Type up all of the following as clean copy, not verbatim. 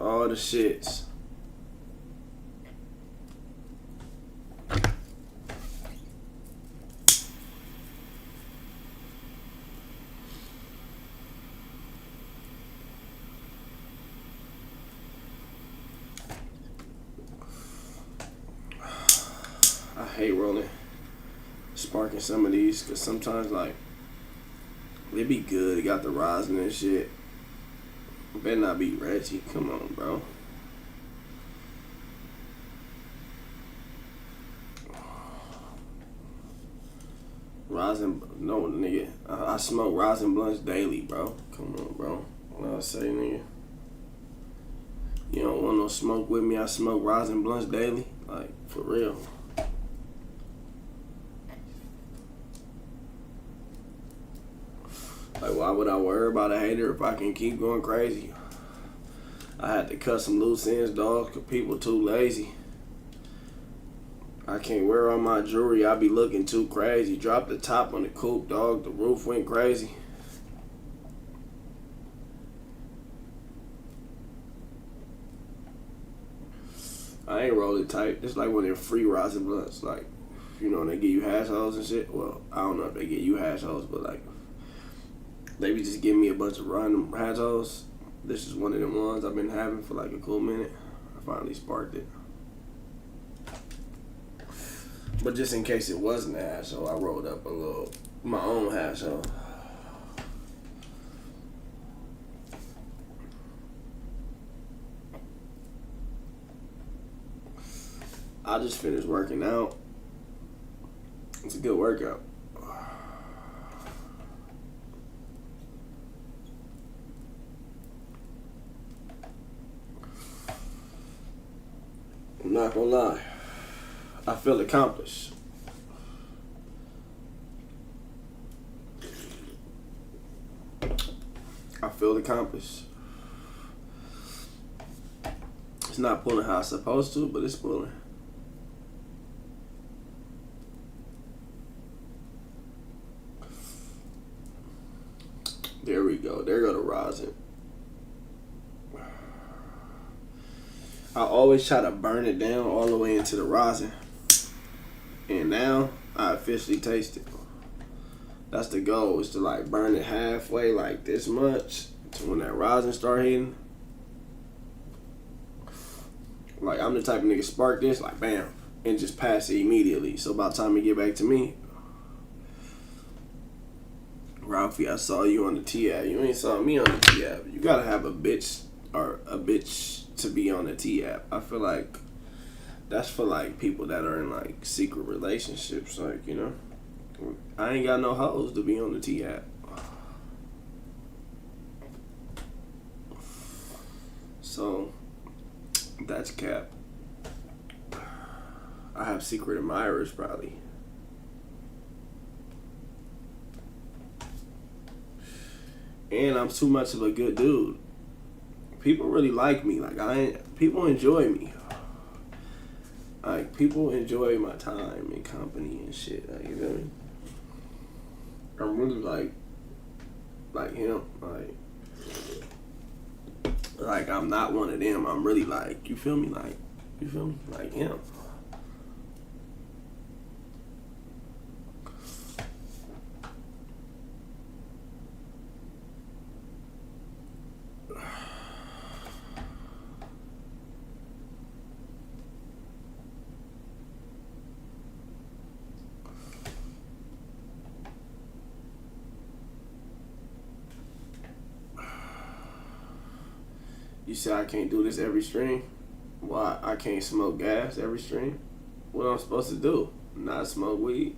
All the shits. I hate rolling, sparking some of these, because sometimes, like, they be good. It got the rosin and shit. Better not be Reggie. Come on, bro. Rosin, no, nigga. I smoke rosin blunts daily, bro. Come on, bro. What I say, nigga? You don't want no smoke with me? I smoke rosin blunts daily. Like, for real. Like, why would I worry about a hater if I can keep going crazy? I had to cut some loose ends, dog, because people too lazy. I can't wear all my jewelry. I be looking too crazy. Dropped the top on the coupe, dog. The roof went crazy. I ain't rolling tight. It's like when they're free rosin blunts. Like, you know, when they give you hash holes and shit. Well, I don't know if they give you hash holes, but like, they be just giving me a bunch of random hash holes. This is one of them ones I've been having for like a cool minute. I finally sparked it. But just in case it wasn't a hash hole, I rolled up a little, my own hash hole. I just finished working out. It's a good workout. I'm not gonna lie. I feel accomplished. I feel accomplished. It's not pulling how it's supposed to, but it's pulling. There we go. There go the rosin. I always try to burn it down all the way into the rosin. And now I officially taste it. That's the goal, is to like burn it halfway, like this much, to when that rosin start hitting. Like, I'm the type of nigga spark this, like bam, and just pass it immediately. So by the time it get back to me, Ralphie, I saw you on the T-app. You ain't saw me on the T-app. You gotta have a bitch or a bitch to be on the T-app. I feel like that's for like people that are in like secret relationships, like, you know. I ain't got no hoes to be on the T-app. So that's cap. I have secret admirers probably. And I'm too much of a good dude. People really like me. Like, people enjoy me. Like, people enjoy my time and company and shit. Like, you feel me? I'm really like him. Like I'm not one of them. I'm really like, you feel me? Like, you feel me? Like him. You say I can't do this every stream? Why I can't smoke gas every stream? What am I supposed to do? Not smoke weed?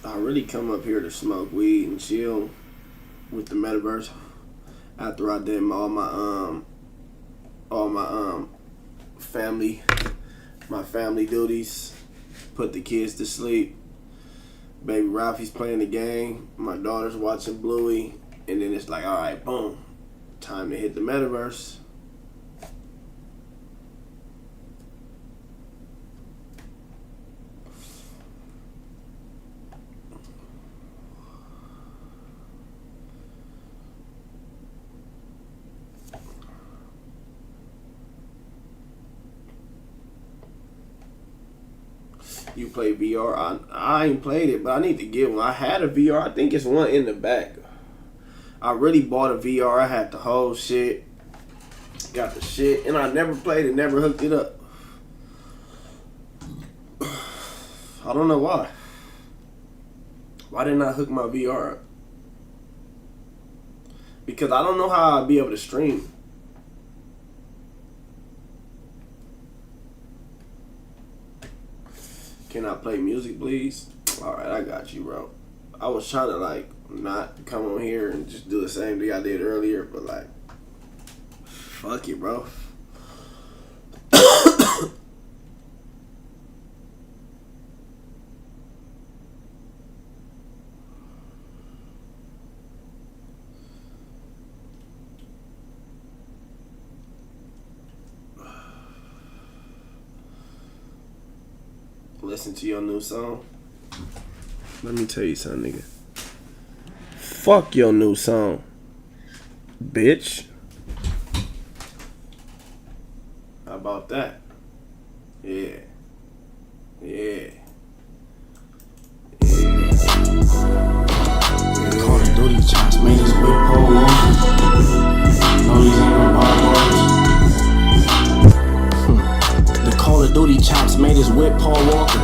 I really come up here to smoke weed and chill with the metaverse after I did all my family duties, put the kids to sleep. Baby Ralphie's playing the game, my daughter's watching Bluey, and then it's like, all right, boom, time to hit the metaverse. You play VR? I ain't played it, but I need to get one. I had a VR. I think it's one in the back. I really bought a VR. I had the whole shit. Got the shit. And I never played it, never hooked it up. I don't know why. Why didn't I hook my VR up? Because I don't know how I'd be able to stream. Can I play music, please? Alright, I got you, bro. I was trying to, like, not come on here and just do the same thing I did earlier, but, like, fuck it, bro. Listen to your new song. Let me tell you something, nigga. Fuck your new song, bitch. How about that? Yeah. Yeah. Yeah. Call of Duty chops, man, this whip pole walker. No, these ain't no barbers. The Call of Duty chops made his whip Paul Walker.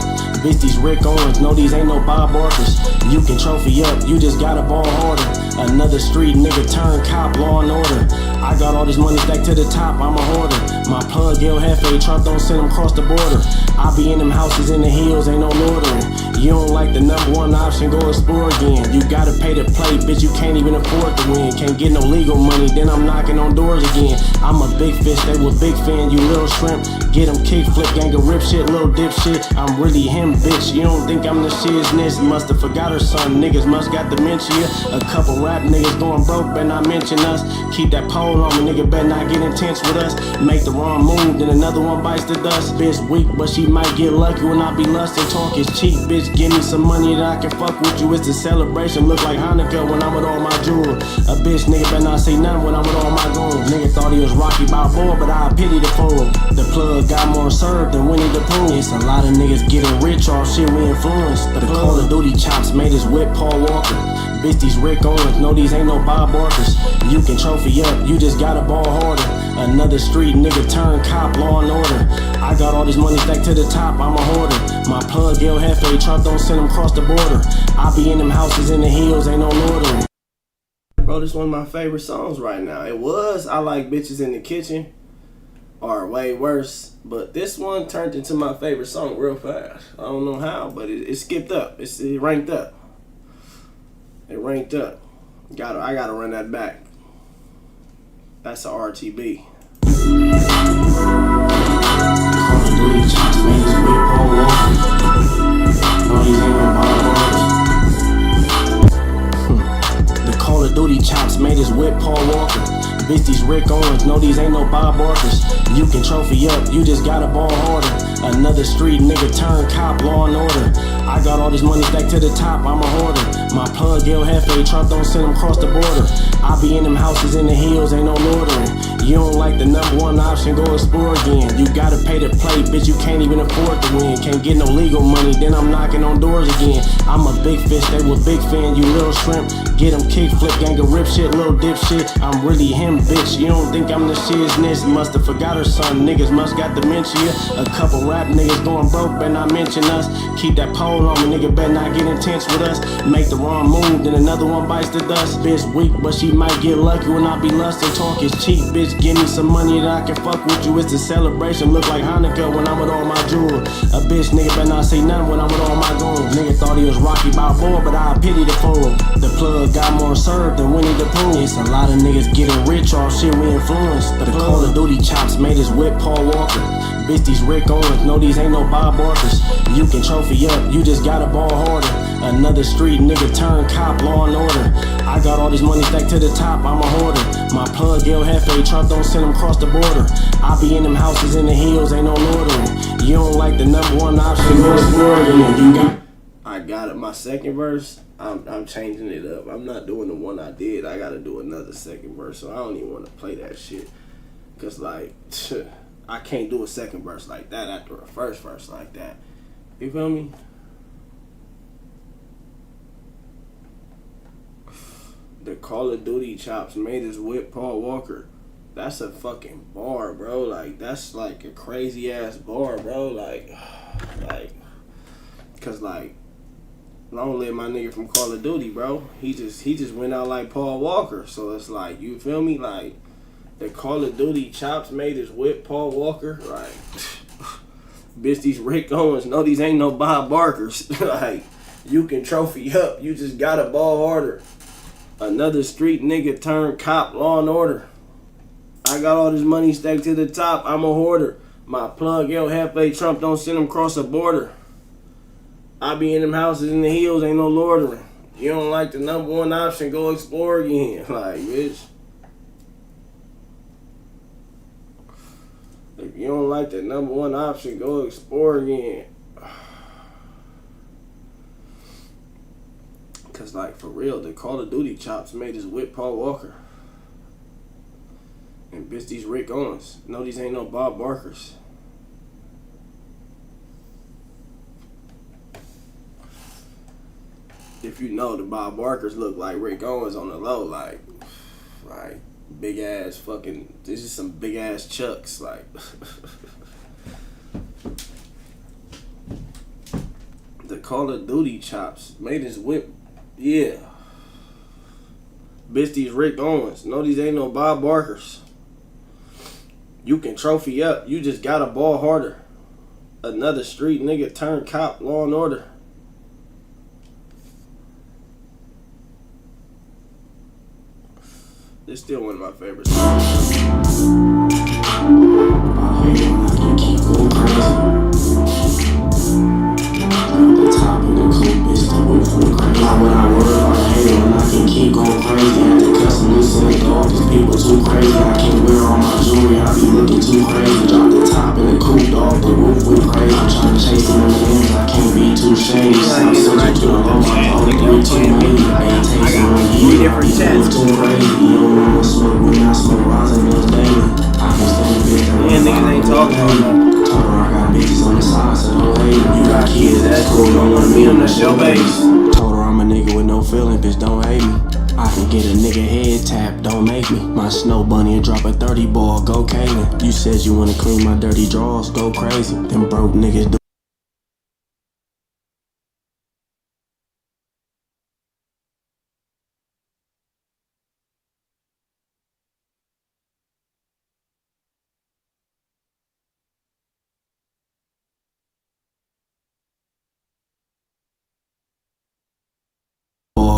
Bitch, these Rick Owens, no, these ain't no Bob Barkers. You can trophy up, you just gotta ball harder. Another street nigga turned cop, law and order. I got all this money stacked to the top, I'm a hoarder. My plug, El Jefe, Trump don't send him across the border. I be in them houses in the hills, ain't no loitering. You don't like the #1 option, go explore again. You gotta pay to play, bitch, you can't even afford to win. Can't get no legal money, then I'm knocking on doors again. I'm a big fish, they was big fan, you little shrimp. Get him kick flip, gang of rip shit, little dip shit. I'm really him, bitch, you don't think I'm the shizness. Musta forgot her son, niggas must got dementia. A couple rap niggas going broke, better not mention us. Keep that pole on me, nigga, better not get intense with us. Make the wrong move, then another one bites the dust. Bitch weak, but she might get lucky when I be lustin'. Talk is cheap, bitch, give me some money that I can fuck with you. It's the celebration, look like Hanukkah when I'm with all my jewels. A bitch nigga better not say nothing when I'm with all my goons. Nigga thought he was Rocky Balboa, but I pity the fool. The plug got more served than Winnie the Pooh. It's a lot of niggas getting rich off shit we influenced. The Call of Duty chops made his whip Paul Walker. Bitch, these Rick Owens, no, these ain't no Bob Barkers. You can trophy up, you just gotta ball harder. Another street nigga turned cop, law and order. I got all this money stacked to the top, I'm a hoarder. My plug, El Jefe, Trump don't send him across the border. I be in them houses in the hills, ain't no loitering. Bro, this is one of my favorite songs right now. It was I Like Bitches in the Kitchen, or way worse, but this one turned into my favorite song real fast. I don't know how, but it skipped up. It ranked up. It ranked up. I gotta run that back. That's a RTB. The Call of Duty chops made his whip Paul Walker. Bitch, these Rick Owens, no, these ain't no Bob Barkers. You can trophy up, you just gotta ball harder. Another street nigga turned cop, law and order. I got all this money stacked to the top, I'm a hoarder. My plug, El Jefe, Trump don't send him across the border. I be in them houses in the hills, ain't no loitering. You don't like the #1 option, go explore again. You gotta pay to play, bitch, you can't even afford to win. Can't get no legal money, then I'm knocking on doors again. I'm a big fish, they was big fan, you little shrimp. Get him kick flip, gang of rip shit, little dip shit. I'm really him, bitch, you don't think I'm the shizness. Musta forgot her son, niggas must got dementia. A couple rap niggas going broke, better not mention us. Keep that pole on me, nigga, better not get intense with us. Make the wrong move, then another one bites the dust. Bitch weak, but she might get lucky when I be lustin'. Talk is cheap, bitch, give me some money that I can fuck with you. It's a celebration, look like Hanukkah when I'm with all my jewels. A bitch nigga better not say nothing when I'm with all my goons. Nigga thought he was Rocky Balboa, but I pity the fool. The plug got more served than Winnie the Pooh. It's a lot of niggas getting rich off shit we influenced. The Call of Duty chops made his whip Paul Walker. Bitch, these Rick Owens, no, these ain't no Bob Barkers. You can trophy up, you just gotta ball harder. Another street nigga turned cop, law and order. I got all this money stacked to the top, I'm a hoarder. My plug, El Jefe, Trump don't send him across the border. I be in them houses in the hills, ain't no loitering. You don't like the #1 option, go explore again. You got. I got it. My second verse, I'm changing it up. I'm not doing the one I did. I gotta do another second verse, so I don't even want to play that shit. Cause like, I can't do a second verse like that after a first verse like that. You feel me? The Call of Duty chops made his whip Paul Walker. That's a fucking bar, bro. Like, that's like a crazy ass bar, bro. Cause like, long live my nigga from Call of Duty, bro. He just went out like Paul Walker. So it's like, you feel me? Like, the Call of Duty chops made his whip Paul Walker. Like, bitch, these Rick Owens, no, these ain't no Bob Barkers. Like, you can trophy up. You just got a ball harder. Another street nigga turned cop, Law and Order. I got all this money stacked to the top. I'm a hoarder. My plug, yo, Hefe Trump, don't send him cross a border. I be in them houses in the hills, ain't no loitering. You don't like the number one option, go explore again. Like, bitch. If you don't like the number one option, go explore again. Cause like, for real, the Call of Duty chops made his whip Paul Walker. And bitch, these Rick Owens. No, these ain't no Bob Barkers. If you know, the Bob Barkers look like Rick Owens on the low, like big ass fucking. This is some big ass chucks, like. The Call of Duty chops made his whip, yeah. Bitch, these Rick Owens. No, these ain't no Bob Barkers. You can trophy up. You just got a ball harder. Another street nigga turned cop, Law and Order. It's still one of my favorite songs. The top of the coupe is the roof with crazy. Why would I worry about a hater when I can keep going crazy? Had to custom loose in the dog, these people too crazy. I can't wear all my jewelry, I be looking too crazy. Drop the top in the coupe, dog, the roof with crazy. I'm trying to chase them M&Ms, I can't be too shady. I'm subject to the low, I'm only 3-2-80. I got 3 different chats. Too crazy, you don't wanna smoke with me, I smoke rosin bills daily. I can stand a bitch that niggas ain't talking about nothing. Told her I got bitches on the side, so don't hate them. You got kids, that's cool, don't wanna meet them, that's your babies. Told her I'm a nigga with no feeling, bitch, don't hate me. I can get a nigga head tap, don't make me. My snow bunny and drop a 30 ball, go Kaylin. You said you wanna clean my dirty drawers, go crazy. Them broke niggas do.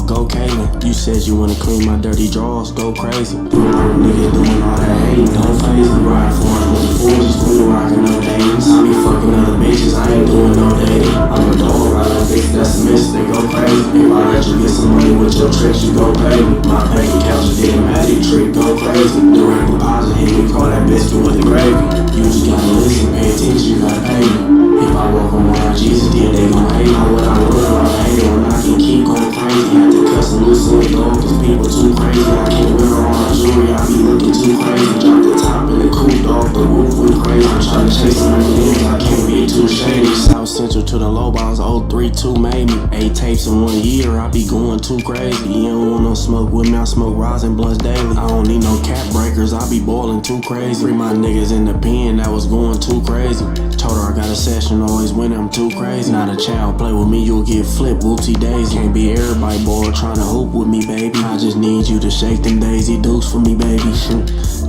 Go Kaylin. You said you wanna clean my dirty drawers, go crazy. Them broke niggas doing all that hating, don't phase me. Ride foreign with the fools, still rockin' no dames. I be fucking other bitches, I ain't doing no dating. I'm a dog, I don't think that's a miss, they go crazy. If I let you get some money with your tricks, you go pay me. My bank account, you did a magic trick, go crazy. Direct deposit, hit me, call that biscuit with the gravy. You just gotta listen, pay attention, you gotta pay me. If I walk on what Jesus did, they gon' hate me. What I worry about hating when I can keep going crazy. Had to cuss and loose in the dog, cause people too crazy. I can't wear all my jewelry, I be looking too crazy. Drop the top in the coupe, dog, the roof went crazy. I'm trying to chase some M&Ms, I can't be too shady. South Central to the low bounce, 032 made me. 8 tapes in 1 year, I be going too crazy. You don't want no smoke with me, I smoke rosin blunts daily. I don't need no cap breakers, I be boiling too crazy. Free my niggas in the pen, that was going too crazy. Told her I got a session, always when I'm too crazy. Not a child, play with me, you'll get flipped, whoopsie daisy. Can't be everybody boy trying to hoop with me, baby. I just need you to shake them Daisy Dukes for me, baby.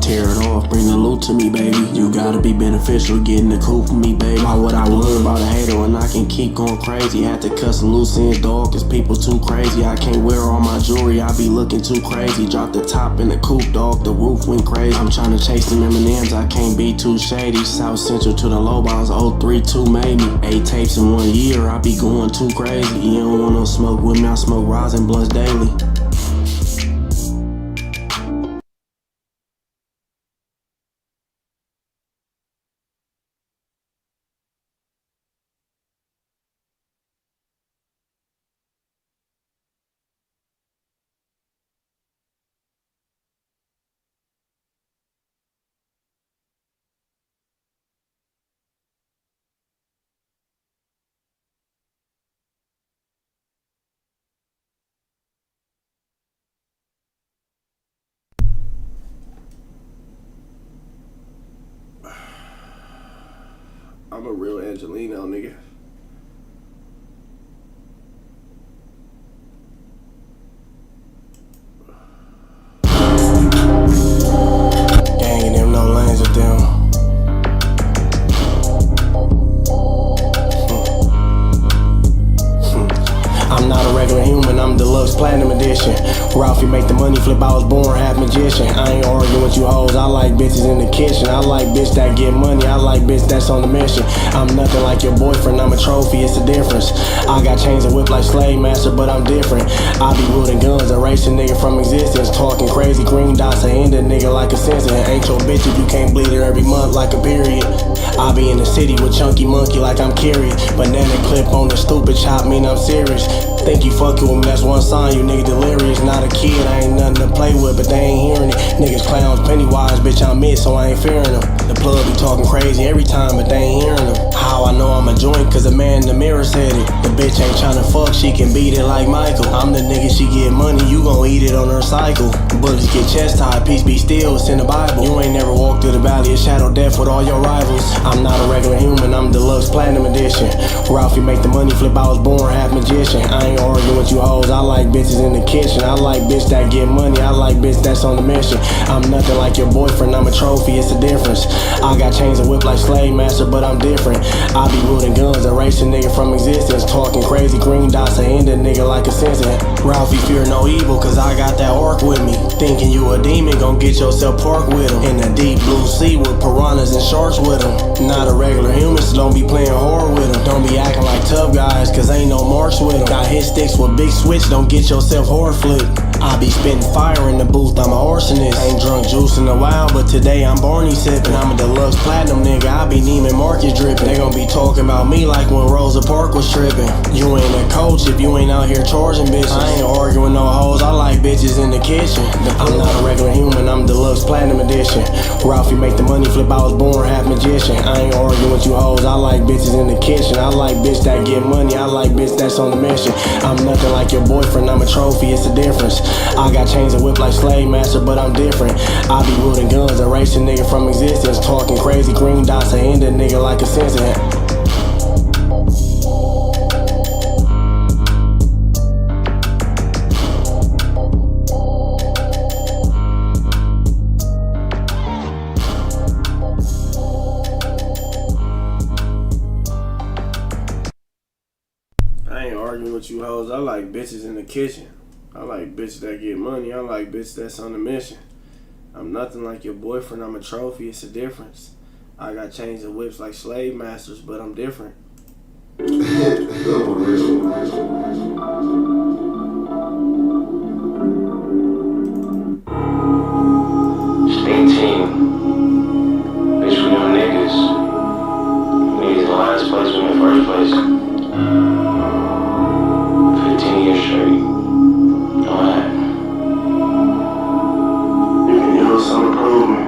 Tear it off, bring the loot to me, baby. You gotta be beneficial, getting the coupe for me, baby. Why would I worry about a hater when I can keep going crazy? Had to cuss and loose ends, dog, cause people too crazy. I can't wear all my jewelry, I be looking too crazy. Drop the top in the coupe, dog, the roof went crazy. I'm trying to chase them M&Ms, I can't be too shady. South Central to the low bounce, 032 made me. 8 tapes in 1 year, I be going too crazy. You don't want no smoke with me, I smoke rosin blunts daily. I'm a real Angelino, nigga. Gang in them, no lanes with them. I'm not a regular human, I'm deluxe platinum edition. Ralphie make the money flip, I was born half magician. I ain't arguing with you hoes, I like bitches in the kitchen. I like bitch that get money, I like bitch that's on the mission. I'm nothing like your boyfriend, I'm a trophy, it's the difference. I got chains and whip like Slave Master, but I'm different. I be wielding guns, erase a nigga from existence. Talking crazy, green dots, I end a nigga like a sensor. Ain't your bitch if you can't bleed her every month like a period. I be in the city with Chunky Monkey like I'm curious. Banana clip on the stupid chop mean I'm serious. Think you fucking with me, that's one sign, you nigga delirious. Not a kid, I ain't nothing to play with, but they ain't hearing it. Niggas clowns, Pennywise, bitch I'm it, so I ain't fearing them. The plug be talking crazy every time, but they ain't hearing them. How I know I'm a joint, cause a man in the mirror said it. The bitch ain't tryna fuck, she can beat it like Michael. I'm the nigga, she get money, you gon' eat it on her cycle. Bullets get chest tied, peace be still, it's in the Bible. You ain't never walked through the valley of shadow death with all your rivals. I'm not a regular human, I'm deluxe platinum edition. Ralphie make the money flip, I was born half magician. I ain't arguing with you hoes, I like bitches in the kitchen. I like bitch that get money, I like bitch that's on the mission. I'm nothing like your boyfriend, I'm a trophy, it's the difference. I got chains and whip like Slave Master, but I'm different. I be wielding guns, erase a nigga from existence. Talking crazy, green dots, I end a nigga like a sensor. Ralphie fear no evil, cause I got that orc with me. Thinking you a demon, gon' get yourself parked with him. In the deep blue sea with piranhas and sharks with him. Not a regular human, so don't be playing horror with him. Don't be acting like tough guys, cause ain't no marks with him. Got hit sticks with big switch, don't get yourself horror flipped. I be spitting fire in the booth, I'm a arsonist. Ain't drunk juice in a while, but today I'm Barney sipping. I'm a deluxe platinum nigga, I be Neiman Marcus dripping. They gon' be talking about me like when Rosa Parks was tripping. You ain't a coach if you ain't out here charging bitches. I ain't arguing no hoes, I like bitches in the kitchen. I'm not a regular human, I'm deluxe platinum edition. Ralphie make the money flip, I was born half magician. I ain't arguing with you hoes, I like bitches in the kitchen. I like bitch that get money, I like bitch that's on the mission. I'm nothing like your boyfriend, I'm a trophy, it's the difference. I got chains and whip like Slave Master, but I'm different. I be wielding guns, erase a nigga from existence. Talking crazy, green dots, I end a nigga like a sensor. I ain't arguing with you hoes, I like bitches in the kitchen. I like bitches that get money, I like bitches that's on the mission. I'm nothing like your boyfriend, I'm a trophy, it's a difference. I got chains and whips like Slave Masters, but I'm different. 18. Bitch, we them niggas. Niggas in the last place, we in first place. 15 years straight. Alright. You can use some improvement.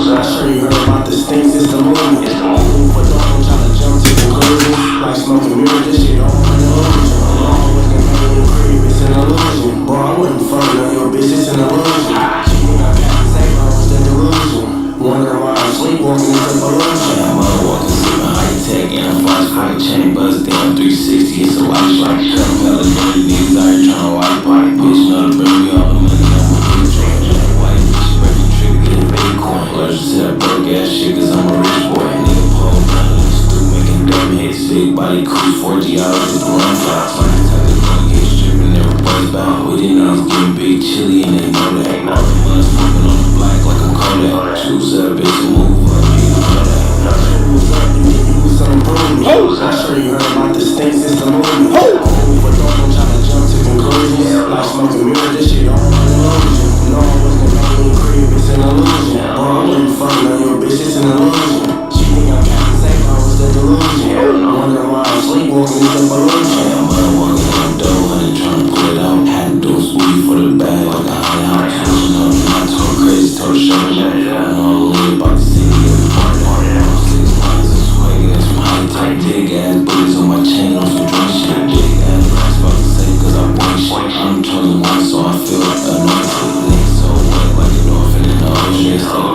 I'm sure you heard about the stinks, it's the movement. It's the movement. Put the whole trying to jump to conclusion. Like smoking mirrors, this shit all an illusion. Always gonna make you creep, it's an illusion. Bro, I wouldn't fuck on your bitch, it's an illusion. She think I can't say, but it's the delusion. Wondering why I'm sleepwalking, it's a pollution. I'm walking, sleeping high tech, and I'm flying high chain, buzz down 360, it's a life shot. Come hella dirty niggas out here trying to wipe party, bitch. Know to bring me all the money, I'm a big train. White bitch, break the trigger, get a big coin. Allergic to that broke ass shit, cause I'm a rich boy. Nigga pull down in the stoop, making dumb hits. Big body crew, 40 hours with the run flies. Like the type of get stripping, everybody's bound with it. Now it's getting big chilly, and they know that. All the blood smoking on the black like a Kodak. Choose that bitch and move up, you know that. Choose up, you can use some improvement. I'm sure you heard about the stinks, it's the movement. But don't try to jump to conclusions. Like smoking mirrors, this shit all an illusion. No, I wasn't making you creep, it's an illusion. Bro, I wouldn't fuck on your bitch, it's an illusion. She think I'm Captain Safe, I was the delusion. Wondering why I'm sleepwalking, it's a pollution. I'm walking on the door, honey, trying to pull it out. Had to do a squeeze for the bag, like a high house. I told crazy, told the show me that. I know all the way about the city, every part of it. 6 lines of swag, and some high type big ass booties on my chain, on some drunk shit. Big ass rats about to say, cause I want shit. I'm chosen one, so I feel anointed. Niggas so wet like an orphan in the ocean.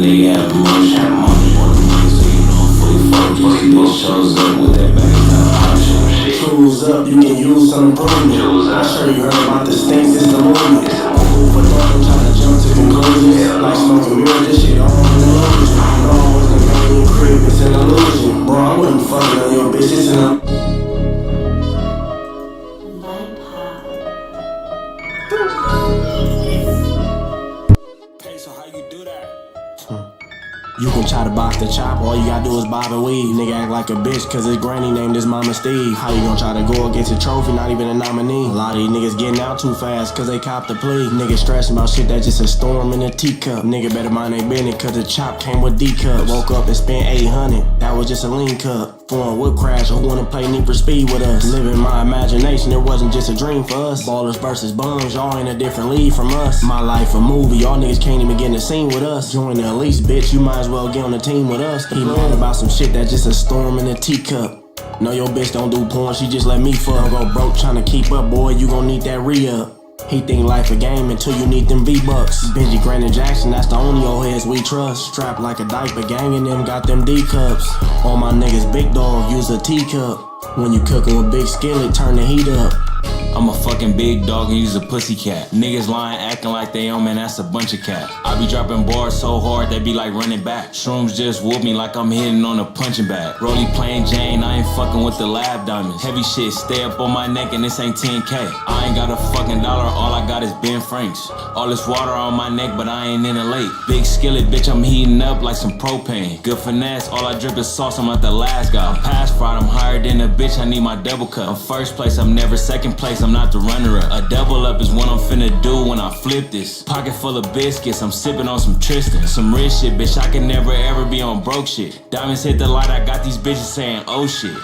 nigga have motion. Have money on the money, so you know I'm fully focused. Bitch shows up with that back top shit. Tools up, you can use some improvement. I'm sure you heard about the stinks, it's the movement. But don't try to jump to conclusions. Like smoking mirror, this shit all in the illusion. You always gonna go in your crib, it's an illusion. Bro, I wouldn't fuck on your bitch, it's an So how you do that? You can try to box the chop, all you gotta do is bob and weave. Nigga act like a bitch cause his granny named his mama Steve. How you gonna try to go against a trophy, not even a nominee? A lot of these niggas getting out too fast cause they copped the plea. Niggas stressing about shit that's just a storm in a teacup. Nigga better mind they business cause the chop came with D-cups. Woke up and spent 800, that was just a lean cup. Foreign wood crash, who wanna play Need for Speed with us? Living my imagination, it wasn't just a dream for us. Ballers versus bums, y'all in a different league from us. My life a movie, y'all niggas can't even get in the scene with us. Join the Elise, bitch, you might as well get on the team with us. He mad about some shit that's just a storm in a teacup. No, your bitch don't do porn, she just let me fuck. Don't go broke tryna keep up, boy, you gon' need that re-up. He think life a game until you need them V-bucks. Benji, Grant, and Jackson, that's the only old heads we trust. Strapped like a diaper, gang and them got them D-cups. All my niggas big dog, use a teacup. When you cookin' with big skillet, turn the heat up. I'm a fucking big dog and use a pussycat. Niggas lying, acting like they on, man, that's a bunch of cat. I be dropping bars so hard, they be like running back. Shrooms just whoop me like I'm hitting on a punching bag. Rolly plain Jane, I ain't fucking with the lab diamonds. Heavy shit, stay up on my neck and this ain't 10K. I ain't got a fucking dollar, all I got is Ben Franks. All this water on my neck, but I ain't in a lake. Big skillet, bitch, I'm heating up like some propane. Good finesse, all I drip is sauce, I'm not the last guy. I'm past fraud, I'm higher than a bitch, I need my double cup. I'm first place, I'm never second place, I'm not the runner-up. A double up is what I'm finna do when I flip this. Pocket full of biscuits, I'm sipping on some Tristan. Some rich shit, bitch, I can never ever be on broke shit. Diamonds hit the light, I got these bitches saying, oh shit.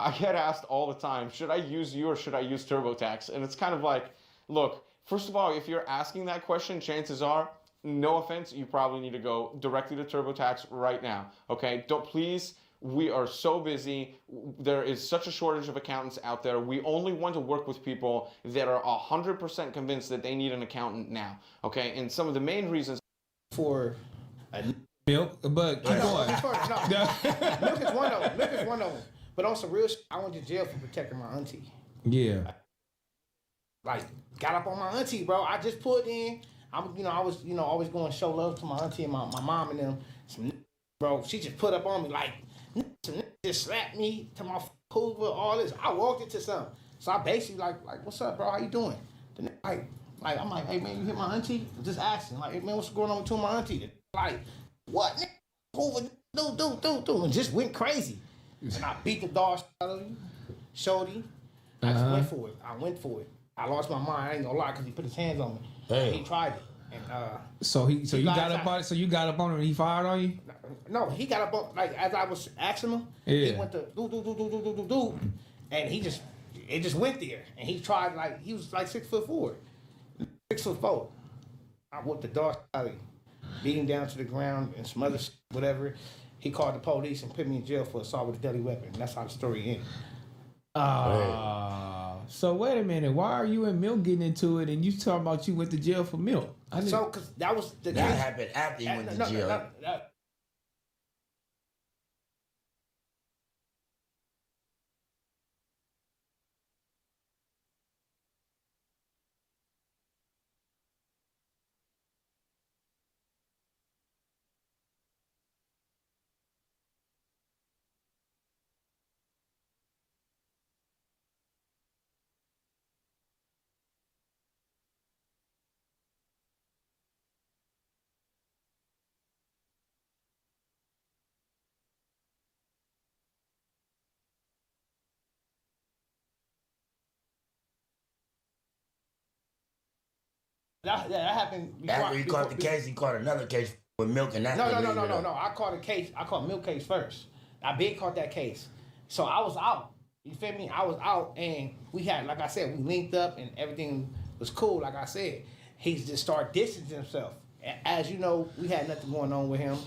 I get asked all the time, should I use you or should I use TurboTax? And it's kind of like, look, first of all, if you're asking that question, chances are, no offense, you probably need to go directly to TurboTax right now, okay? Don't, please, we are so busy. There is such a shortage of accountants out there. We only want to work with people that are 100% convinced that they need an accountant now, okay? And some of the main reasons for a milk, but keep going. Milk is one of them. Milk is one of them. But on some real shit, I went to jail for protecting my auntie. Yeah. Like, got up on my auntie, bro. I just put in. I was, always going to show love to my auntie and my mom and them. Some bro, she just put up on me like, some just slapped me to my Hoover, all this. I walked into something. So I basically like, what's up, bro? How you doing? The like, I'm like, hey man, you hit my auntie? Just asking, like, hey man, what's going on with my auntie? Like, what? Hoover, do, and just went crazy. And I beat the dog out of you, shorty. I just went for it. I went for it. I lost my mind. I ain't gonna lie, because he put his hands on me. Damn. He tried it. And So you got up on it. So you got up on him and he fired on you. no, he got up on, like, as I was asking him, he went to do, and it just went there. And he tried, like, he was like 6'4". 6'4". I whooped the dog out of him, beat him down to the ground and some other shit, whatever. He called the police and put me in jail for assault with a deadly weapon. That's how the story ended. So wait a minute. Why are you and Milk getting into it and you talking about you went to jail for Milk? So, because that was the That happened after you went to jail. That happened before. After he caught the case, he caught another case with Milk, and that's No. I caught a case. I caught Milk case first. I been caught that case. So I was out. You feel me? I was out, and we had, like I said, we linked up, and everything was cool. Like I said, he just started distancing himself. As you know, we had nothing going on with him,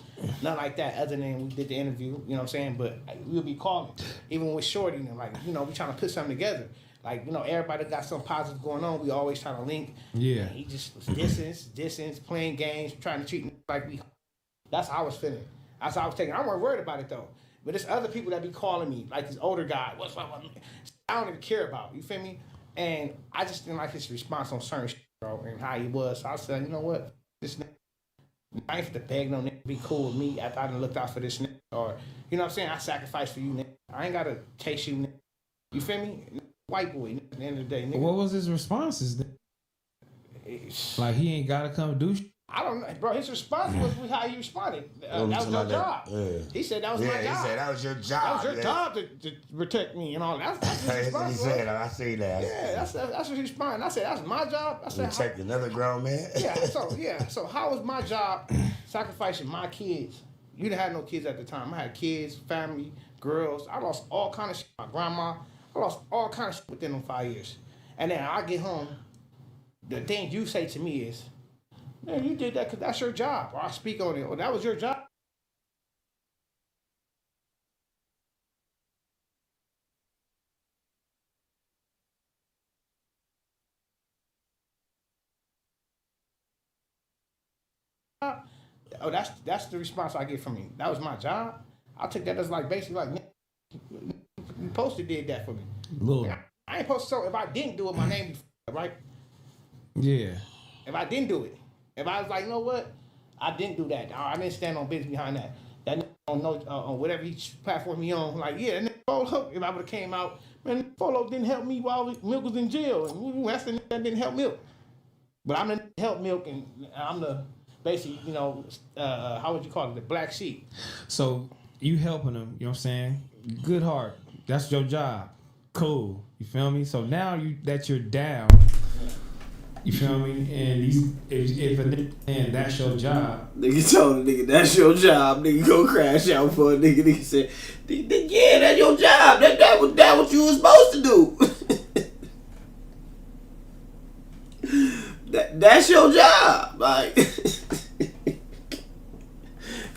nothing like that, other than we did the interview. You know what I'm saying? But we'll be calling, even with Shorty, and like, you know, we trying to put something together. Like, you know, everybody got something positive going on. We always try to link. Yeah. And he just was distance, playing games, trying to treat me like we. That's how I was feeling. That's how I was taking. I wasn't worried about it though. But there's other people that be calling me, like this older guy. What's up? I don't even care about. You feel me? And I just didn't like his response on certain shit, bro, and how he was. So I said, you know what? This nigga, I ain't have to beg no nigga to be cool with me after I done looked out for this nigga. Or, you know what I'm saying? I sacrificed for you, nigga. I ain't got to chase you, nigga. You feel me? White boy, at the end of the day, nigga. What was his responses then? Like he ain't gotta come do shit. I don't know, bro. His response was how he responded. That was your job. Yeah. He said that was my job. He said that was your job. That was your job to protect me and all. That's his That's what he response. said. I see that. Yeah, that's what he responded. I said that's my job. I said, Protect another grown man. So how was my job sacrificing my kids? You didn't have no kids at the time. I had kids, family, girls. I lost all kind of shit. My grandma. I lost all kind of shit within them 5 years. And then I get home. The thing you say to me is, man, you did that because that's your job. Or I speak on it. Or that was your job. Oh, that's the response I get from you. That was my job. I took that as like basically like, you supposed to did that for me. Little. I ain't supposed to. So if I didn't do it, my name be right. Yeah. If I didn't do it, if I was like, you know what, I didn't do that. I didn't stand on business behind that. That nigga don't know on whatever he platformed me on. Like, yeah, that nigga Polo. If I would have came out, man, Polo didn't help me while Milk was in jail, and that's the nigga that didn't help Milk. But I'm the nigga that helped Milk, and I'm the basically, you know, how would you call it, the black sheep. So you helping him, you know what I'm saying? Good heart. That's your job. Cool. You feel me? So now that you're down, you feel me? And if a nigga and that's your job. Nigga told a nigga that's your job. Nigga go crash out for a nigga. Nigga said, yeah, that's your job. That what you was supposed to do. That's your job. Like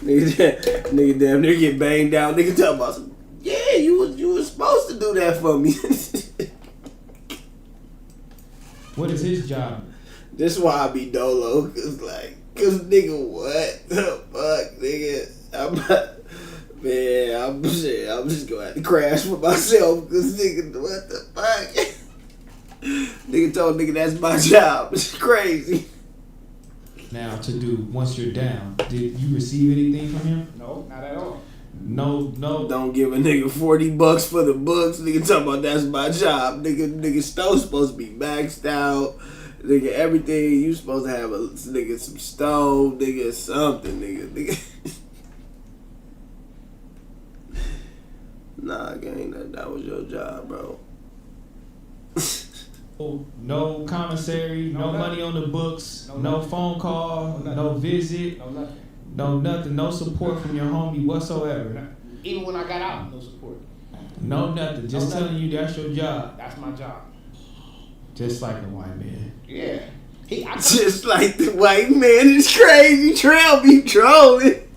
nigga damn near get banged down. Nigga talking about some, yeah, you was supposed to do that for me. What is his job? This is why I be dolo, cause nigga, what the fuck, nigga? I'm just gonna have to crash for myself, cause nigga, what the fuck? Nigga told nigga that's my job. It's crazy. Now to do once you're down, did you receive anything from him? No, not at all. No. Don't give a nigga $40 for the books. Nigga talking about that's my job. Nigga stove supposed to be maxed out. Nigga everything you supposed to have nigga some stove. Nigga something. Nigga. Nah, gang, that was your job, bro. no commissary, no money on the books, no phone call, no visit, no nothing, no support from your homie whatsoever. Even when I got out, no support. No nothing. Just telling you that's your job. That's my job. Just like a white man. Yeah. Just like the white man is crazy. Trail be trolling.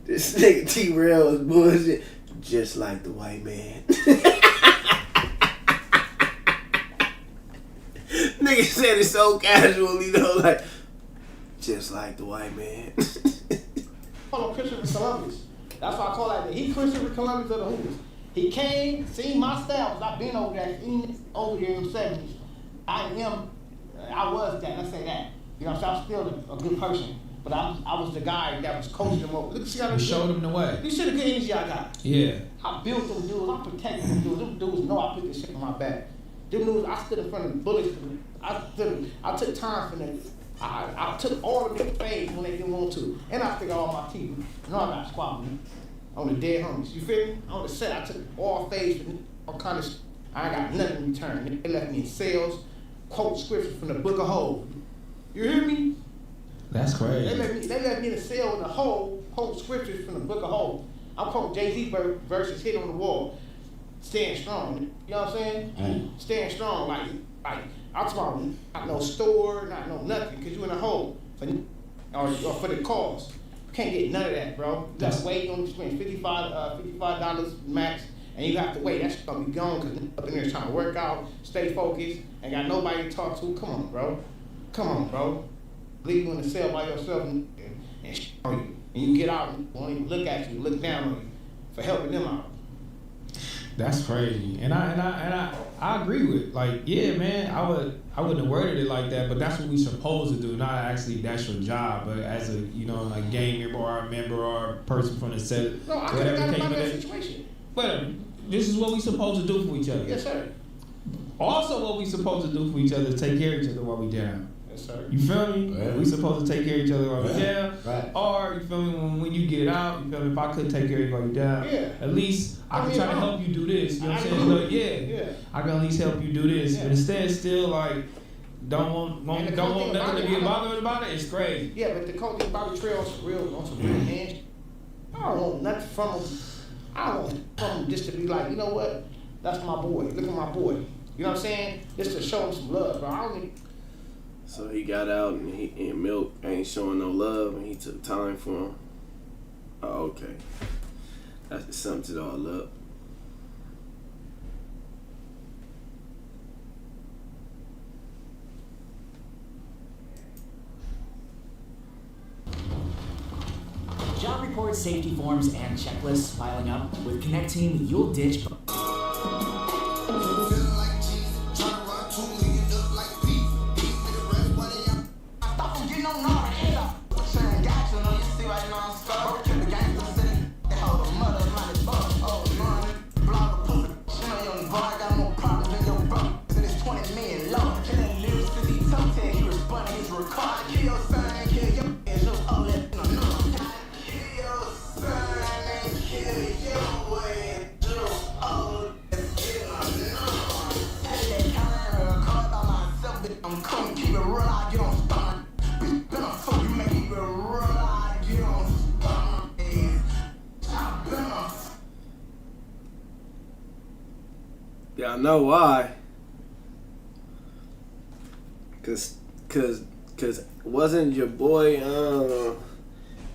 This nigga T-Rail is bullshit. Just like the white man. Nigga said it so casually though, like, just like the white man. Call him Christopher Columbus. That's why I call that. He Christopher Columbus of the Hoopers. He came, seen my style, because I've been over there, over here in the 70s. I was that, let's say that. You know, so I'm still a good person. But I was the guy that was coaching them over. Look, see how you showed them the way. You see the good energy I got. Yeah. I built them dudes. I protected them dudes. Them dudes know I put this shit on my back. Them dudes, I stood in front of the bullets. I took time for them. I took all of their fades when they didn't want to. And I figured all my teeth. You know I got a squad with me. On the dead homies. You feel me? On the set, I took all fades for all kind of shit. I ain't got nothing in return. They left me in sales, quote scriptures from the Book of Job. You hear me? That's crazy. They left me in a cell with the whole scriptures from the Book of Job. I'm quoting Jay-Z verses hit on the wall. Staying strong. You know what I'm saying? Staying strong. Like I'm talking about not no store, not no nothing, because you in a hole or for the cause. You can't get none of that, bro. You got to wait on the spend $55 max, and you have to wait. That's gonna be gone because up in there trying to work out, stay focused, and got nobody to talk to. Come on, bro. Come on, bro. Leave you in the cell by yourself and on you. And you get out and won't even look at you, look down on you for helping them out. That's crazy, and I agree with, like, yeah, man, I wouldn't have worded it like that, but that's what we supposed to do. Not actually that's your job, but as a, you know, like gang member or a member or a person from the set. No, I could have got about that situation. But this is what we supposed to do for each other. Yes, sir. Also, what we supposed to do for each other is take care of each other while we down. Yes, sir. You feel me? Right. We supposed to take care of each other while we down. Right. Or, you feel me, when you get out, you feel me, if I could take care of you while you down, Yeah. at least I can try to help you do this. You know what I'm saying? know. Look, yeah. I can at least help you do this. Yeah. But instead, still, like, don't want nothing to get bothered about it. It's crazy. Yeah, but the coach Bobby Trail's real on some real hands. I don't want nothing from him. I don't want from him just to be like, you know what? That's my boy. Look at my boy. You know what I'm saying? Just to show him some love, bro. I don't need. So he got out and Milk ain't showing no love, and he took time for him. Oh, okay. That just sums it all up. Job reports, safety forms, and checklists piling up. With Connect Team, you'll ditch. Y'all know why? Cause wasn't your boy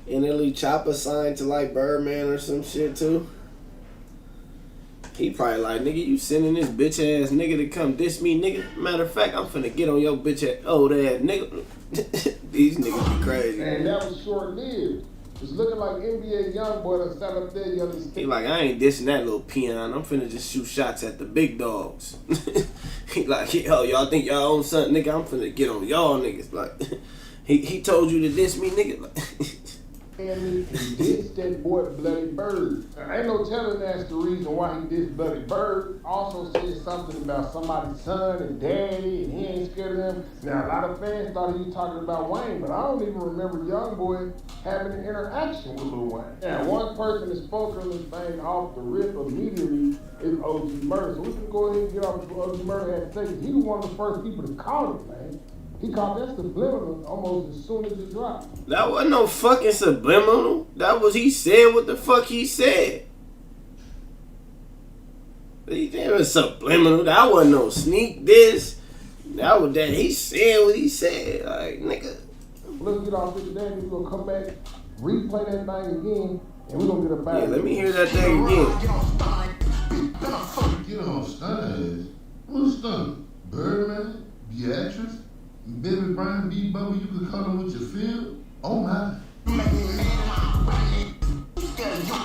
NLE Chopper signed to like Birdman or some shit too? He probably like, nigga, you sending this bitch ass nigga to come diss me, nigga. Matter of fact, I'm finna get on your bitch ass old ass nigga. These niggas be crazy. And that was short lived. It's looking like NBA YoungBoy that sat up there the other day. He like, I ain't dissing that little peon. I'm finna just shoot shots at the big dogs. He like, yo, y'all think y'all own something, nigga? I'm finna get on y'all niggas. Like, he told you to diss me, nigga. Like, and he dissed that boy Bloody Bird. Ain't no telling that's the reason why he dissed Bloody Bird. Also said something about somebody's son and daddy, and he ain't scared of them. Now, a lot of fans thought he was talking about Wayne, but I don't even remember YoungBoy having an interaction with Lil Wayne. Now, one person that spoke on this thing off the rip immediately is OG Murder. So we can go ahead and get off what OG Murder had to say. He was one of the first people to call it, man. He called that subliminal almost as soon as it dropped. That wasn't no fucking subliminal. That was he said what the fuck he said. It was subliminal. That wasn't no sneak diss. That was that he said what he said. Like, nigga. Let's get off this today. We're gonna come back, replay that thing again, and we're gonna get a back. Yeah, let me hear that thing again. Get on stun. Who's stun? Birdman? Beatrice? Baby Brian B. Bubba, you could come in with your feel? Oh my.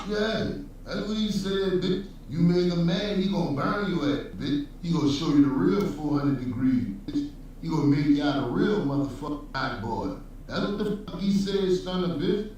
Yeah, that's what he said, bitch. You make a man, he gonna burn you at, bitch. He gonna show you the real 400 degrees, bitch. He gonna make you out a real motherfucking hot boy. That's what the fuck he said, Stunner, bitch.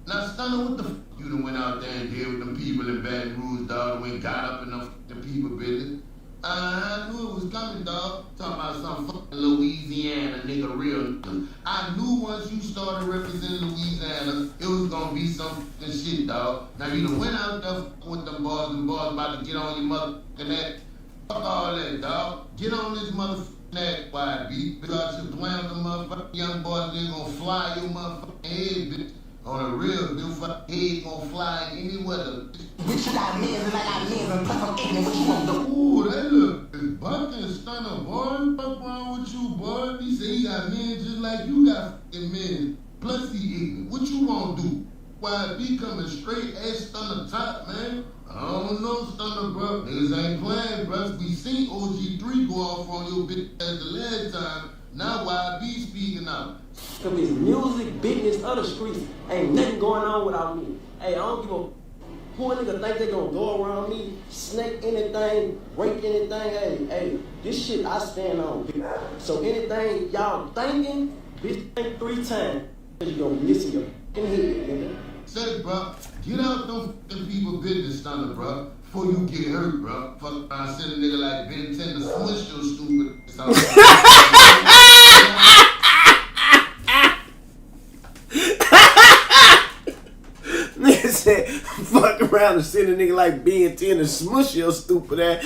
Now, Stunner, what the fuck you done went out there and did with them people in Baton Rouge, dog, and got up in the people business? I knew it was coming, dog. Talking about some fucking Louisiana nigga, real nigga. I knew once you started representing Louisiana, it was gonna be some fucking shit, dog. Now you done went out there with them boys about to get on your motherfucking ass. Fuck all that, dog. Get on this motherfucking ass, YB. Because you're playing with the motherfucking young boys, they gonna fly your motherfucking head, bitch. On a real, your fucking head gonna fly in any weather. Bitch, you got millions and I got millions and plus I'm ignorant. What you want to do? Ooh, that look bucking Stunner, boy. Fuck wrong with you, boy? He said he got millions just like you got fucking millions. Plus he ignorant. What you want to do? YB coming straight at Stunner top, man. I don't know, Stunner, bro. Niggas ain't playing, bro. We seen OG3 go off on your bitch ass the last time. Now YB speaking out. Cause it's music, business, other streets. Ain't nothing going on without me. Hey, I don't give a who a nigga think they gonna go around me, snake anything, break anything. Hey, this shit I stand on, bitch. So anything y'all thinking, bitch, think 3 times. You gonna be missing your fucking head, nigga. Say, bro, get out them fucking people business, Stunner, bro. Before you get hurt, bro. Fuck around, send a nigga like Ben 10 to smush your stupid ass. Nigga said, fuck around and send a nigga like Ben 10 to smush your stupid ass.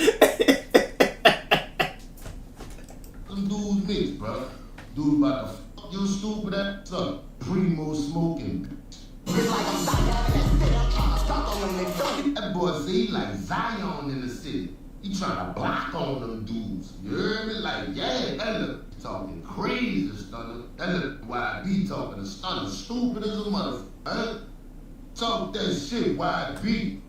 Them dudes mixed, bro. Dude about to fuck your stupid ass up. Primo smoking, bitch. That boy say he like Zion in the city. He trying to block on them dudes. You heard me? Like, yeah, that look talking crazy, Stunner. That look YB talking to Stunner. Stupid as a motherfucker. Huh? Talk that shit, YB.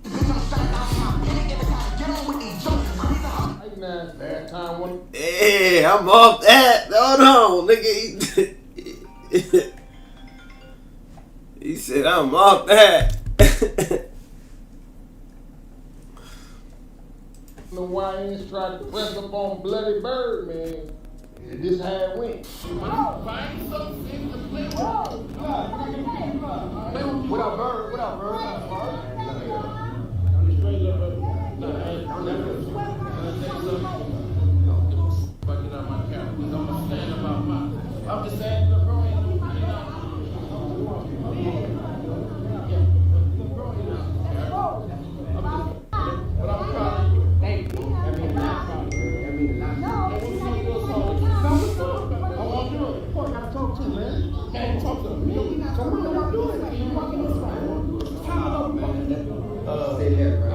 Last time one. Hey, I'm off that. Hold on, nigga. He said, I'm off that. The YNs tried to press up on Bloody Bird, man. This how it went. Find something to play with. What up, Bird? What up, Bird? I'm straight up. I'm never. Fucking up my camera. I'm gonna stand about my. I'm just saying, the bro ain't no money now. But I'm proud of you. Thank you. I mean, not proud of you. I mean, not proud of you. I want to do it. Boy, I gotta talk to him, man. Man, talk to him. So what do I do? You fucking this right. Time up, man. Say that, bro.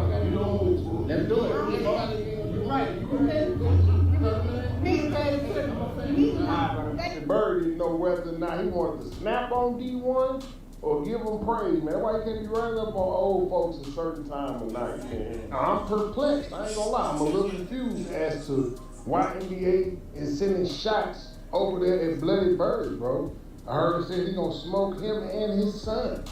Let's do it. You're right. Bird didn't know whether or not he wanted to snap on D1 or give him praise, man. That's why he can't be running up on old folks a certain time of night, man. Now, I'm perplexed. I ain't gonna lie. I'm a little confused as to why NBA is sending shots over there at Bloody Bird, bro. I heard it said he's gonna smoke him and his son.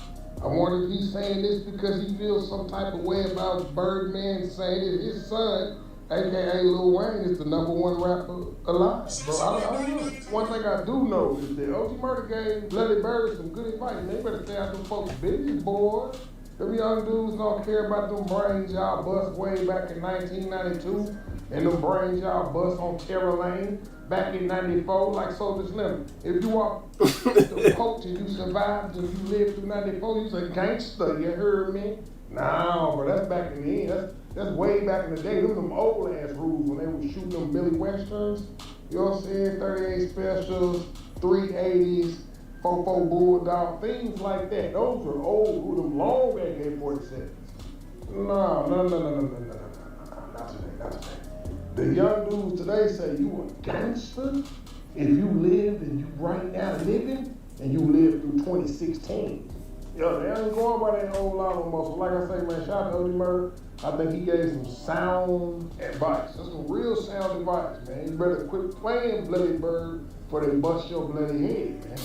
I wonder if he's saying this because he feels some type of way about Birdman saying that his son AKA Lil Wayne, is the #1 rapper alive, bro. I don't know. One thing I do know is that OG Murder gave Bloody Bird some good advice. They better stay out them folks' business, boy. Them young dudes don't care about them brains y'all bust way back in 1992 and them brains y'all bust on Terror Lane back in 94 like Soulja Slim. If you are the coach and you survived and you lived through 94, you say gangster, you heard me? Nah, bro, that's back in the end. That's way back in the day. Them old ass rules when they would shoot them Billy Westerns. You know what I'm saying? 38 specials, 380s, 4-4 Bulldog, things like that. Those are old, with them long AK-47s. No, not today. The young dudes today say you a gangster if you lived and you right now living and you lived through 2016. Yo, they ain't going by that old lot no more. So like I say, man, shout out to OG Murder. I think he gave some sound advice. That's some real sound advice, man. You better quit playing Bloody Bird before they bust your bloody head, man.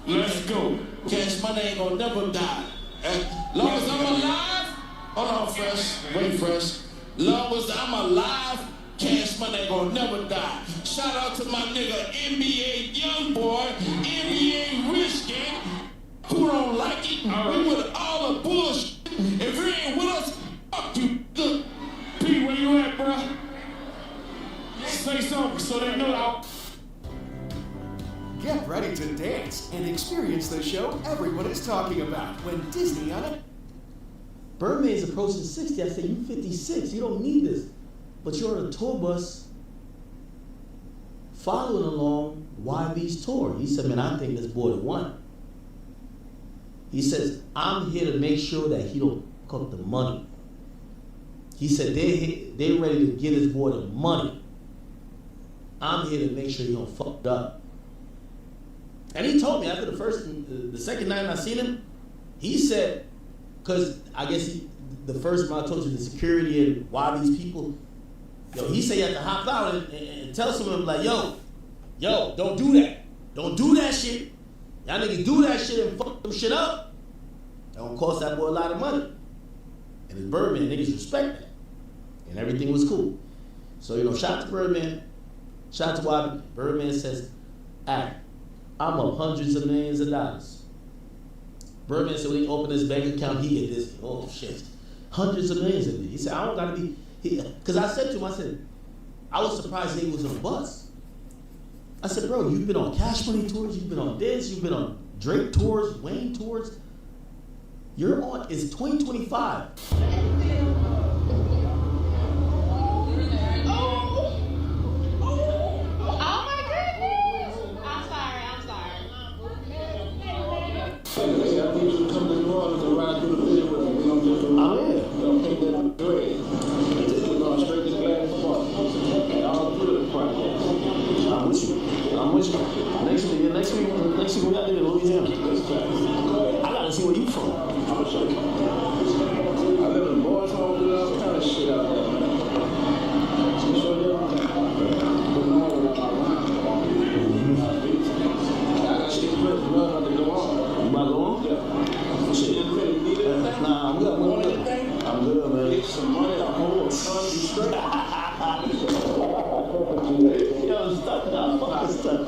Let's go. Cash Money ain't gonna never die. Long as I'm alive, hold on, Fresh. Wait, Fresh. Long as I'm alive, Cash Money ain't gonna never die. Shout out to my nigga NBA Youngboy, NBA Rich Gang. Who don't like it? We with all the bullshit. If you ain't with us, fuck you. P, where you at, bro? Say something so they know that. Get ready to dance and experience the show everyone is talking about when Disney on it. Birdman's approaching 60. I say, you 56. You don't need this. But you're on a tour bus following along YB's tour. He said, man, I think this boy won. He says, I'm here to make sure that he don't cook the money. He said, they're ready to get his boy the money. I'm here to make sure he don't fuck up. And he told me after the second night I seen him, he said, because I guess the first time I told you the security and YB's people, he said you have to hop out and tell someone like, yo, don't do that. Don't do that shit. Y'all niggas do that shit and fuck them shit up. It don't cost that boy a lot of money. And his Birdman, niggas respect that. And everything was cool. So, shout out to Birdman. Shout out to YB. Birdman says, I'm up hundreds of millions of dollars. Birdman said when he opened his bank account, he get this. Oh, shit. Hundreds of millions in there. He said, I don't gotta be. Because I said to him, I was surprised he was on a bus. I said, bro, you've been on Cash Money tours, you've been on this, you've been on Drake tours, Wayne tours. You're on, it's 2025. Next week we got to Louisiana. I gotta see where you from. I'm gonna show you. I live in boys' home, do all kind of shit out there. So show you. I got shit to about to go on. You about to go on? Yeah. Shit. Nah, I'm good. I'm good, man. Get some money, I'm whole son, you straight. Yo, stop that fucking stuff.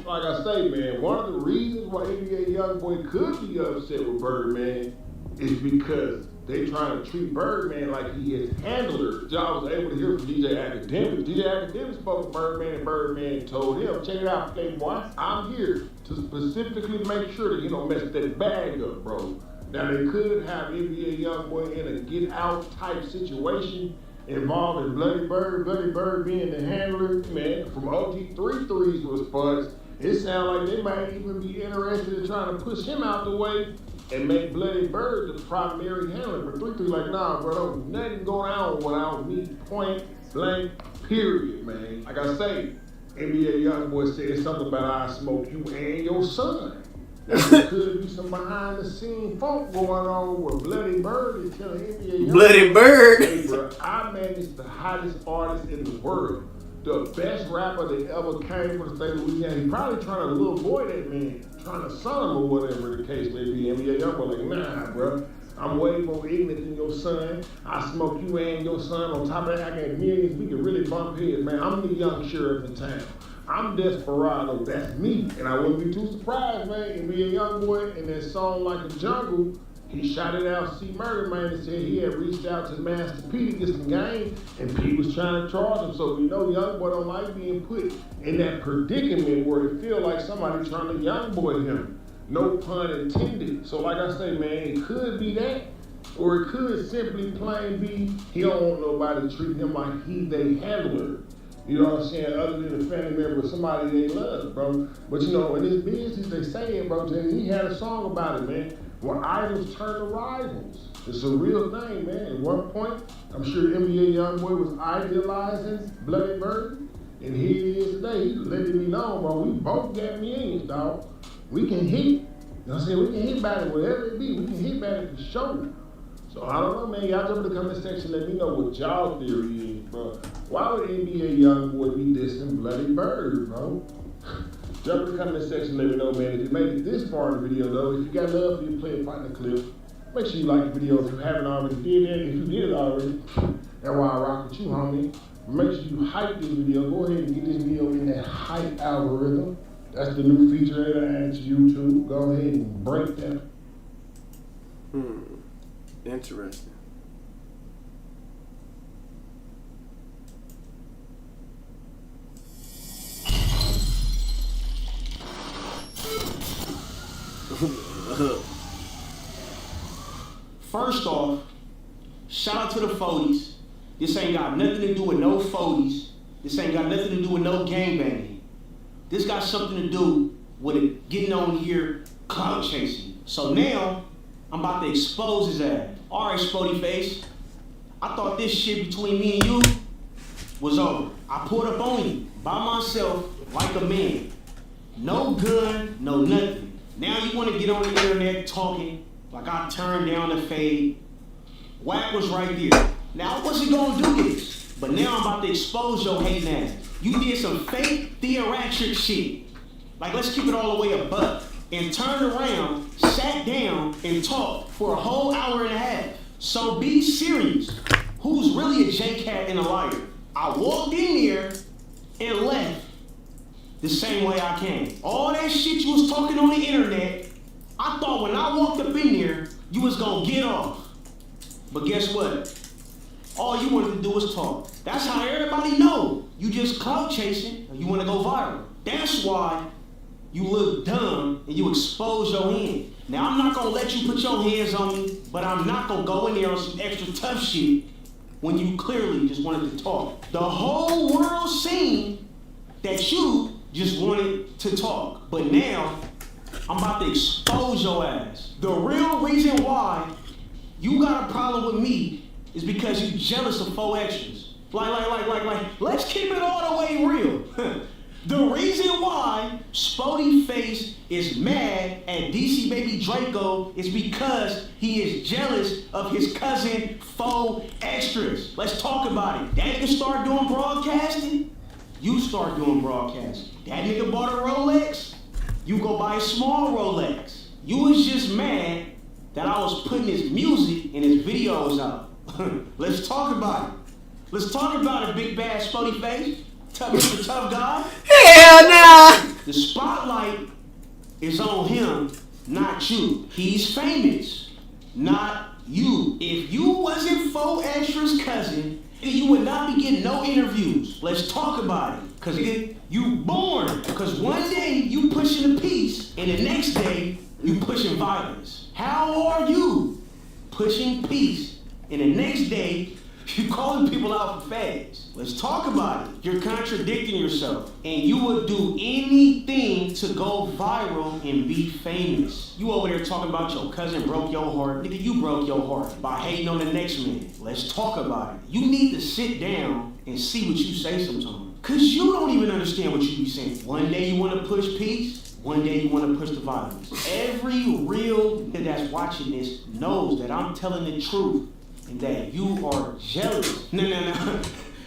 Like I say, man, one of the reasons why NBA Youngboy could be upset with Birdman is because they trying to treat Birdman like he is handler. I was able to hear from DJ Academics. DJ Academics spoke to Birdman, and Birdman told him, check it out, Playboy, I'm here to specifically make sure that you don't mess that bag up, bro. Now, they could have NBA Youngboy in a get-out type situation involving Bloody Bird being the handler, man, from OG 3-3s was fuzz. It sounds like they might even be interested in trying to push him out the way and make Bloody Bird the primary handler. But 3-3 like, nah, bro, don't nothing going on without me, point blank, period, man. Like I say, NBA Youngboy said something about I smoke you and your son. There could be some behind the scene funk going on where Bloody Bird is telling NBA Bloody Bird. Hey, bro, I managed the hottest artist in the world. The best rapper that ever came from the state of Louisiana. He probably trying to little boy that man, trying to son him or whatever the case may be. NBA Youngboy like, nah, bro. I'm way more ignorant than your son. I smoke you and your son. On top of that, I got millions. We can really bump heads, man. I'm the young sheriff in town. I'm Desperado. That's me. And I wouldn't be too surprised, man, if me a young boy in that song Like a Jungle, he shouted out C Murder, man, and said he had reached out to Master P to get some game, and P was trying to charge him. So we know young boy don't like being put in that predicament where it feel like somebody trying to young boy him. No pun intended. So like I say, man, it could be that, or it could simply plain be he don't want nobody treating him like he they handler. You know what I'm saying? Other than a family member or somebody they love, bro. But you know, in this business, they say it, bro. He had a song about it, man. When idols turn to rivals. It's a real thing, man. At one point, I'm sure NBA YoungBoy was idealizing Bloody Bird. And here he is today. He's letting me know, bro. We both got millions, dog. We can hit. You know what I'm saying? We can hit by it, whatever it be. We can hit by it for sure. So I don't know, man. Y'all jump in the comment section. Let me know what y'all theory is, bro. Why would NBA YoungBoy be dissing Bloody Bird, bro? Jump in the comment section, let me know, man. If you made it this far in the video, though, if you got love for your player partner clip, make sure you like the video if you haven't already did that. If you did it already, that's why I rock with you, homie. Make sure you hype this video. Go ahead and get this video in that hype algorithm. That's the new feature that I added to YouTube. Go ahead and break that. Interesting. First off, shout out to the 40s. This ain't got nothing to do with no 40s. This ain't got nothing to do with no gangbanging. This got something to do with it getting on here clout chasing. So now, I'm about to expose his ass. All right, Spody Face. I thought this shit between me and you was over. I pulled up on you by myself like a man. No gun, no nothing. Now you want to get on the internet talking like I turned down the fade. Wack was right there. Now I wasn't gonna do this, but now I'm about to expose your hating ass. You did some fake theatric shit. Like, let's keep it all the way a buck. And turned around, sat down, and talked for a whole hour and a half. So be serious. Who's really a J-Cat and a liar? I walked in there and left the same way I came. All that shit you was talking on the internet, I thought when I walked up in there, you was gonna get off. But guess what? All you wanted to do was talk. That's how everybody know. You just clout chasing and you wanna go viral. That's why you look dumb and you expose your hand. Now I'm not gonna let you put your hands on me, but I'm not gonna go in there on some extra tough shit when you clearly just wanted to talk. The whole world seen that you just wanted to talk. But now, I'm about to expose your ass. The real reason why you got a problem with me is because you jealous of 4 extras. Like, let's keep it all the way real. The reason why Spody Face is mad at DC Baby Draco is because he is jealous of his cousin 4 extras. Let's talk about it. That nigga start doing broadcasting, you start doing broadcasting. That nigga bought a Rolex, you go buy a small Rolex. You was just mad that I was putting his music and his videos out. Let's talk about it. Let's talk about it, big bad Spody Face. Mr. Tough Guy. Hell nah. The spotlight is on him, not you. He's famous, not you. If you wasn't 4 Extra's cousin, you would not be getting no interviews. Let's talk about it. Cause you born. Cause one day you pushing the peace and the next day you pushing violence. How are you pushing peace and the next day you calling people out for fags? Let's talk about it. You're contradicting yourself. And you would do anything to go viral and be famous. You over there talking about your cousin broke your heart. Nigga, you broke your heart by hating on the next man. Let's talk about it. You need to sit down and see what you say sometimes. Cause you don't even understand what you be saying. One day you wanna push peace, one day you wanna push the violence. Every real nigga that's watching this knows that I'm telling the truth and that you are jealous. No.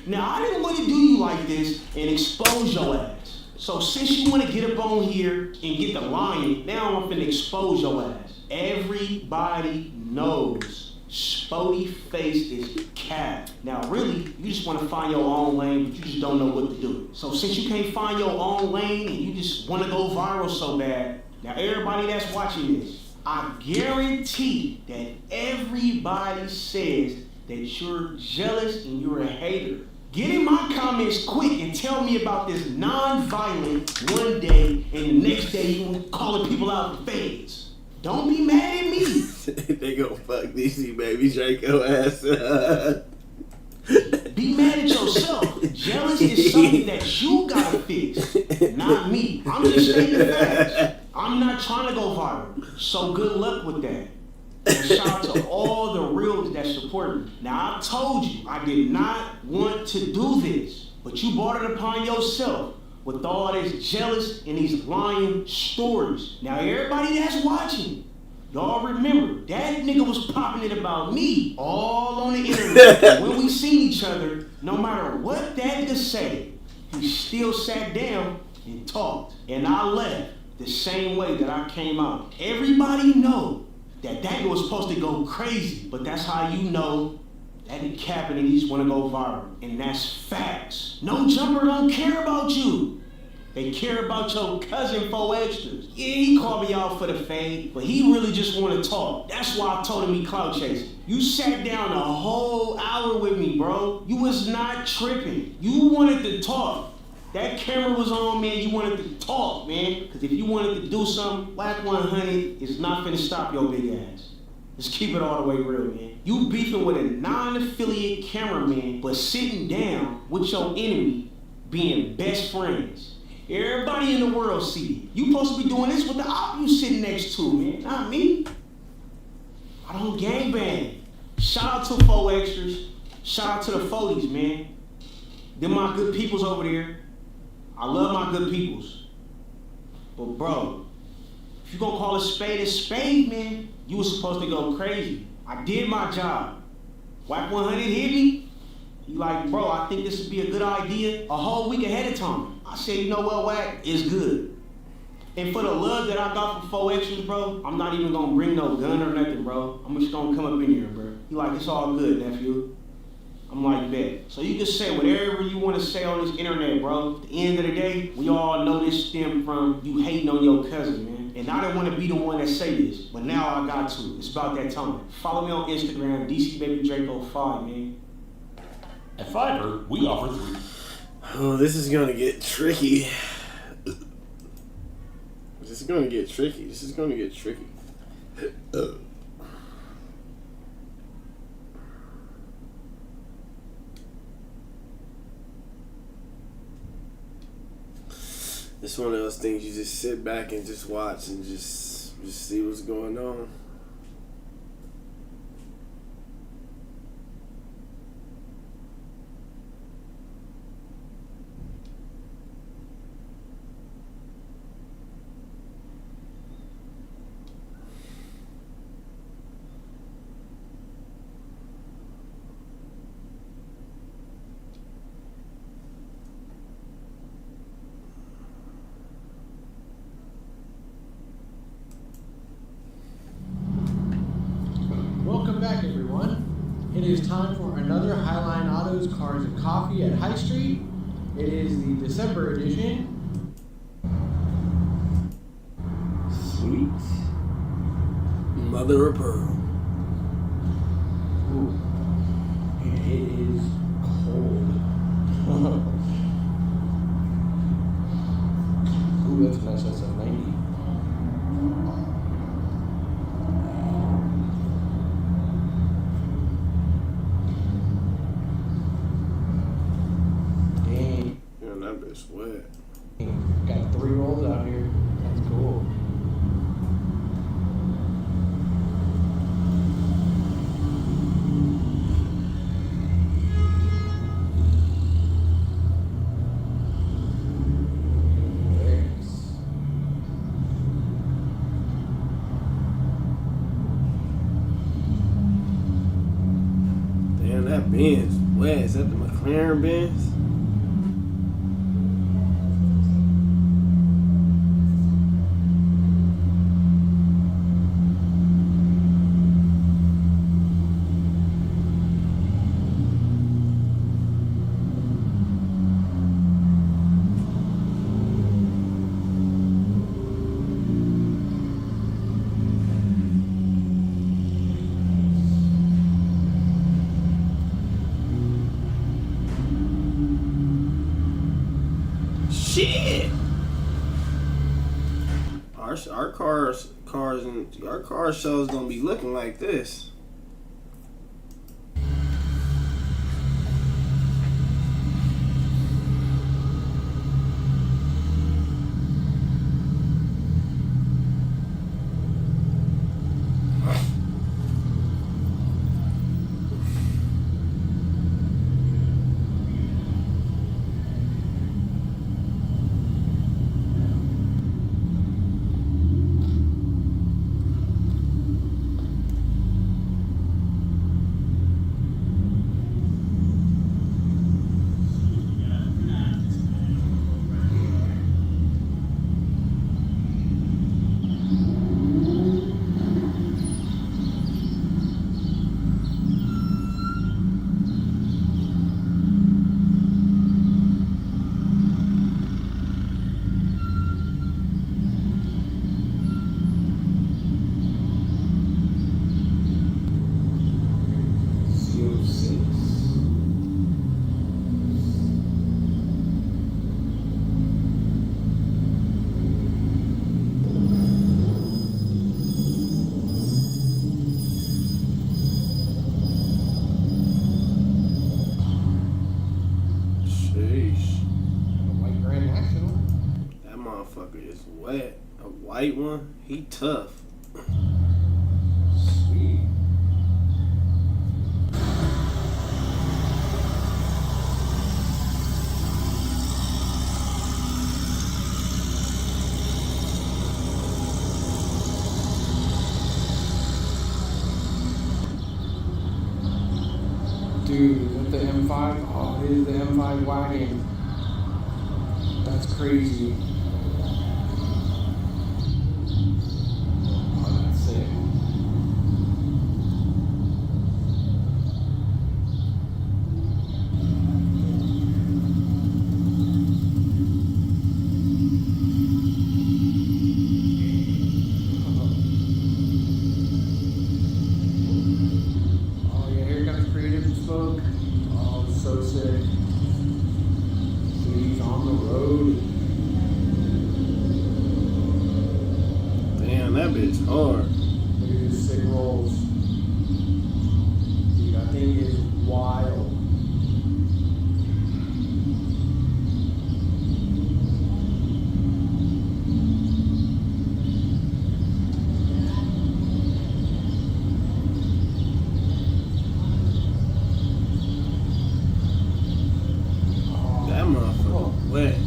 Now, I didn't want to do you like this and expose your ass. So since you want to get up on here and get the lying, now I'm finna expose your ass. Everybody nose, spotty face is cap. Now really, you just want to find your own lane, but you just don't know what to do. So since you can't find your own lane and you just want to go viral so bad, now everybody that's watching this, I guarantee that everybody says that you're jealous and you're a hater. Get in my comments quick and tell me about this non-violent one day and the next day you calling people out for fades. Don't be mad at me. They gon' fuck DC baby Draco ass. Be mad at yourself. Jealous is something that you gotta fix, not me. I'm just stating the facts. I'm not trying to go viral, so good luck with that. And shout out to all the reals that support me. Now I told you I did not want to do this, but you brought it upon yourself with all this jealous and these lying stories. Now everybody that's watching, y'all remember that nigga was popping it about me all on the internet. And when we seen each other, no matter what that nigga said, he still sat down and talked. And I left the same way that I came out. Everybody know that nigga was supposed to go crazy, but that's how you know that nigga capping and he just want to go viral. And that's facts. No jumper don't care about you. They care about your cousin 4 extras. Yeah, he called me out for the fade, but he really just want to talk. That's why I told him he clout chasing. You sat down a whole hour with me, bro. You was not tripping. You wanted to talk. That camera was on, man. You wanted to talk, man. Because if you wanted to do something, Black 100 is not finna stop your big ass. Let's keep it all the way real, man. You beefing with a non-affiliate cameraman, but sitting down with your enemy, being best friends. Everybody in the world see it. You supposed to be doing this with the op you sitting next to, man. Not me. I don't gangbang. Shout out to 4 extras. Shout out to the 40s, man. Them my good peoples over there. I love my good peoples. But bro, if you gonna call a spade, man, you was supposed to go crazy. I did my job. Whack 100 hit me. You like, bro, I think this would be a good idea a whole week ahead of time. I said, you know what, Whack, it's good. And for the love that I got for 4 extras, bro, I'm not even gonna bring no gun or nothing, bro. I'm just gonna come up in here, bro. You like, it's all good, nephew. I'm like, bet. So you can say whatever you want to say on this internet, bro. At the end of the day, we all know this stemmed from you hating on your cousin, man. And I didn't want to be the one that say this, but now I got to. It's about that time. Follow me on Instagram, DCBabyDraco5, man. At Fiverr, we offer 3. Oh, this is gonna get tricky. This is gonna get tricky. This is gonna get tricky. It's one of those things you just sit back and just watch and just see what's going on. Welcome back, everyone. It is time for another Highline Autos Cars and Coffee at High Street. It is the December edition. Sweet mother of pearl. Ooh. And it is cold. Ooh, that's nice. That's a 90. Sweat. Got 3 rolls out here. That's cool. Damn, that Benz. Where is that, the McLaren Benz? Shit. Our cars and our car shows gonna be looking like this. White Grand National. That motherfucker is wet. A white one, he tough. Sweet. Dude, is that the M5? Oh, it is the M5 wagon. That's crazy. Oh, that's sick. Oh yeah, here comes creative smoke. Oh, so sick. Dude, he's on the road. Damn, that bitch hard. Look at his sick rolls. Dude, that thing is wild. That motherfucker wet.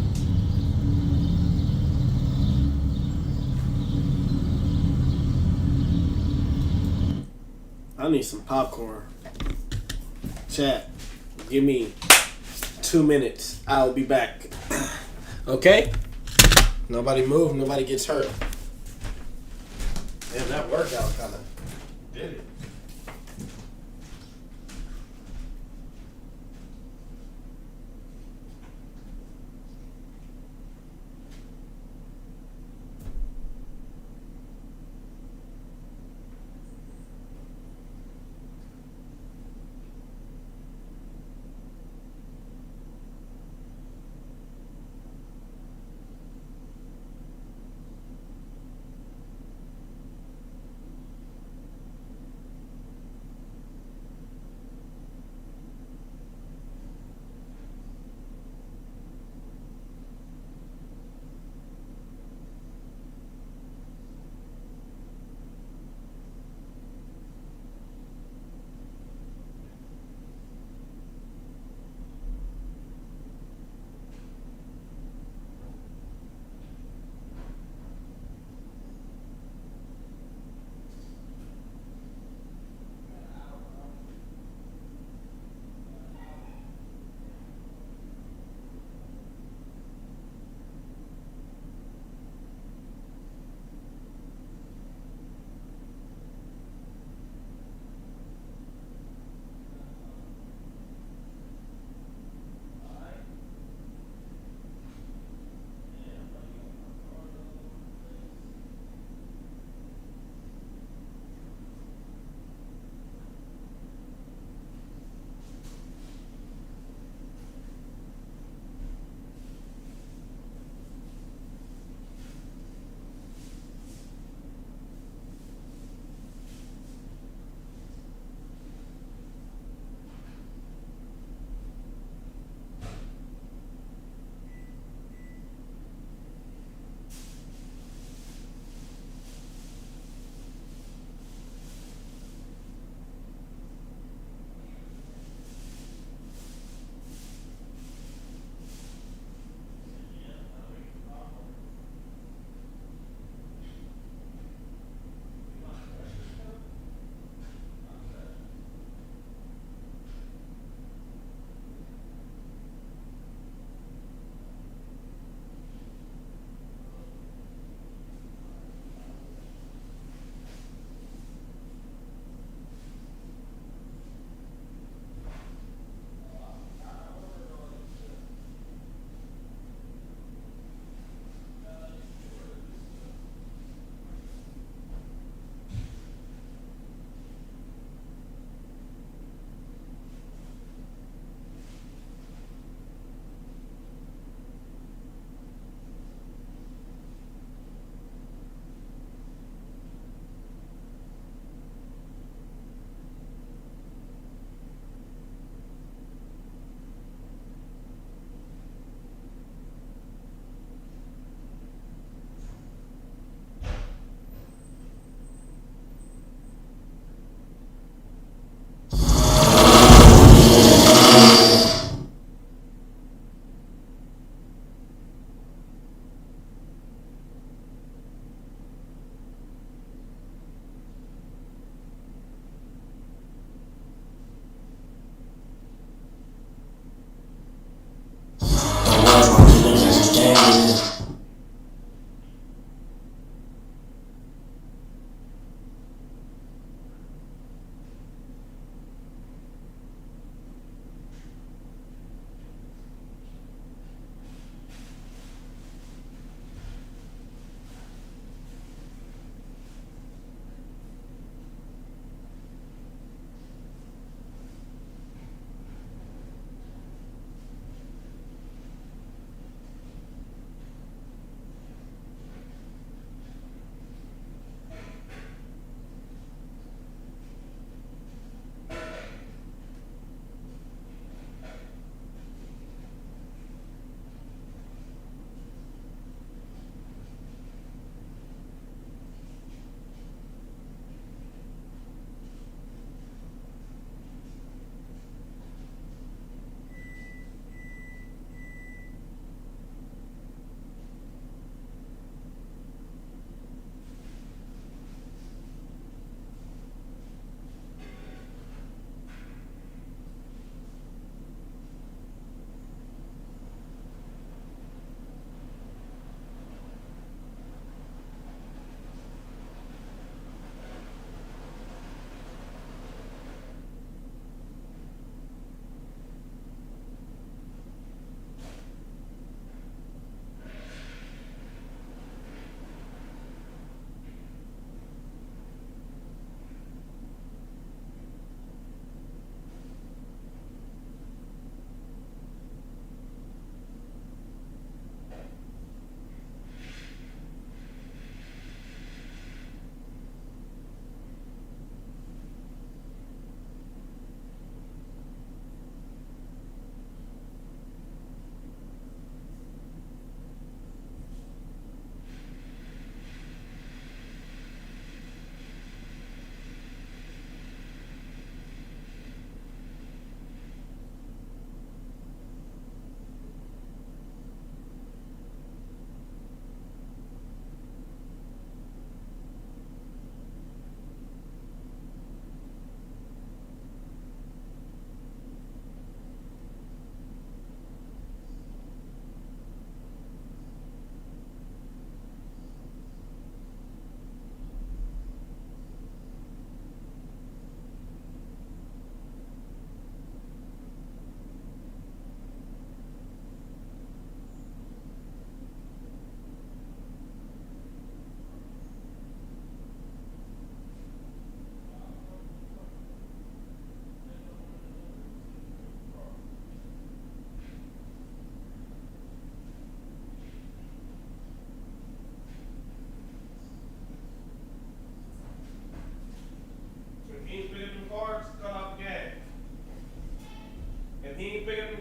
I need some popcorn. Chat, give me 2 minutes. I'll be back. Okay? Nobody move, nobody gets hurt. Damn, that workout kind of did it.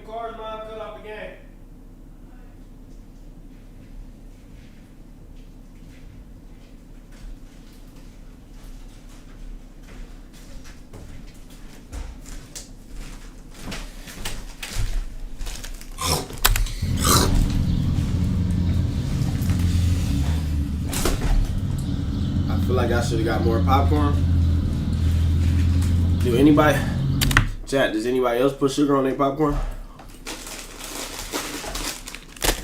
cars, Mom, cut off the game. I feel like I should have got more popcorn. Do anybody, chat, does anybody else put sugar on their popcorn?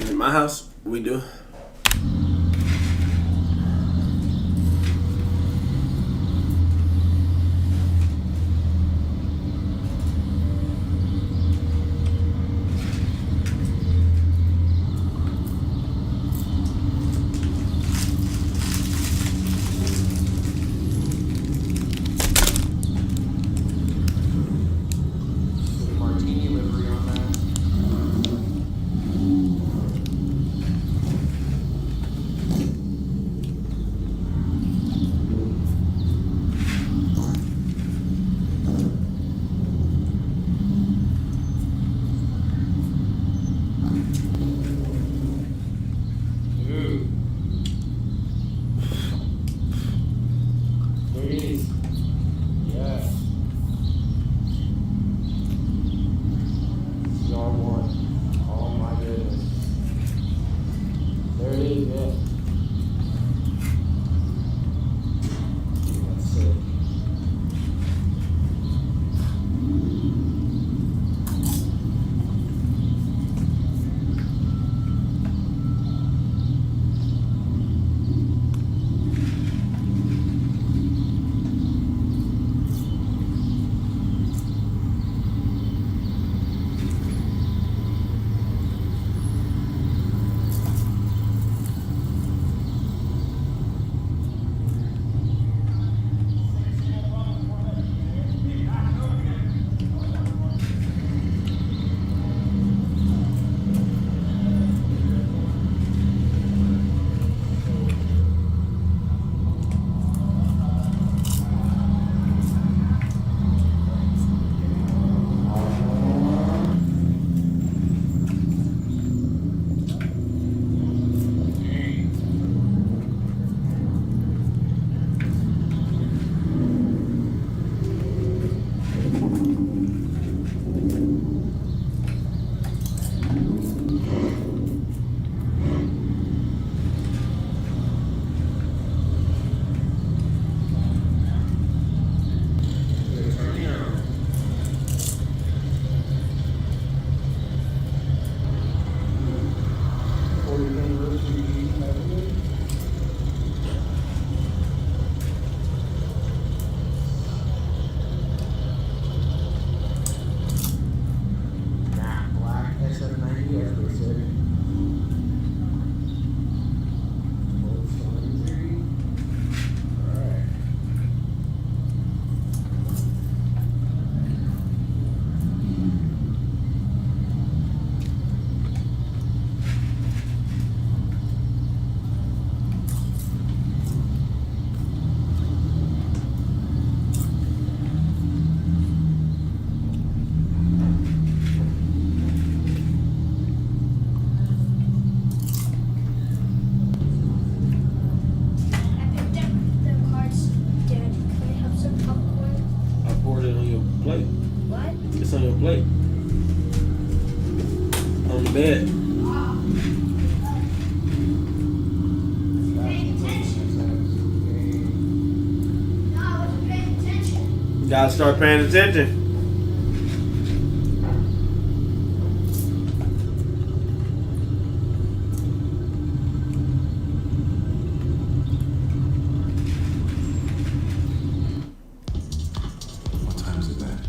In my house, we do. Martini livery on that. Ooh. There it is. Yes. CR1. Oh my goodness. There it is, yeah. That's sick. It's on your plate. On the bed. You gotta start paying attention. What time is it then?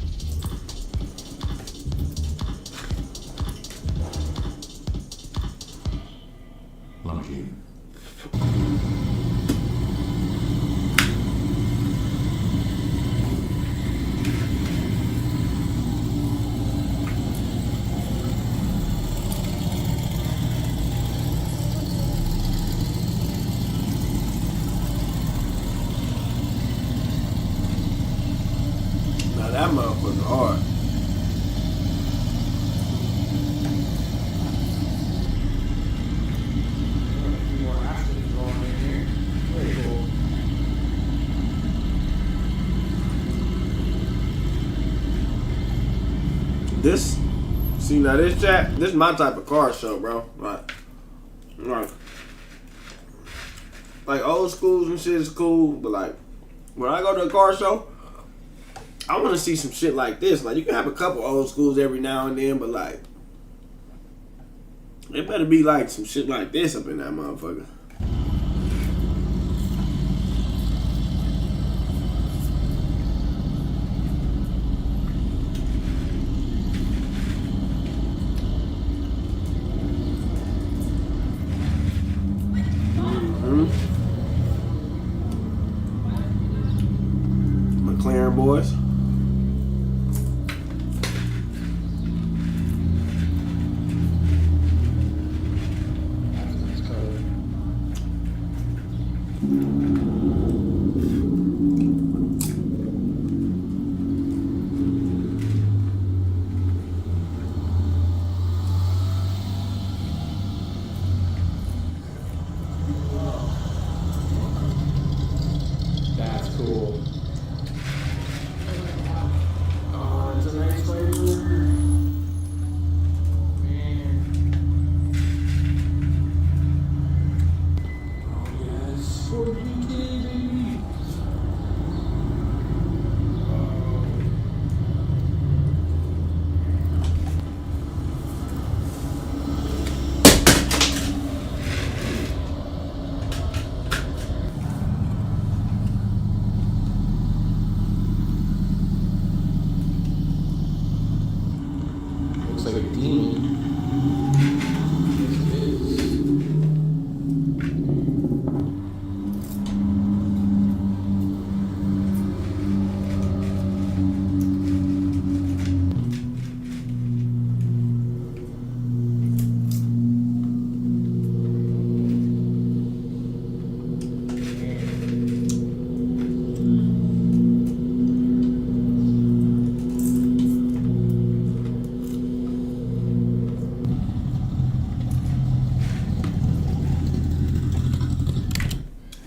Lumpy. Now that motherfucker hard. This, see now this chat, this is my type of car show, bro. Like old schools and shit is cool, but like when I go to a car show, I want to see some shit like this. Like you can have a couple old schools every now and then, but like it better be like some shit like this up in that motherfucker. McLaren boys. That's cool. Oh, it's a nice flavor. Man. Oh, yes. 4GK, baby. Looks like a demon. Yes, it is.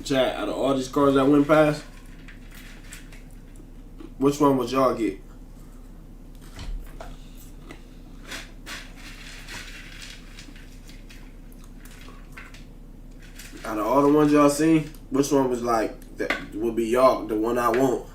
Chat, out of all these cars that went past, which one would y'all get? Out of all the ones y'all seen, which one was like, that would be y'all, the one I want?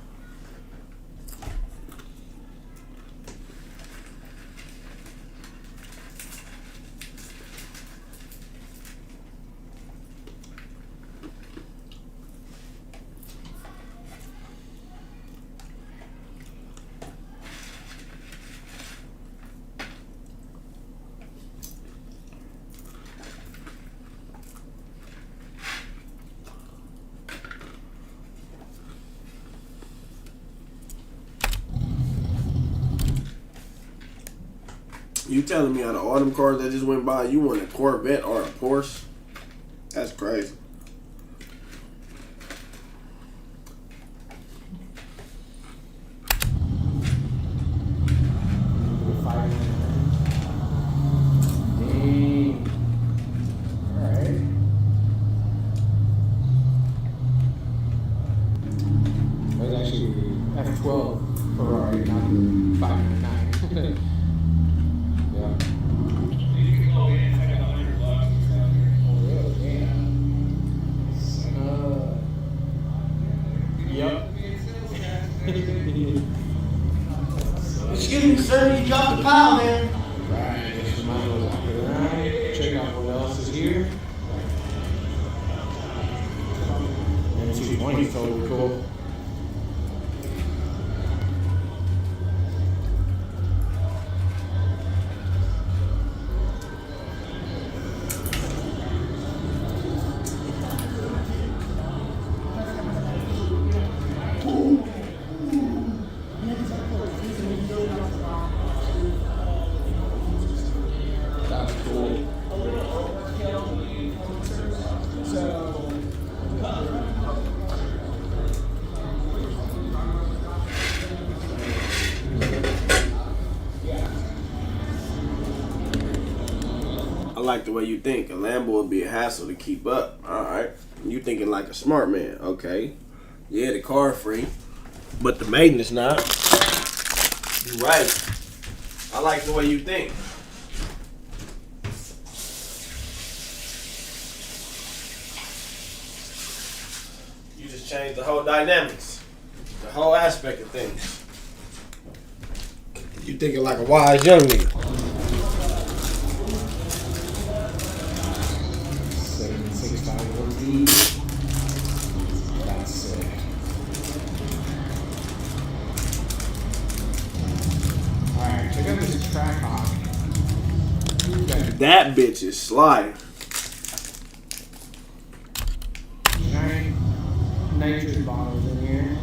You telling me out of all them cars that just went by, you want a Corvette or a Porsche? That's crazy. Dang. Alright. That's actually F12 Ferrari, not the 599. Yeah. Yep. Excuse me, sir, you dropped the pile there. Right, just might as well walk it around, check out what else is here. M220 is totally cool. That's cool. I like the way you think. A Lambo would be a hassle to keep up. Alright. You thinking like a smart man. Okay. Yeah, the car free, but the maintenance not. You right. I like the way you think. You just changed the whole dynamics, the whole aspect of things. You thinking like a wise young nigga. 765 That's it. Alright, check out this track hawk. That bitch is sliding. Giant nitrous bottles in here.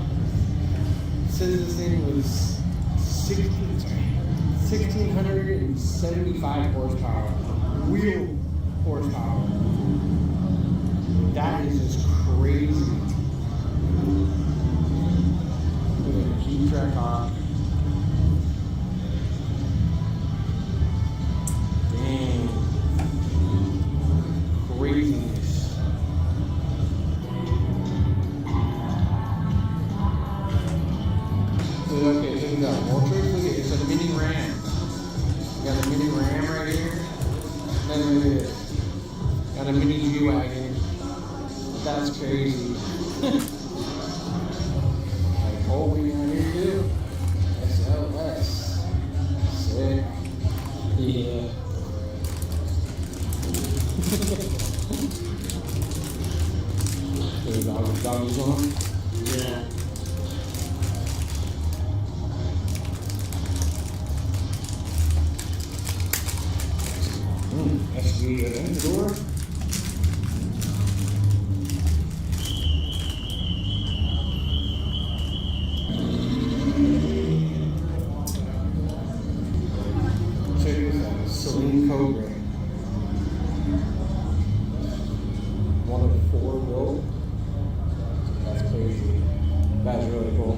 It says this thing was 1,675 horsepower. Wheel horsepower. That is just crazy. Look at the keep track off. Dang. Craziness. Okay, so we got more tricks. Look at it. It's a mini Ram. We got a mini Ram right here. Then look at this. Got a mini G-Wagon. That's crazy. Like, oh, we got here too. SLS. Sick. Yeah. The doggies on? Yeah. That's the door. Check this out. Celine Cobra. One of the 4 built. That's crazy. That's really cool.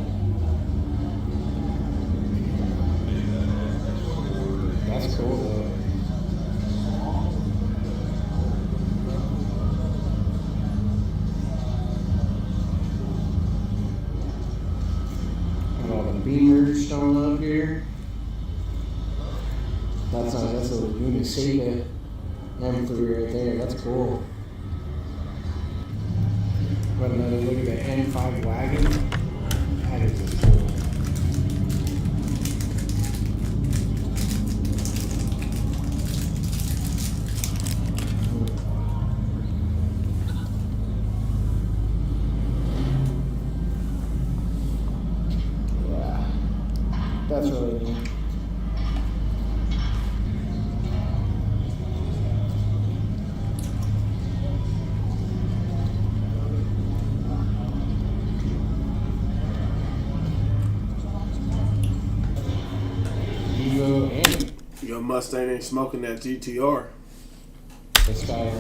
That's cool though. Beamers showing up here. That's a Unisega M3 right there. That's cool. But another look at the N5 wagon. That is just cool. That's really neat. Your Mustang ain't smoking that GTR. This guy.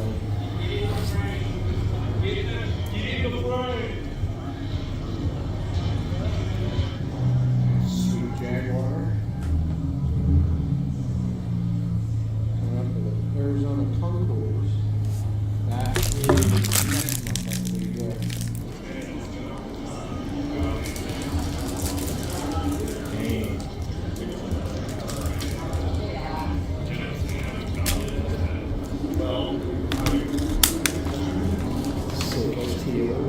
Sweet Jaguar. Coming up with the Arizona Concours. That is next month, I believe, yeah. Dang. Sick STO.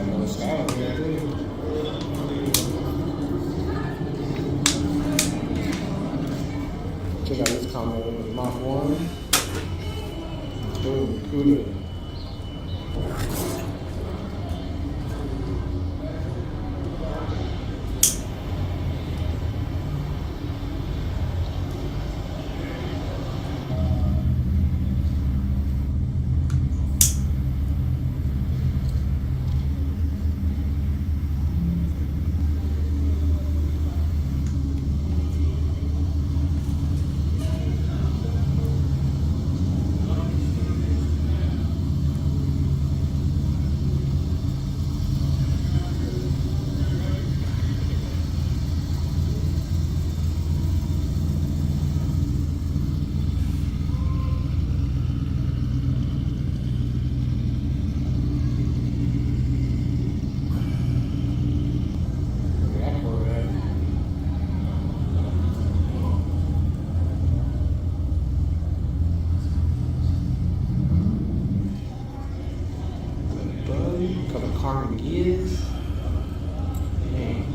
Another style here, too. Check out this combo with Mach 1. Boom, good. is. Man.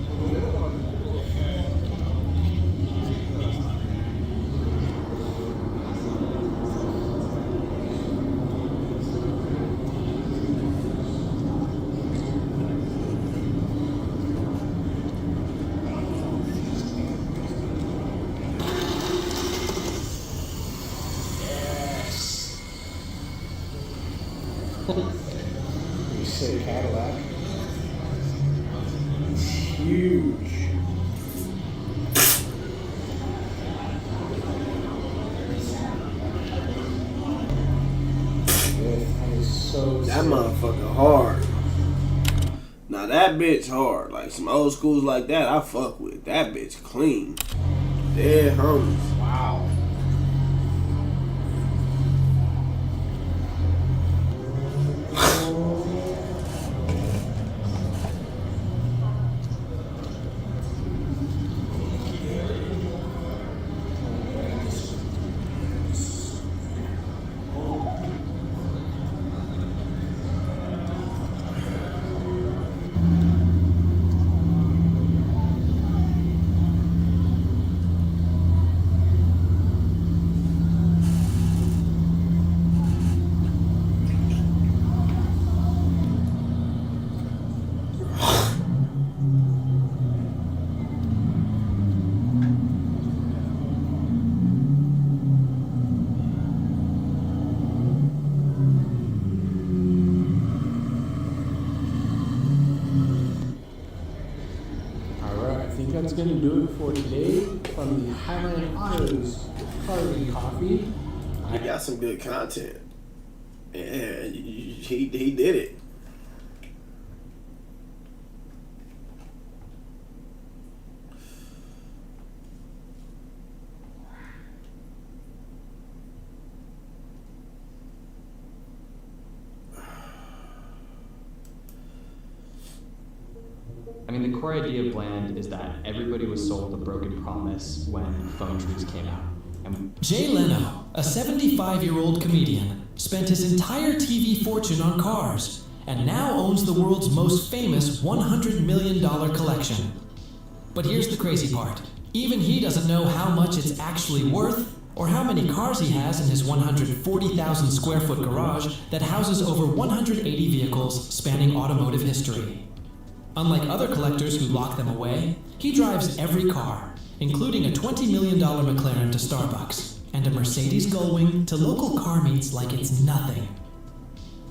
You say Cadillac. It's huge. That is so That sick. motherfucker hard. Now that bitch hard. Like some old schools like that, I fuck with. That bitch clean. Dead homies. Wow. I think that's going to do it for today from the Highland Autos Carbon Coffee. He got some good content. Yeah, he did it. I mean, the core idea of Bland is that everybody was sold a broken promise when phone trees came out. Jay Leno, a 75-year-old comedian, spent his entire TV fortune on cars and now owns the world's most famous $100 million collection. But here's the crazy part. Even he doesn't know how much it's actually worth or how many cars he has in his 140,000 square foot garage that houses over 180 vehicles spanning automotive history. Unlike other collectors who lock them away, he drives every car, including a $20 million McLaren to Starbucks and a Mercedes Gullwing to local car meets like it's nothing.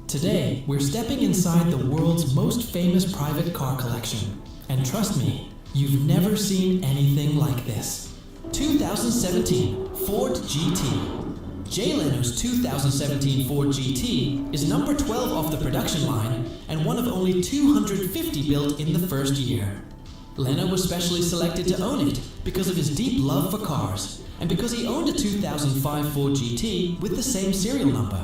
Today, we're stepping inside the world's most famous private car collection. And trust me, you've never seen anything like this. 2017 Ford GT. Jay Leno's 2017 Ford GT is number 12 off the production line and one of only 250 built in the first year. Leno was specially selected to own it because of his deep love for cars and because he owned a 2005 Ford GT with the same serial number.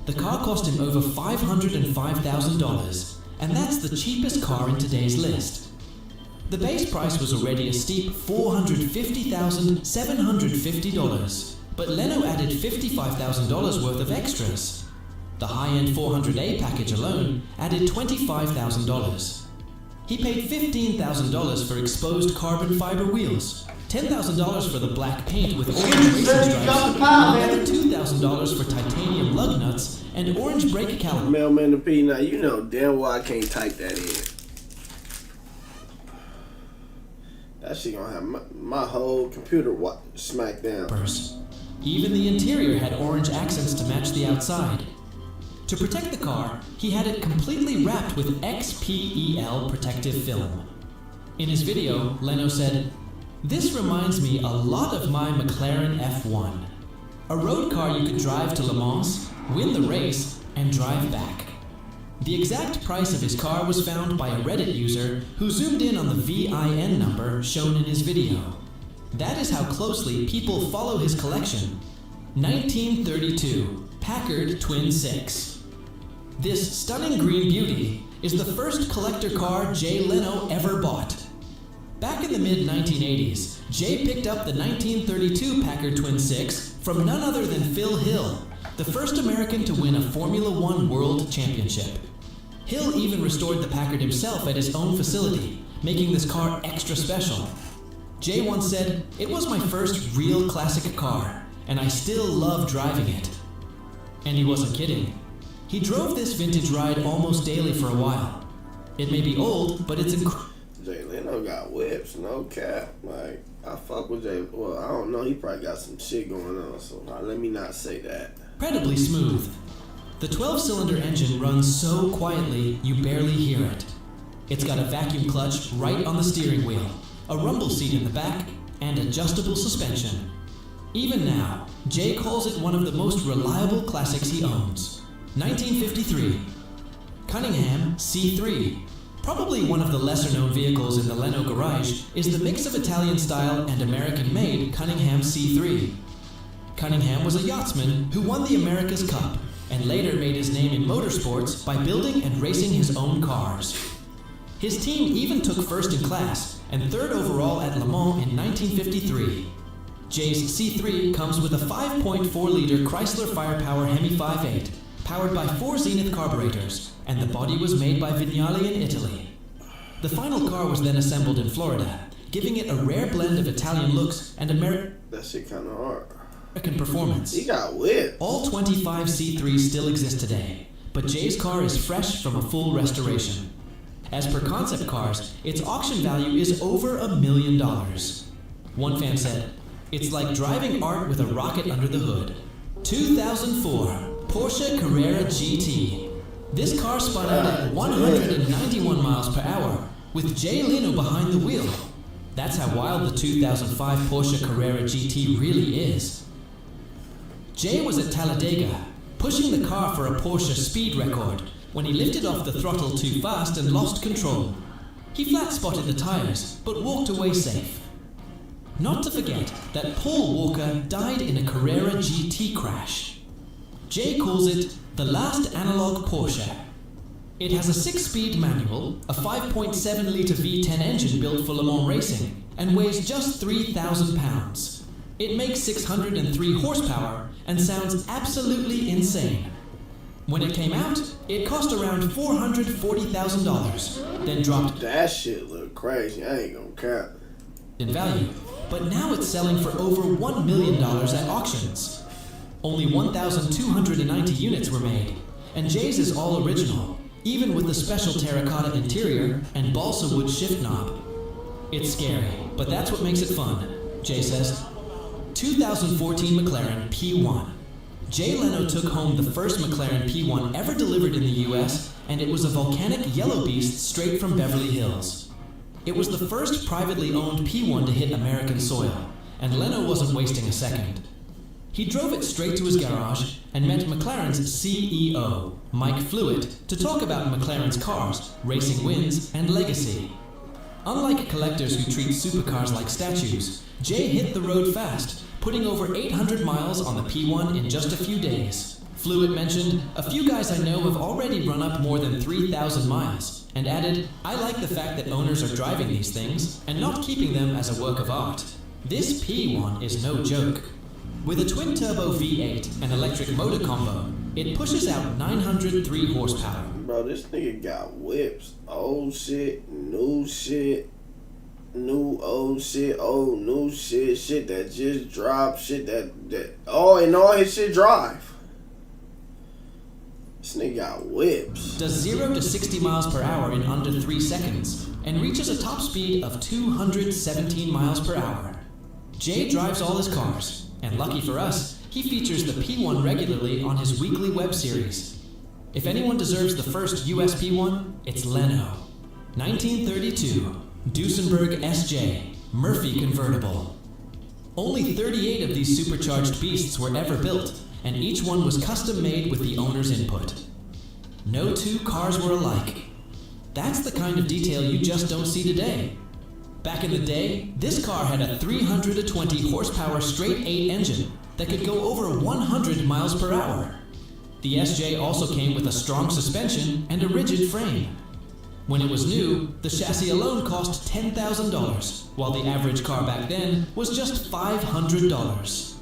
The car cost him over $505,000, and that's the cheapest car in today's list. The base price was already a steep $450,750. But Leno added $55,000 worth of extras. The high-end 400A package alone added $25,000. He paid $15,000 for exposed carbon fiber wheels, $10,000 for the black paint with orange racing stripes, another $2,000 for titanium lug nuts, and orange brake calipers. Mailman to P, now you know damn well I can't type that in. That shit gonna have my whole computer smacked down. Even the interior had orange accents to match the outside. To protect the car, he had it completely wrapped with XPEL protective film. In his video, Leno said, "This reminds me a lot of my McLaren F1. A road car you could drive to Le Mans, win the race, and drive back." The exact price of his car was found by a Reddit user who zoomed in on the VIN number shown in his video. That is how closely people follow his collection. 1932 Packard Twin 6. This stunning green beauty is the first collector car Jay Leno ever bought. Back in the mid-1980s, Jay picked up the 1932 Packard Twin 6 from none other than Phil Hill, the first American to win a Formula One World Championship. Hill even restored the Packard himself at his own facility, making this car extra special. Jay once said, "It was my first real classic car, and I still love driving it." And he wasn't kidding. He drove this vintage ride almost daily for a while. It may be old, but it's incredible. Jay Leno got whips, no cap. Like, I fuck with Jay. Well, I don't know. He probably got some shit going on, so let me not say that. Incredibly smooth. The 12-cylinder engine runs so quietly you barely hear it. It's got a vacuum clutch right on the steering wheel, a rumble seat in the back, and adjustable suspension. Even now, Jay calls it one of the most reliable classics he owns. 1953. Cunningham C3. Probably one of the lesser-known vehicles in the Leno garage is the mix of Italian-style and American-made Cunningham C3. Cunningham was a yachtsman who won the America's Cup and later made his name in motorsports by building and racing his own cars. His team even took first in class and third overall at Le Mans in 1953. Jay's C3 comes with a 5.4-liter Chrysler Firepower Hemi 5.8, powered by 4 Zenith carburetors, and the body was made by Vignali in Italy. The final car was then assembled in Florida, giving it a rare blend of Italian looks and That shit kind of hard. American performance. He got whipped. All 25 C3s still exist today, but Jay's car is fresh from a full restoration. As per concept cars, its auction value is over $1 million. One fan said, "It's like driving art with a rocket under the hood." 2004 Porsche Carrera GT. This car spun out at 191 miles per hour, with Jay Leno behind the wheel. That's how wild the 2005 Porsche Carrera GT really is. Jay was at Talladega, pushing the car for a Porsche speed record, when he lifted off the throttle too fast and lost control. He flat-spotted the tires, but walked away safe. Not to forget that Paul Walker died in a Carrera GT crash. Jay calls it the last analog Porsche. It has a 6-speed manual, a 5.7-liter V10 engine built for Le Mans racing, and weighs just 3,000 pounds. It makes 603 horsepower and sounds absolutely insane. When it came out, it cost around $440,000, then dropped. That shit look crazy. I ain't gonna cap. In value, but now it's selling for over $1 million at auctions. Only 1,290 units were made, and Jay's is all original, even with the special terracotta interior and balsa wood shift knob. It's scary, but that's what makes it fun, Jay says. 2014 McLaren P1. Jay Leno took home the first McLaren P1 ever delivered in the US, and it was a volcanic yellow beast straight from Beverly Hills. It was the first privately owned P1 to hit American soil, and Leno wasn't wasting a second. He drove it straight to his garage and met McLaren's CEO, Mike Flewitt, to talk about McLaren's cars, racing wins, and legacy. Unlike collectors who treat supercars like statues, Jay hit the road fast, putting over 800 miles on the P1 in just a few days. Flewitt mentioned, "A few guys I know have already run up more than 3,000 miles," and added, "I like the fact that owners are driving these things and not keeping them as a work of art. This P1 is no joke." With a twin-turbo V8 and electric motor combo, it pushes out 903 horsepower. Bro, this nigga got whips. Old shit, new shit, new old shit, old new shit, shit that just dropped, shit that and all his shit drive. This nigga got whips. Does 0 to 60 miles per hour in under 3 seconds and reaches a top speed of 217 miles per hour. Jay drives all his cars, and lucky for us, he features the P1 regularly on his weekly web series. If anyone deserves the first US P1, it's Leno. 1932, Duesenberg SJ, Murphy convertible. Only 38 of these supercharged beasts were ever built, and each one was custom made with the owner's input. No two cars were alike. That's the kind of detail you just don't see today. Back in the day, this car had a 320 horsepower straight 8 engine that could go over 100 miles per hour. The SJ also came with a strong suspension and a rigid frame. When it was new, the chassis alone cost $10,000, while the average car back then was just $500.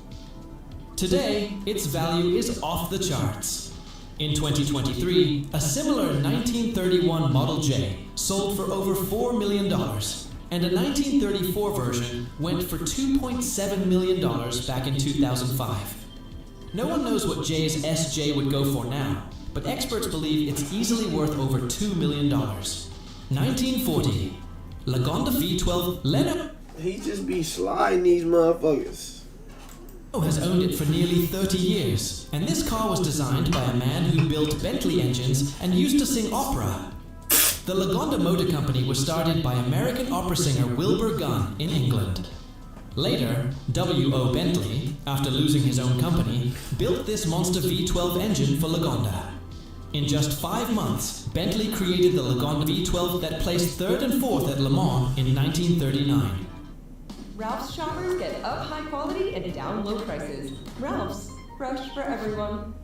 Today, its value is off the charts. In 2023, a similar 1931 Model J sold for over $4 million, and a 1934 version went for $2.7 million back in 2005. No one knows what J's SJ would go for now, but experts believe it's easily worth over $2 million. 1940, Lagonda V12 Leno He just be sliding these motherfuckers. has owned it for nearly 30 years, and this car was designed by a man who built Bentley engines and used to sing opera. The Lagonda Motor Company was started by American opera singer Wilbur Gunn in England. Later, W.O. Bentley, after losing his own company, built this monster V12 engine for Lagonda. In just 5 months, Bentley created the Lagonda V12 that placed 3rd and 4th at Le Mans in 1939. Ralph's shoppers get up high quality and down low prices. Ralph's, fresh for everyone.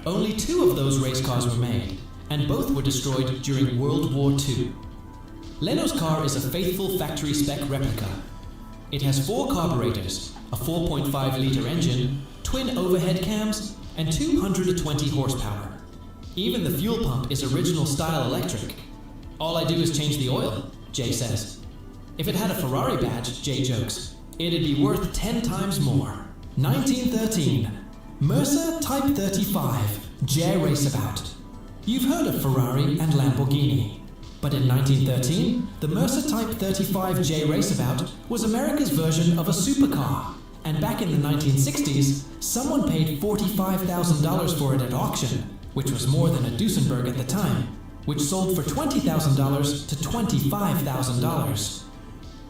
Only 2 of those race cars were made, and both were destroyed during World War II. Leno's car is a faithful factory spec replica. It has 4 carburetors, a 4.5-liter engine, twin overhead cams, and 220 horsepower. Even the fuel pump is original style electric. All I do is change the oil, Jay says. If it had a Ferrari badge, Jay jokes, it'd be worth 10 times more. 1913, Mercer Type 35, J Raceabout. You've heard of Ferrari and Lamborghini. But in 1913, the Mercer Type 35 J Raceabout was America's version of a supercar. And back in the 1960s, someone paid $45,000 for it at auction, which was more than a Duesenberg at the time, which sold for $20,000 to $25,000.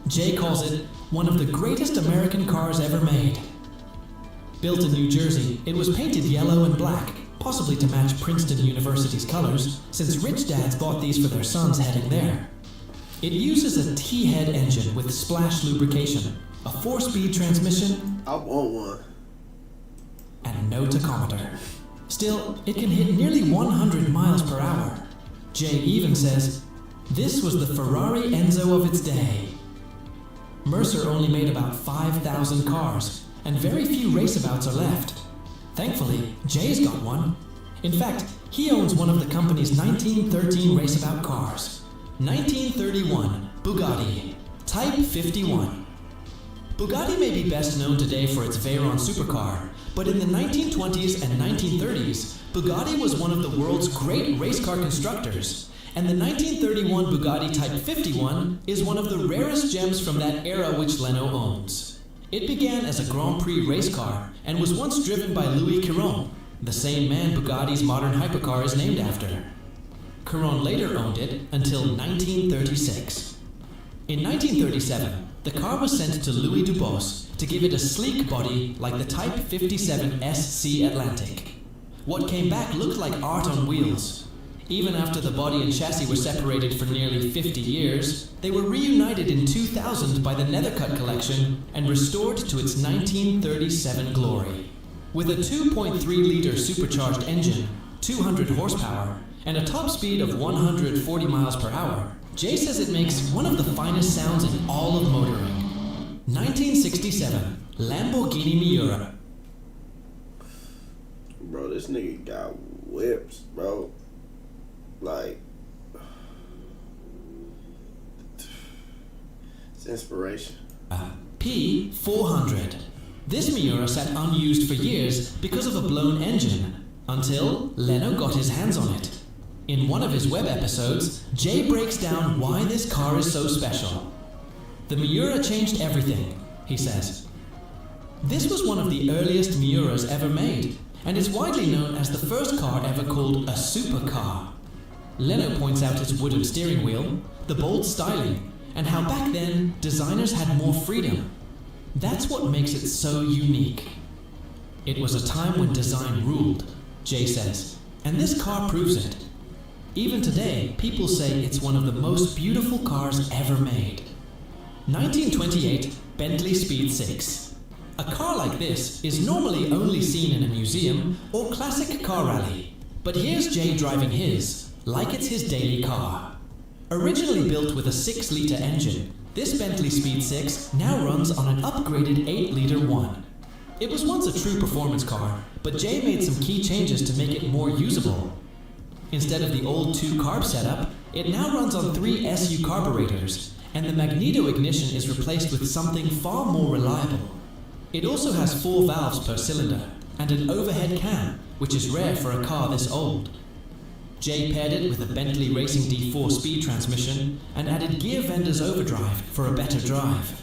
Jay calls it one of the greatest American cars ever made. Built in New Jersey, it was painted yellow and black, possibly to match Princeton University's colors, since rich dads bought these for their sons heading there. It uses a T-head engine with splash lubrication, a 4-speed transmission, I want one, and no tachometer. Still, it can hit nearly 100 miles per hour. Jay even says, this was the Ferrari Enzo of its day. Mercer only made about 5,000 cars, and very few raceabouts are left. Thankfully, Jay's got one. In fact, he owns one of the company's 1913 raceabout cars. 1931 Bugatti, Type 51. Bugatti may be best known today for its Veyron supercar, but in the 1920s and 1930s, Bugatti was one of the world's great race car constructors, and the 1931 Bugatti Type 51 is one of the rarest gems from that era which Leno owns. It began as a Grand Prix race car and was once driven by Louis Chiron, the same man Bugatti's modern hypercar is named after. Chiron later owned it until 1936. In 1937, the car was sent to Louis Dubos to give it a sleek body like the Type 57 SC Atlantic. What came back looked like art on wheels. Even after the body and chassis were separated for nearly 50 years, they were reunited in 2000 by the Nethercut collection and restored to its 1937 glory. With a 2.3-liter supercharged engine, 200 horsepower, and a top speed of 140 miles per hour, Jay says it makes one of the finest sounds in all of motoring. 1967, Lamborghini Miura. Bro, this nigga got whips, bro. Like, it's inspiration. P400. This Miura sat unused for years because of a blown engine, until Leno got his hands on it. In one of his web episodes, Jay breaks down why this car is so special. The Miura changed everything, he says. This was one of the earliest Miuras ever made, and is widely known as the first car ever called a supercar. Leno points out its wooden steering wheel, the bold styling, and how back then designers had more freedom. That's what makes it so unique. It was a time when design ruled, Jay says, and this car proves it. Even today, people say it's one of the most beautiful cars ever made. 1928 Bentley Speed 6. A car like this is normally only seen in a museum or classic car rally, but here's Jay driving his, like it's his daily car. Originally built with a 6-liter engine, this Bentley Speed 6 now runs on an upgraded 8-liter one. It was once a true performance car, but Jay made some key changes to make it more usable. Instead of the old 2-carb setup, it now runs on 3 SU carburetors, and the magneto ignition is replaced with something far more reliable. It also has 4 valves per cylinder, and an overhead cam, which is rare for a car this old. Jay paired it with a Bentley Racing D4 speed transmission and added Gear Vendor's overdrive for a better drive.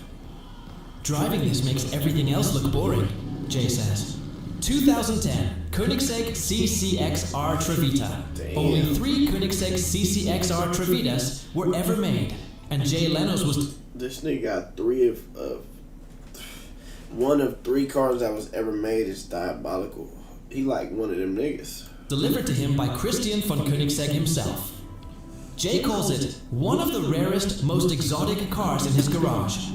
Driving this makes everything else look boring, Jay says. 2010 Koenigsegg CCXR Trevita. Damn. Only 3 Koenigsegg CCXR Trevitas were ever made, and Jay Leno's was... This nigga got one of 3 cars that was ever made is diabolical. He like one of them niggas. Delivered to him by Christian von Koenigsegg himself. Jay calls it one of the rarest, most exotic cars in his garage.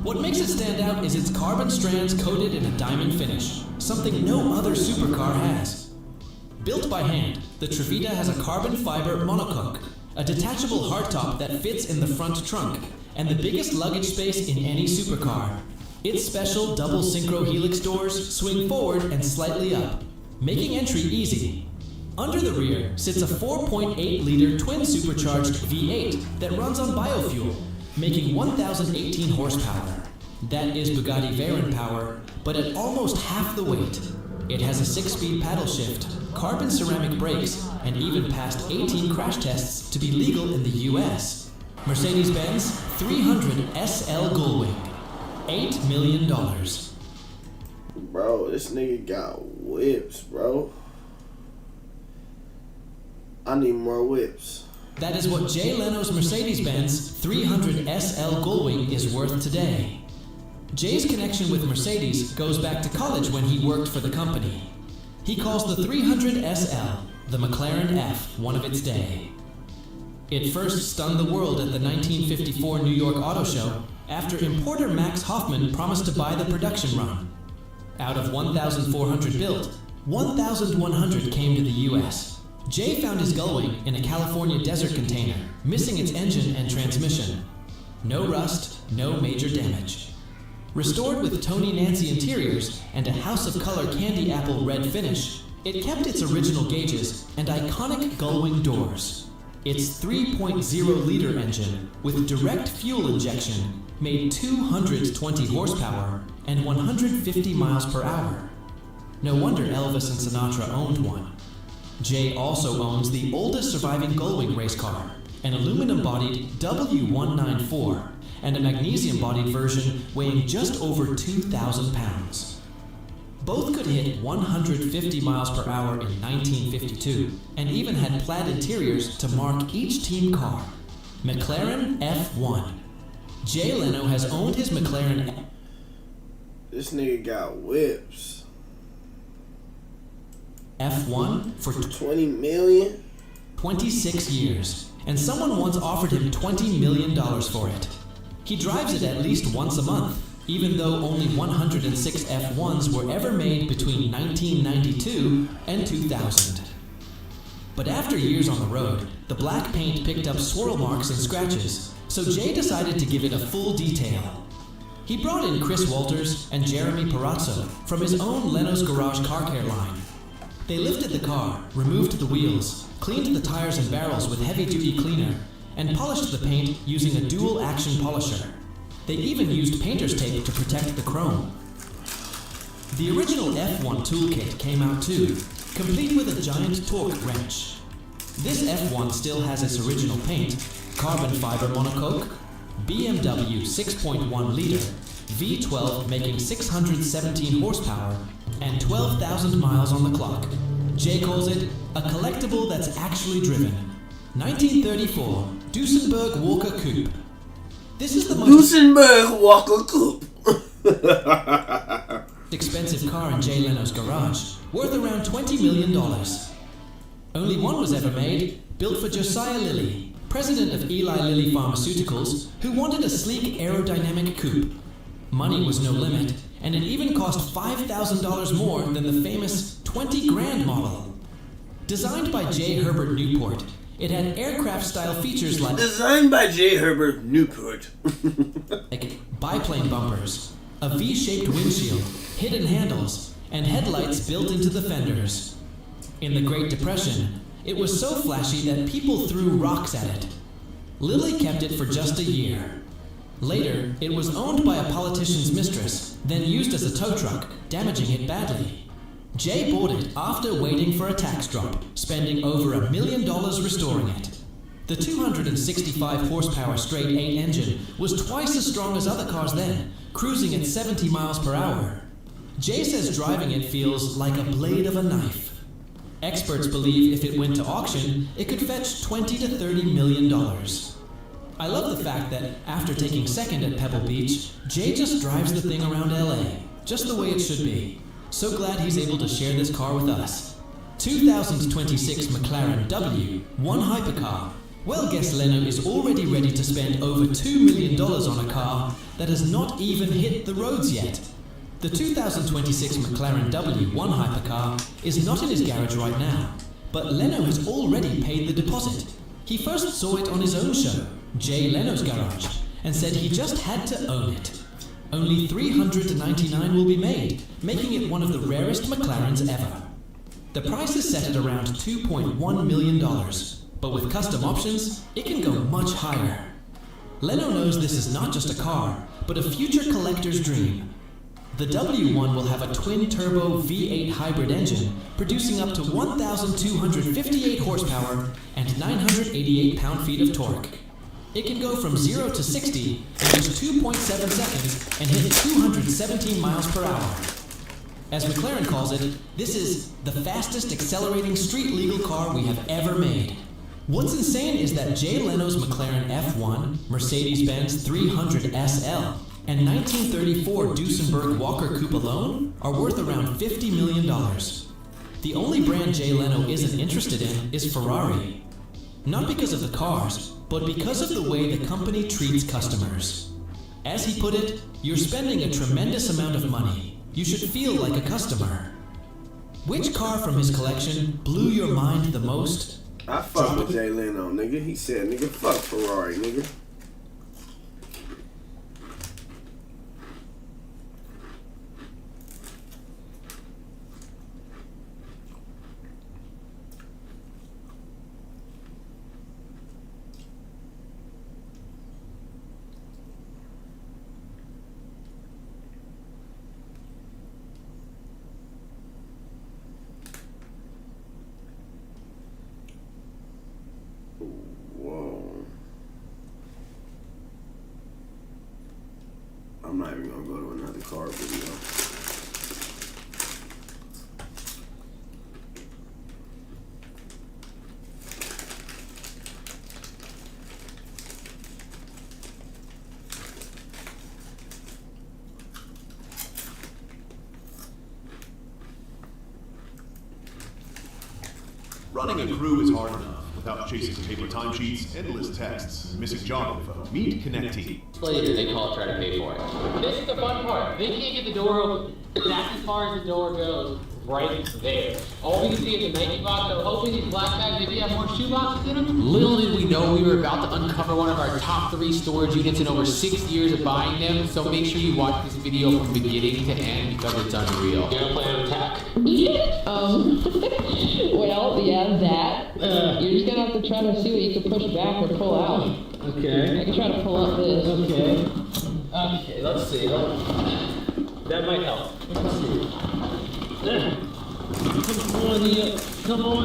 What makes it stand out is its carbon strands coated in a diamond finish, something no other supercar has. Built by hand, the Trevita has a carbon fiber monocoque, a detachable hardtop that fits in the front trunk, and the biggest luggage space in any supercar. Its special double synchro helix doors swing forward and slightly up, making entry easy. Under the rear sits a 4.8-liter twin-supercharged V8 that runs on biofuel, making 1,018 horsepower. That is Bugatti Veyron power, but at almost half the weight. It has a 6-speed paddle shift, carbon ceramic brakes, and even passed 18 crash tests to be legal in the US. Mercedes-Benz 300 SL Gullwing. $8 million. Bro, this nigga got whips, bro. I need more whips. That is what Jay Leno's Mercedes-Benz 300 SL Gullwing is worth today. Jay's connection with Mercedes goes back to college when he worked for the company. He calls the 300 SL the McLaren F, one of its day. It first stunned the world at the 1954 New York Auto Show after importer Max Hoffman promised to buy the production run. Out of 1,400 built, 1,100 came to the US. Jay found his Gullwing in a California desert container, missing its engine and transmission. No rust, no major damage. Restored with Tony Nancy interiors and a House of Color candy apple red finish, it kept its original gauges and iconic Gullwing doors. Its 3.0-liter engine with direct fuel injection made 220 horsepower and 150 miles per hour. No wonder Elvis and Sinatra owned one. Jay also owns the oldest surviving Gullwing race car, an aluminum-bodied W194, and a magnesium-bodied version weighing just over 2,000 pounds. Both could hit 150 miles per hour in 1952, and even had plaid interiors to mark each team car. McLaren F1. Jay Leno has owned his McLaren. This nigga got whips. F1 for 20 million? 26 years, and someone once offered him $20 million for it. He drives it at least once a month, even though only 106 F1s were ever made between 1992 and 2000. But after years on the road, the black paint picked up swirl marks and scratches, so Jay decided to give it a full detail. He brought in Chris Walters and Jeremy Parazzo from his own Leno's Garage car care line. They lifted the car, removed the wheels, cleaned the tires and barrels with heavy-duty cleaner, and polished the paint using a dual-action polisher. They even used painter's tape to protect the chrome. The original F1 toolkit came out too, complete with a giant torque wrench. This F1 still has its original paint, carbon fiber monocoque, BMW 6.1-liter, V12 making 617 horsepower, and 12,000 miles on the clock. Jay calls it a collectible that's actually driven. 1934 Duesenberg Walker Coupe. This is the most Duesenberg Walker Coupe. expensive car in Jay Leno's garage, worth around $20 million. Only one was ever made, built for Josiah Lilly, president of Eli Lilly Pharmaceuticals, who wanted a sleek aerodynamic coupe. Money was no limit, and it even cost $5,000 more than the famous 20 grand model. Designed by J. Herbert Newport, it had aircraft-style features like Designed by J. Herbert Newport. like biplane bumpers, a V-shaped windshield, hidden handles, and headlights built into the fenders. In the Great Depression, it was so flashy that people threw rocks at it. Lily kept it for just a year. Later, it was owned by a politician's mistress, then used as a tow truck, damaging it badly. Jay bought it after waiting for a tax drop, spending over $1 million restoring it. The 265 horsepower straight 8 engine was twice as strong as other cars then, cruising at 70 miles per hour. Jay says driving it feels like a blade of a knife. Experts believe if it went to auction, it could fetch $20 to $30 million. I love the fact that after taking second at Pebble Beach, Jay just drives the thing around LA, just the way it should be. So glad he's able to share this car with us. 2026 McLaren W, one hypercar. Well, guess Leno is already ready to spend over $2 million on a car that has not even hit the roads yet. The 2026 McLaren W, one hypercar, is not in his garage right now, but Leno has already paid the deposit. He first saw it on his own show, Jay Leno's Garage, and said he just had to own it. Only 399 will be made, making it one of the rarest McLarens ever. The price is set at around $2.1 million, but with custom options, it can go much higher. Leno knows this is not just a car, but a future collector's dream. The W1 will have a twin-turbo V8 hybrid engine, producing up to 1,258 horsepower and 988 pound-feet of torque. It can go from 0 to 60 in just 2.7 seconds and hit 217 miles per hour. As McLaren calls it, this is the fastest accelerating street-legal car we have ever made. What's insane is that Jay Leno's McLaren F1, Mercedes-Benz 300 SL, and 1934 Duesenberg Walker Coupe alone are worth around $50 million. The only brand Jay Leno isn't interested in is Ferrari. Not because of the cars, but because of the way the company treats customers. As he put it, you're spending a tremendous amount of money. You should feel like a customer. Which car from his collection blew your mind the most? I fuck with Jay Leno, nigga. He said, nigga, fuck Ferrari, nigga. Whoa. I'm not even gonna go to another car video. Running a crew is hard enough without chasing paper timesheets, endless texts, and missing job info. Meet Connectee. Later, they call it try to pay for it. This is the fun part. They can't get the door open. That's as far as the door goes. Right there. All we can see is a Nike box, so hopefully these black bags maybe have more shoe boxes in them. Little did we know we were about to uncover one of our top 3 storage units in over 6 years of buying them, so make sure you watch this video from beginning to end because it's unreal. You have a plan of attack? Well, yeah, that. You're just gonna have to try to see what you can push back or pull out. Okay. I can try to pull up this. Okay. Okay, let's see. That might help. Let's see. Come on, Neil. Come on.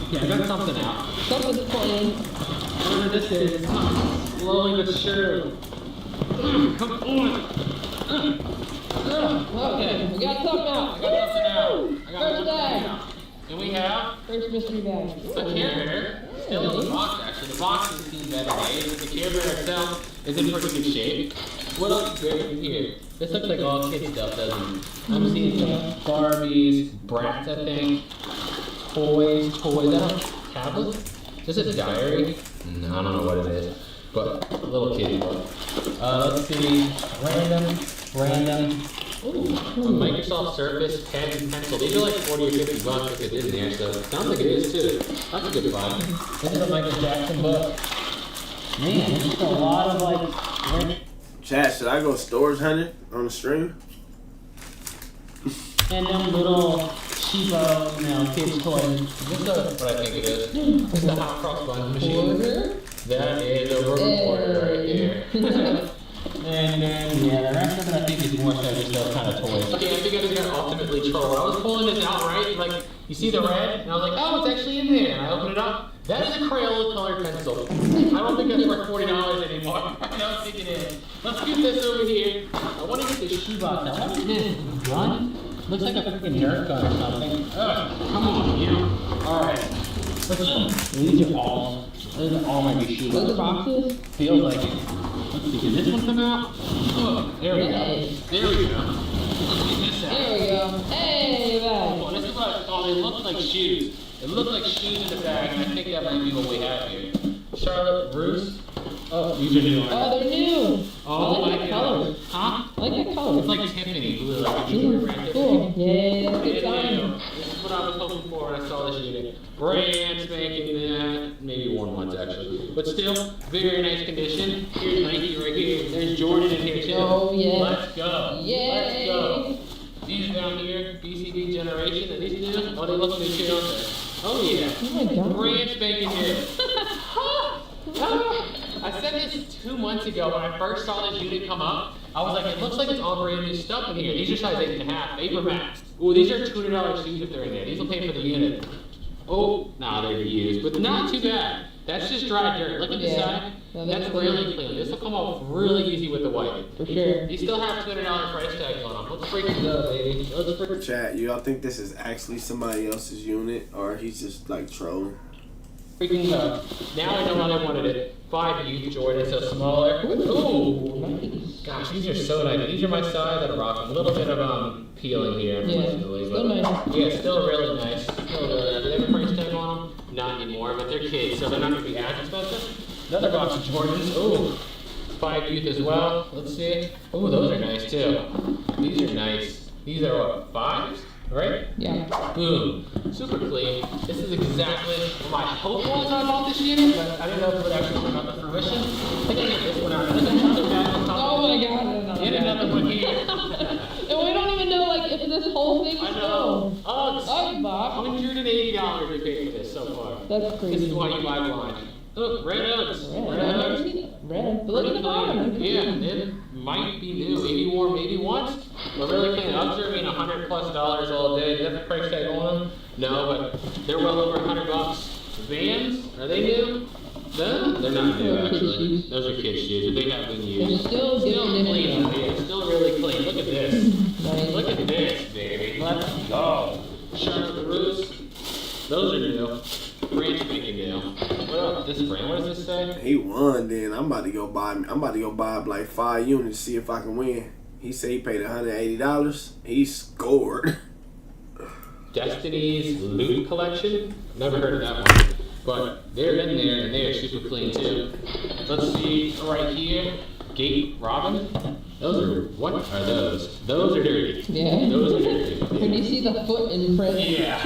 Okay, I got something out. Something's playing. Whatever this is, it's not slowly but surely. Come on. Okay, we got something out. I got something out. First bag. And we have First mystery bag. a Care Bear. Still in the box, actually. The box has seen better days. The Care Bear itself is in pretty good shape. What else is buried in here? This looks like all kid stuff, doesn't it? I'm seeing some Barbies, Bratz, I think. Toys. Is that a tablet? Is this a diary? No, I don't know what it is. But a little kitty book. Let's see. Random. Ooh, a Microsoft Surface pen and pencil. These are like 40 or 50 bucks if it is in there, so it sounds like it is too. That's a good buy. This is a Michael Jackson book. Man, there's just a lot of like Chat, should I go storage hunting on the stream? And them little cheapo, kids' toys. This is what I think it is. It's the hot cross bun machine. That is a reporter right there. And then, the rest of it I think is more so just those kind of toys. Okay, I think I just got ultimately trolled. I was pulling this out, right? Like, you see the red? And I was like, oh, it's actually in there. And I open it up. That is a Crayola colored pencil. I don't think that's worth $40 anymore. I don't think it is. Let's get this over here. I want to get the shoebox out. What is this? Gun? Looks like a freaking Nerf gun or something. Come on, you. Alright. These are all my big shoeboxes. Those are boxes? Feels like it. Let's see, can this one come out? Oh, there we go. There we go. Let's get this out. There we go. Hey, oh, this is what I thought. They look like shoes. It looked like shoes in the bag, and I think that might be what we have here. Charlotte, Bruce. Oh, these are new. Oh, they're new. Oh, I like the color. Huh? I like that color. It's like Tiffany blue. Like Cool. Yeah, that's good time. This is what I was hoping for when I saw this unit. Brand spanking that. Maybe worn ones actually. But still, very nice condition. Here's Nike right here. There's Jordan in here too. Oh, yeah. Let's go. Yay. Let's go. These down here, BCB generation, and these new. Oh, they look good too, don't they? Oh yeah. Oh my God. Brand spanking new. I said this 2 months ago when I first saw this unit come up. I was like, it looks like it's all brand new stuff in here. These are size 8.5, Vapor Max. Ooh, these are $200 shoes if they're in there. These will pay for the unit. Oh, nah, they're used, but not too bad. That's just dry dirt. Look at the side. That's really clean. This will come off really easy with the white. For sure. You still have $200 price tags on them. Let's freaking go, baby. Let's freaking. Chat, y'all think this is actually somebody else's unit, or he's just like trolling? Freaking go. Now I know why they wanted it. 5 youth Jordan, so smaller. Ooh. Gosh, these are so nice. These are my size that are rocking. A little bit of peeling here, unfortunately. Still nice. Yeah, still really nice. Still really nice. Do they have a price tag on them? Not anymore, but they're kids, so they're not going to be as expensive. Another box of Jordans. Ooh. 5 youth as well. Let's see. Ooh, those are nice too. These are nice. These are what, 5s? Right? Yeah. Boom. Super clean. This is exactly what my hope was when I bought this unit, but I didn't know if it would actually come out to fruition. I think I get this one out. There's another bag on top. Oh my God. Get another one here. And we don't even know like if this whole thing is I know. Oh, it's Bob. $180 we paid for this so far. That's crazy. This is why you buy blind. Look, red oats. Red. But look at the bottom. Yeah, it might be new. Maybe worn, maybe once. But really clean. Ups are being $100+ all day. Do you have a price tag on them? No, but they're well over $100. Vans, are they new? No, they're not new actually. Those are kids' shoes, but they have been used. They're still clean. Yeah, still really clean. Look at this. Look at this, baby. Let's go. Charlotte Russe. Those are new. Brand spanking new. What else? This brand, what does this say? He won. Then I'm about to go buy like 5 units, see if I can win. He said he paid $180. He scored. Destiny's Loot Collection. Never heard of that one. But they're in there and they're super clean too. Let's see right here. Gate Robin. Those are, what are those? Those are dirty. Yeah. Those are dirty. When you see the foot in print. Yeah.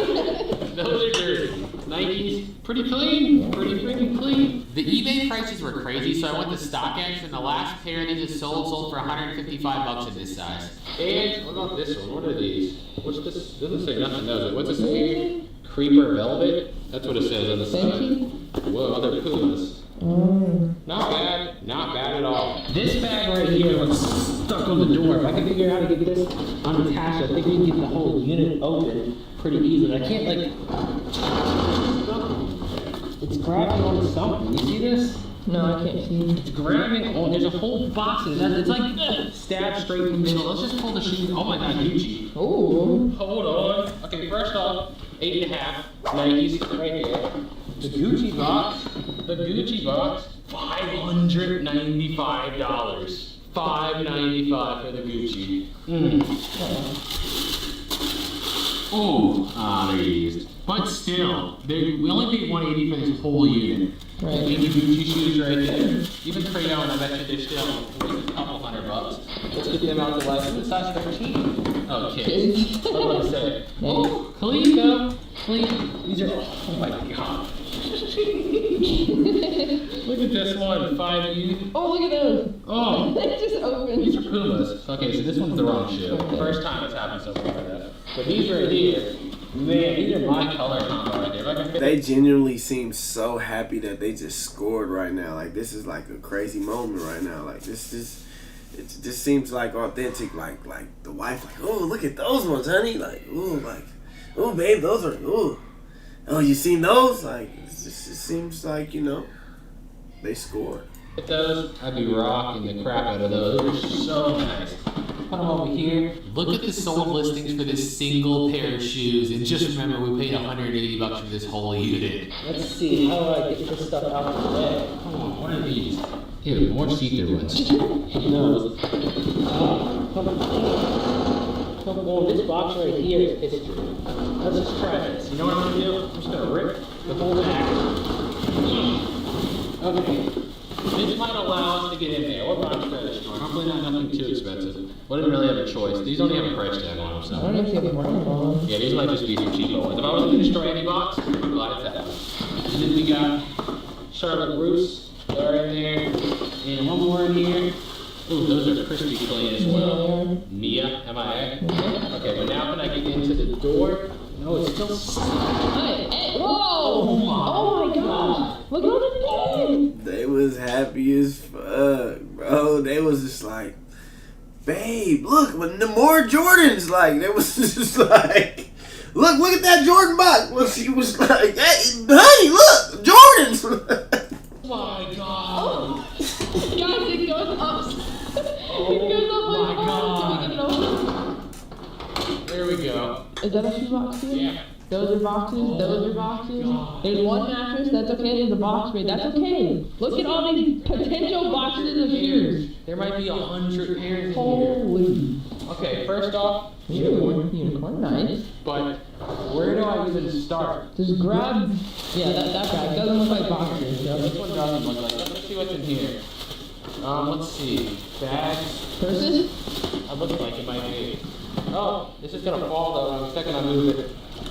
Those are dirty. Nikes, pretty clean. Pretty freaking clean. The eBay prices were crazy, so I went to StockX and the last pair they just sold for $155 in this size. And what about this one? What are these? What's this? Doesn't say nothing, does it? What's this here? Creeper Velvet? That's what it says on the side. Whoa, other Pumas. Not bad. Not bad at all. This bag right here was stuck on the door. If I can figure out how to get this unattached, I think we can get the whole unit open pretty easily. I can't like... It's grabbing onto something. You see this? No, I can't see. It's grabbing on... There's a whole box of that. It's like stabbed straight in the middle. Let's just pull the shoes. Oh my God, Gucci. Ooh. Hold on. Okay, first off, 8.5 Nikes right here. The Gucci box, $595. $595 for the Gucci. They're used. But still, we only paid $180 for this whole unit. Right. And the Gucci shoes right there. Even Crayola, I bet you they're still a couple $100. Let's get them out the last. It's size 13. Okay. What was I say? Oh, clean though. Clean. These are, oh my God. Look at this one, 5U. Oh, look at those. Oh. They just opened. These are Pumas. Okay, so this one's the wrong shoe. First time it's happened so far, though. But these right here, man, these are my color combo right there. If I can fit- They genuinely seem so happy that they just scored right now. Like, this is like a crazy moment right now. Like, this is, it just seems like authentic. Like the wife, like, oh, look at those ones, honey. Like, oh, babe, those are, oh, you seen those? Like, it seems like, you know, they scored. Those, I'd be rocking the crap out of those. Those are so nice. Put them over here. Look at the sold listings for this single pair of shoes, and just remember we paid $180 for this whole unit. Let's see, how do I get this stuff out of the way? Oh, what are these? Ew, more see-through ones. No. Oh, this box right here is history. Let's just try this. You know what I'm gonna do? I'm just gonna rip the whole back. Okay. This might allow us to get in there. What box credit store? Hopefully not nothing too expensive. We didn't really have a choice. These only have a price tag on them, so. I don't know if you have more. Yeah, these might just be some cheapo ones. If I was going to destroy any box, I'm glad it's that one. And then we got Charlotte Bruce, they're in there, and one more in here. Ooh, those are crispy clean as well. Mia, M-I-A. Okay, but now can I get into the door? No, it's still Whoa! Oh my god! Look at all the things! They was happy as fuck, bro. They was just like, babe, look, when the more Jordans, like, they was just like, look at that Jordan box. Well, she was like, hey, honey, look, Jordans. Oh my god! Guys, it goes up. It goes up like God. There we go. Is that a shoe box here? Yeah. Those are boxes, those are boxes. There's one mattress, that's okay, there's a box spring, that's okay. Look at all these potential boxes of shoes. There might be 100 pairs in here. Holy. Okay, first off, Unicorn, nice. but where do I even start? Just grab, yeah, that bag doesn't look like boxes. So. This one doesn't look like that. Let's see what's in here. Let's see. Bags. Purses? It looks like it might be. Oh, this is gonna fall though. The second I move it.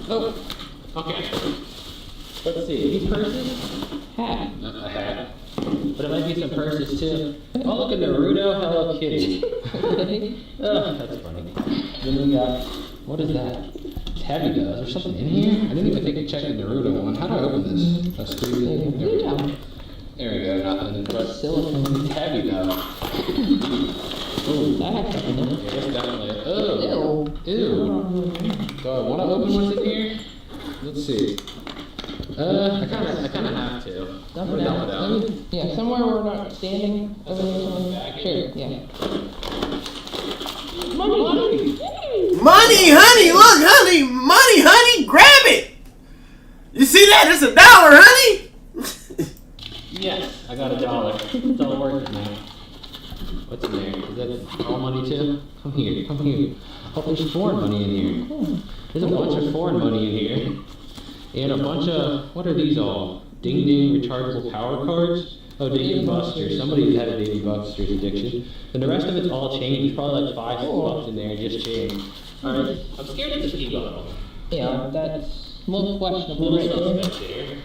Oh. Okay. Let's see. These purses? Hat. A hat. But it might be some purses too. Oh, look at Naruto, Hello Kitty. Oh, that's funny. Then we got, what is that? It's heavy though. Is there something in here? I didn't even think to check the Naruto one. How do I open this? That's squeeze it. There we go. There we go, nothing. But it's heavy though. Ooh, that has something in it. Yeah, that's definitely. Oh. Ew. Do I want to open what's in here? Let's see. I kind of have to. Dump it out. Yeah, somewhere where we're not standing. Sure, yeah. Money! Money, honey, look, honey, money, honey, grab it. You see that? It's $1, honey. Yes, I got $1. It's all working now. What's in there? Is that all money too? Come here, come here. Oh, there's foreign money in here. There's a bunch of foreign money in here. And a bunch of, what are these all? Ding Ding rechargeable power cards? Oh, Dave & Buster's. Somebody had a Dave & Buster's addiction. And the rest of it's all change. There's probably like $5 in there, just change. Alright, I'm scared of this pee bottle. Yeah, that's a little questionable right there.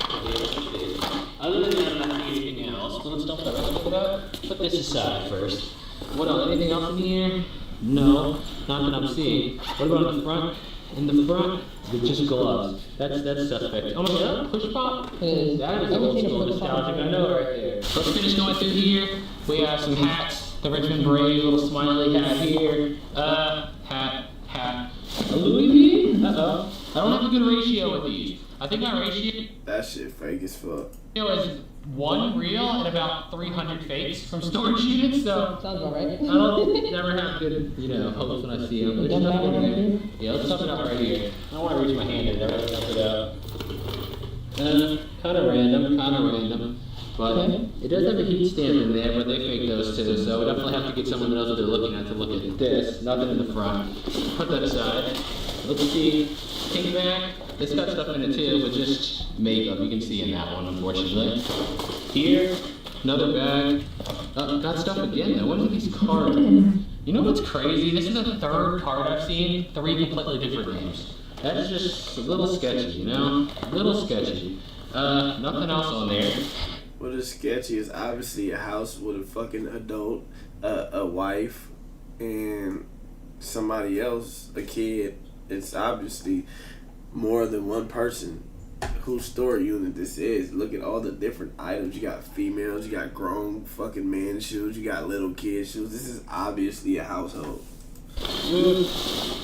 Other than that, not anything else. Little stuff that I think about. Put this aside first. What else? Anything else in here? No, not that I'm seeing. What about in the front? In the front, they're just gloves. That's suspect. Oh my god, push pop? That is old school nostalgic. I know it right there. Let's finish going through here. We have some hats. The Richmond Brave, little smiley hat here. Hat. A Louis V? Uh-oh. I don't have a good ratio with these. I think my ratio That shit fake as fuck. is 1 real and about 300 fakes from storage units, so sounds about right. I don't never have good, hopes when I see them. There's nothing in there. Yeah, let's dump it out right here. I don't want to reach my hand in there. Let's dump it out. Kind of random. But it does have a heat stamp in there, but they fake those too, so we definitely have to get someone that knows what they're looking at to look at this. Nothing in the front. Put that aside. Let's see. Pink bag. It's got stuff in it too, but just makeup. You can see in that one, unfortunately. Here, another bag. Got stuff again though. What are these cards? You know what's crazy? This is the 3rd card I've seen. 3 completely different names. That's just a little sketchy, A little sketchy. Nothing else on there. What is sketchy is obviously a house with a fucking adult, a wife, and somebody else, a kid. It's obviously more than one person. Whose storage unit this is. Look at all the different items. You got females, you got grown fucking man shoes, you got little kid shoes. This is obviously a household.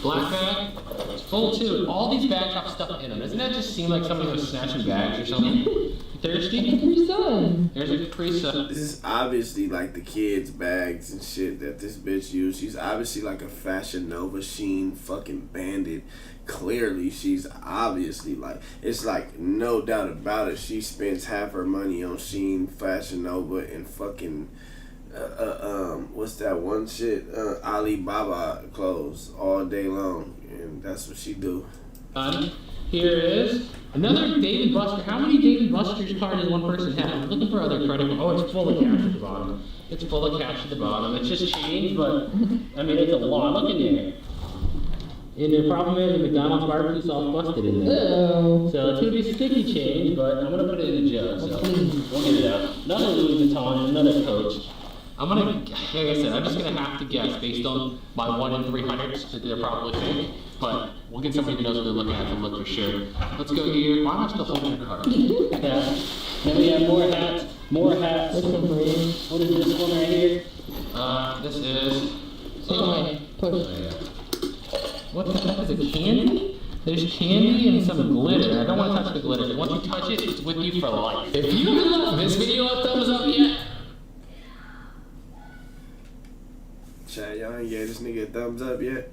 Black bag. It's full too. All these bags have stuff in them. Doesn't that just seem like somebody was snatching bags or something? Thirsty? Capri Sun. There's a Capri Sun. This is obviously like the kids' bags and shit that this bitch used. She's obviously like a Fashion Nova Sheen fucking bandit. Clearly, she's obviously like, it's like no doubt about it. She spends half her money on Sheen, Fashion Nova, and fucking what's that one shit? Alibaba clothes all day long, and that's what she do. Here is another Dave & Buster. How many Dave & Buster's cards does one person have? I'm looking for other credit. Oh, it's full of cash at the bottom. It's full of cash at the bottom. It's just change, but I mean, it's a lot. Look in there. And the problem is the McDonald's barbecue sauce busted in there. Oh. So it's going to be sticky change, but I'm going to put it in a jug. So we'll get it out. Another Louis Vuitton, another Coach. I'm going to, like I said, I'm just going to have to guess based on my 1 in 300s that they're probably fake. But we'll get somebody who knows what they're looking at to look for sure. Let's go here. Why am I still holding your card? Yeah. Then we have more hats. More hats. What is this one right here? This is... What the heck is it? Candy? There's candy and some glitter. I don't want to touch the glitter. Once you touch it, it's with you for life. If you haven't left this video a thumbs up yet, Chad, y'all ain't gave this nigga a thumbs up yet?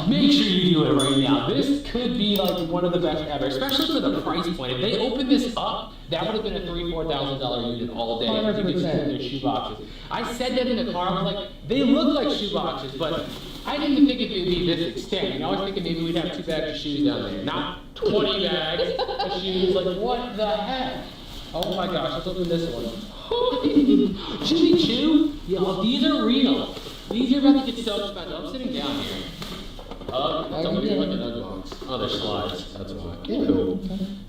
make sure you do it right now. This could be like one of the best ever, especially for the price point. If they opened this up, that would have been a $3,000-$4,000 unit all day. You could see their shoe boxes. I said that in the car. I was like, they look like shoe boxes, but I didn't think it would be this extent. You know, I was thinking maybe we'd have 2 bags of shoes down there, not 20 bags of shoes. Like, what the heck? Oh my gosh, let's open this one. Jimmy Choo? Yo, these are real. These are about to get so expensive. I'm sitting down here. Don't look at the box. Oh, they're slides. That's why. Ew.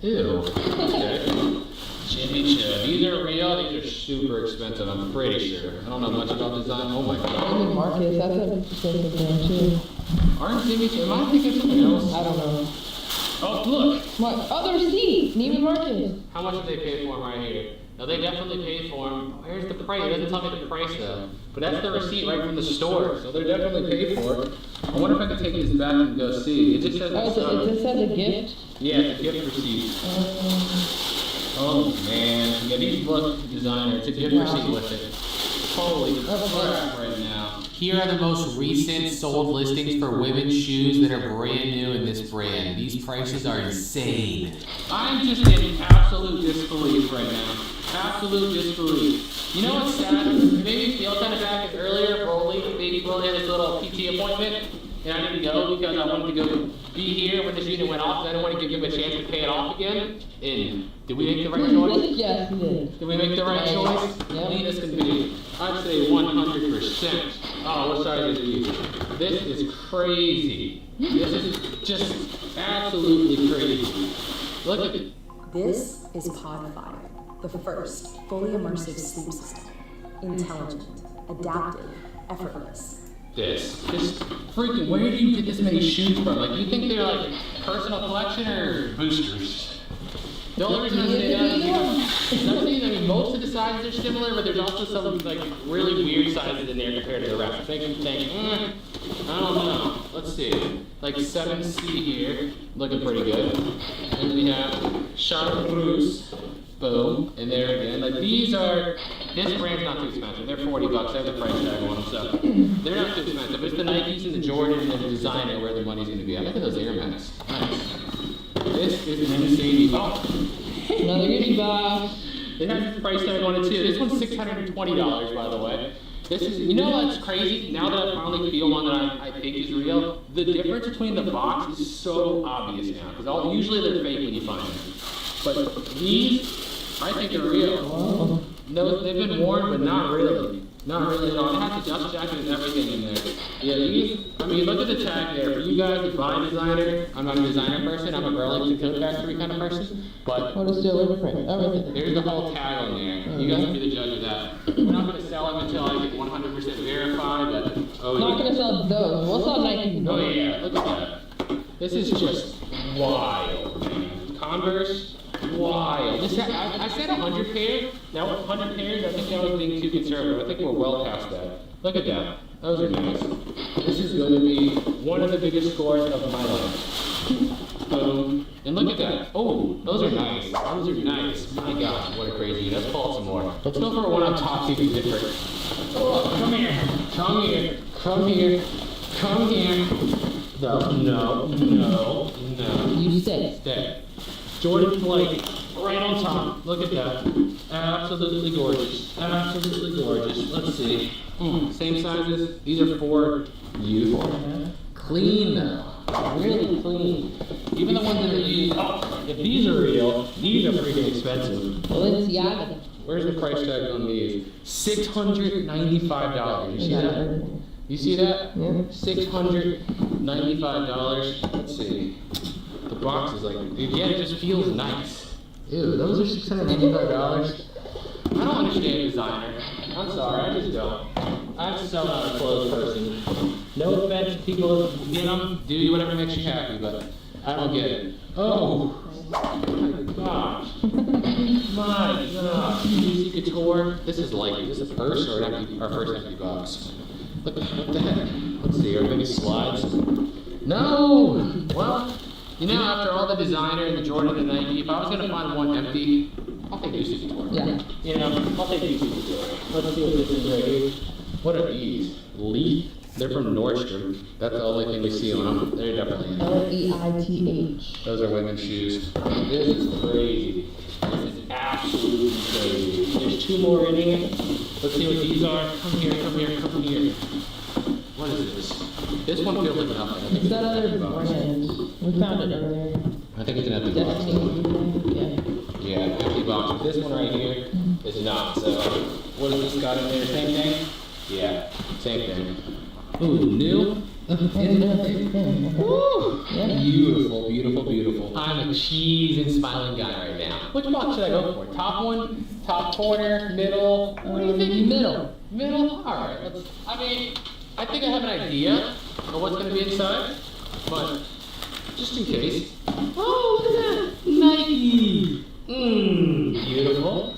Ew. Okay. Jimmy Choo. These are real. These are super expensive. I'm pretty sure. I don't know much about design. Oh my god. Marcus, that's a expensive brand too. Aren't Jimmy Choo? Am I thinking of something else? I don't know. Oh, look. What? Oh, they're receipts. Neiman Marcus. How much did they pay for them right here? No, they definitely paid for them. Where's the price? It doesn't tell me the price though. But that's the receipt right from the store. So they're definitely paid for it. I wonder if I can take this back and go see. It just says it just says a gift? Yeah, it's a gift receipt. Oh man. Yeah, these look designer. It's a gift receipt with it. Holy crap right now. Here are the most recent sold listings for women's shoes that are brand new in this brand. These prices are insane. I'm just in absolute disbelief right now. Absolute disbelief. You know what's sad? It made me feel kind of bad because earlier, baby Broly had this little PT appointment, and I didn't go because I wanted to go be here when this unit went off, and I didn't want to give him a chance to pay it off again. And did we make the right choice? Yes, we did. Did we make the right choice? Clean as can be. I'd say 100%. Oh, what size is these? This is crazy. This is just absolutely crazy. Look at it. This is Pod 5, the first fully immersive sleep system. Intelligent, adaptive, effortless. This freaking, where do you get this many shoes from? Like, you think they're like personal collection or boosters? The only reason I say that is because I mean, most of the sizes are similar, but there's also some like really weird sizes in there compared to the rest. I don't know. Let's see. Like 7C here, looking pretty good. And we have Chartreuse. Boom, and there again. Like these are, this brand's not too expensive. They're $40. I have the price tag on them, so they're not too expensive. It's the Nikes and the Jordans and the designer where the money's going to be. I look at those Air Max. Nice. This is an insane. Oh, another goodie bag. It has the price tag on it too. This one's $620, by the way. This is, you know what's crazy? Now that I finally feel one that I think is real, the difference between the box is so obvious now. Because usually they're fake when you find them. But these, I think they're real. No, they've been worn, but not really. Not really, no. It has the dust jacket and everything in there. Yeah, these, I mean, look at the tag there. For you guys who buy designer, I'm not a designer person, I'm a Burlington Coat Factory kind of person. But What is still print? Everything. there's the whole tag on there. You guys can be the judge of that. We're not going to sell them until I get 100% verified, but Not gonna sell those. We'll sell Nike. Oh yeah, look at that. This is just wild. Converse, wild. I said 100 pairs. Now 100 pairs, I think that was being too conservative. I think we're well past that. Look at that. Those are nice. This is going to be one of the biggest scores of my life. Boom. And look at that. Oh, those are nice. Those are nice. My gosh, what a crazy. Let's pull some more. Let's go for one on top, see if it's different. Oh, come here. Come here. Come here. Come here. No. You stay. Stay. Jordan Flake, right on top. Look at that. Absolutely gorgeous. Absolutely gorgeous. Let's see. Same sizes. These are for youth. Clean though. Really clean. Even the ones that are used. Oh, if these are real, these are pretty expensive. Balenciaga. Where's the price tag on these? $695. You see that? You see that? $695. Let's see. The box is like, yeah, it just feels nice. Ew, those are $695. I don't understand designer. I'm sorry, I just don't. I'm so not a clothes person. No offense to people who get them, do whatever makes you happy, but I don't get it. Oh, my gosh. My gosh. Easy Couture. This is like, is this a purse or an empty, our first empty box? What the heck? Let's see, our biggest slides. No! Well, you know, after all the designer and the Jordan and the Nike, if I was going to find one empty, I'll take Juicy Couture. Yeah. You know, I'll take Juicy Couture. Let's see what this is right here. What are these? Leaf? They're from Nordstrom. That's the only thing we see on them. They're definitely in there. Leith. Those are women's shoes. This is crazy. This is absolutely crazy. There's two more in here. Let's see what these are. Come here, come here, come here. What is this? This one feels like nothing. I think It's that other brand. We found it earlier. I think it's an empty box. Yeah, empty box. This one right here is not. So, what has this got in there? Same thing? Yeah, same thing. Ooh, new? Woo! Beautiful, beautiful, beautiful. I'm a cheese and smiling guy right now. Which box should I go for? Top one? Top corner? Middle? What do you think? Middle. Middle? Alright. I mean, I think I have an idea of what's going to be inside, but just in case. Oh, look at that! Nike! Beautiful.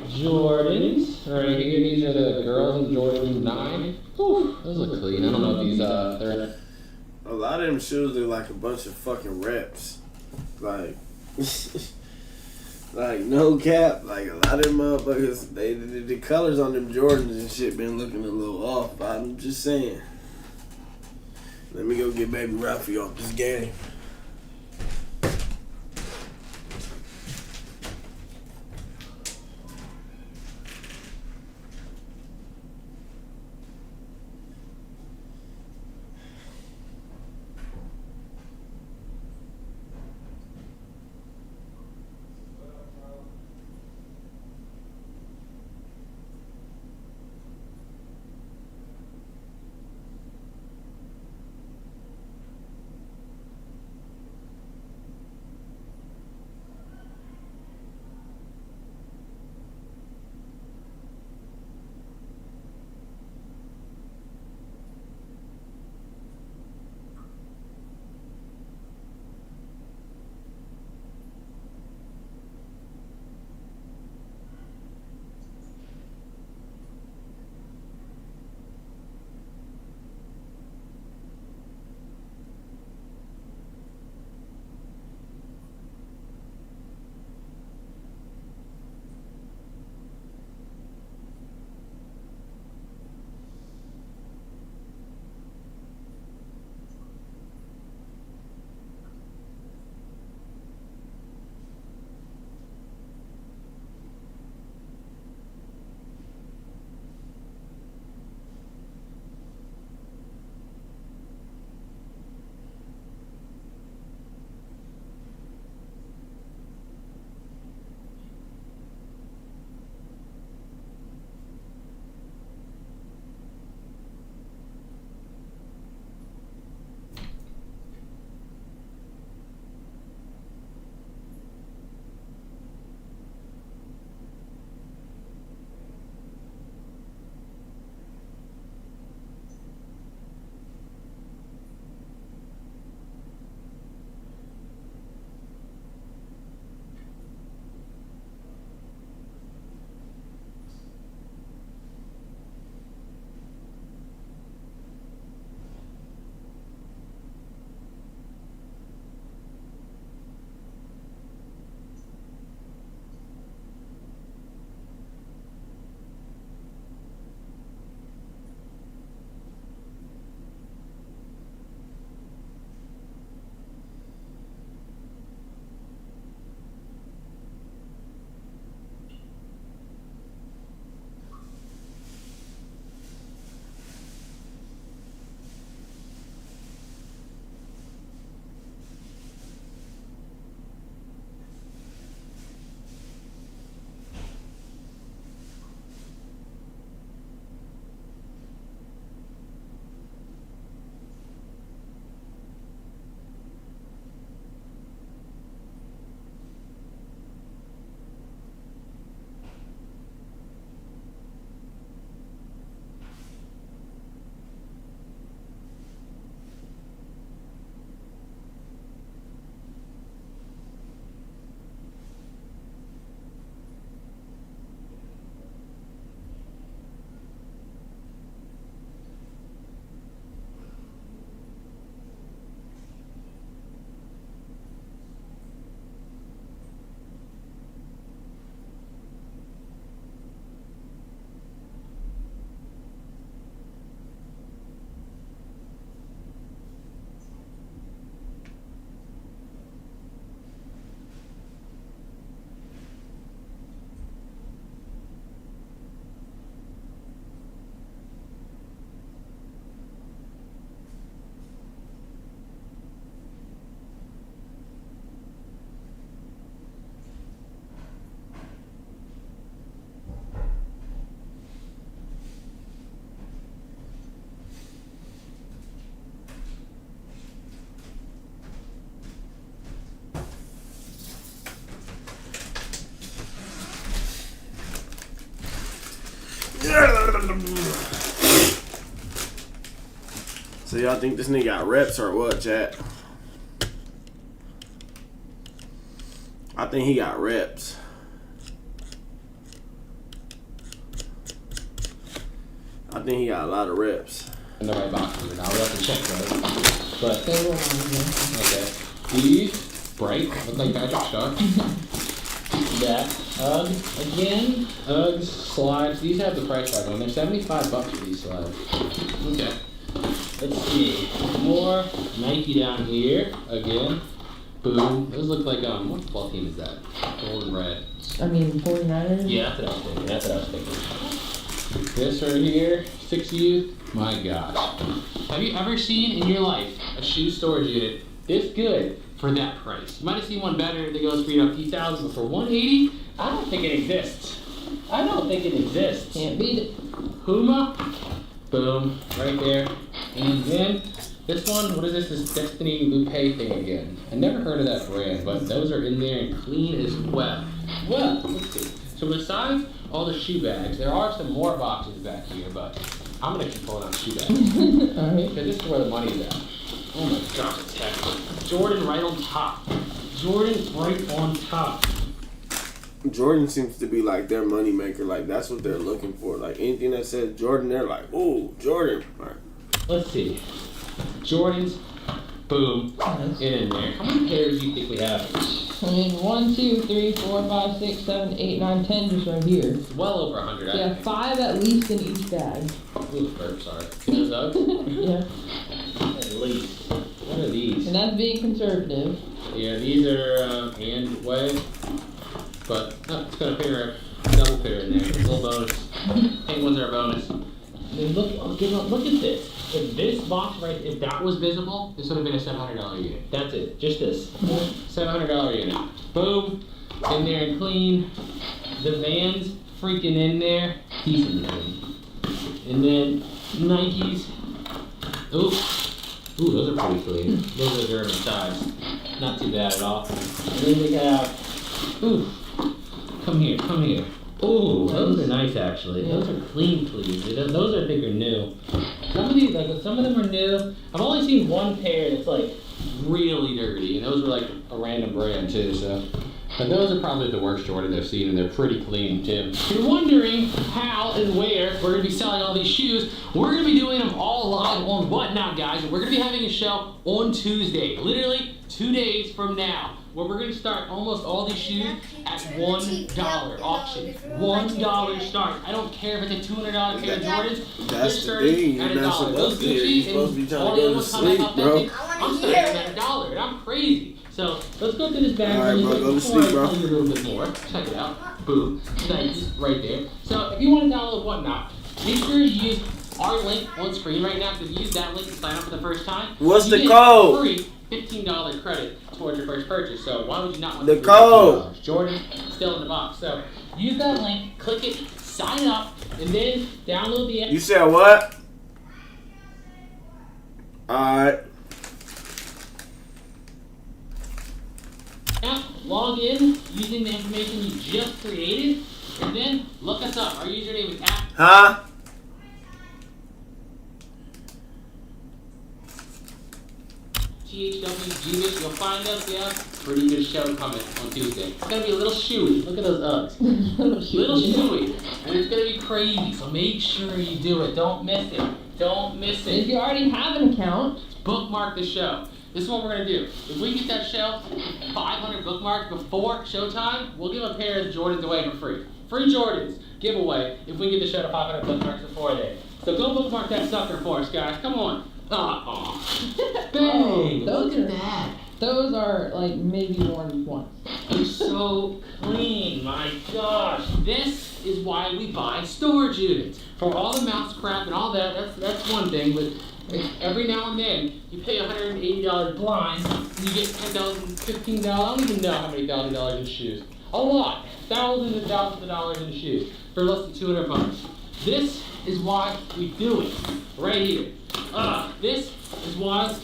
Jordans, right here. These are the girls in Jordan 9. Whew, those look clean. I don't know if these, they're... A lot of them shoes look like a bunch of fucking reps. Like, like no cap. Like a lot of them motherfuckers, the colors on them Jordans and shit been looking a little off. But I'm just saying. Let me go get baby Ralphie off this game. So y'all think this nigga got reps or what, chat? I think he got reps. I think he got a lot of reps. In the right box here. Now we have to check those. But okay. These bright look like Patrick Star. That again, Uggs slides. These have the price tag on. They're $75 for these slides. Okay. Let's see. More Nike down here again. Boom. Those look like what football team is that? Gold and red. I mean, 49ers? Yeah, that's what I was thinking. That's what I was thinking. This right here, 6 Youth. My gosh. Have you ever seen in your life a shoe storage unit this good for that price? You might have seen one better that goes for a few thousand, but for $180, I don't think it exists. I don't think it exists. Can't beat it. Puma. Boom. Right there. And then this one, what is this? This Destiny Lupe thing again. I never heard of that brand, but those are in there and clean as well. Well, let's see. So besides all the shoe bags, there are some more boxes back here, but I'm gonna keep pulling out shoe bags. Alright. Because this is where the money's at. Oh my gosh, it's heavy. Jordan right on top. Jordan right on top. Jordan seems to be like their money maker. Like that's what they're looking for. Like anything that says Jordan, they're like, ooh, Jordan. Right. Let's see. Jordans, boom, in there. How many pairs do you think we have? I mean, 1, 2, 3, 4, 5, 6, 7, 8, 9, 10 just right here. It's well over 100, I Yeah, think. 5 at least in each bag. Ooh, sorry. Those Uggs? Yeah. At least. What are these? And that's being conservative. Yeah, these are and way. But it's got a pair, double pair in there. It's a little bonus. Pink ones are a bonus. I mean, look at this. If this box right, if that was visible, this would have been a $700 unit. That's it. Just this. $700 unit. Boom. In there and clean. The Vans freaking in there. Decent looking. And then Nikes. Ooh, those are pretty clean. Those are German size. Not too bad at all. And then we have, come here. Ooh, those are nice actually. Those are clean. Those I think are new. Some of them are new. I've only seen one pair that's like really dirty, and those were like a random brand too. So, but those are probably the worst Jordans I've seen, and they're pretty clean too. If you're wondering how and where we're gonna be selling all these shoes, we're gonna be doing them all live on Whatnot, guys, and we're gonna be having a show on Tuesday, literally 2 days from now, where we're going to start almost all these shoes at $1 auction. $1 start. I don't care if it's a $200 pair of Jordans. That's the thing. At You're not $1. Those supposed to. You're supposed to be trying to go to sleep, bro. I'm starting at $1, and I'm crazy. So let's go through this bag. All right, bro. Go to sleep, bro. A little bit more. Check it out. Boom. Nice. Right there. So if you want to download Whatnot, make sure you use our link on screen right now. If you use that link to sign up for the first time, what's the get code? Free $15 credit towards your first purchase. So why would you not want the code? Jordan still in the box. So use that link, click it, sign up, and then download the app. You said what? Alright. Log in using the information you just created, and then look us up. Our username is at. Huh? THWGenis, you'll find us, yeah. Pretty good show coming on Tuesday. It's gonna be a little shoey. Look at those Uggs. little shoey. And it's gonna be crazy, so make sure you do it. Don't miss it. Don't miss it. If you already have an account, bookmark the show. This is what we're gonna do. If we get that show 500 bookmarks before showtime, we'll give a pair of Jordans away for free. Free Jordans giveaway if we get the show to 500 bookmarks before then. So go bookmark that sucker for us, guys. Come on. Bang! Those Look are at that. Those are like maybe worn once. They're so clean. My gosh. This is why we buy storage units. For all the mouse crap and all that, that's one thing, but every now and then you pay $180 blind and you get $10, $15. I don't even know how many $1,000 in shoes. A lot. Thousands and thousands of dollars in shoes for less than $200. This is why we do it. Right here. This is why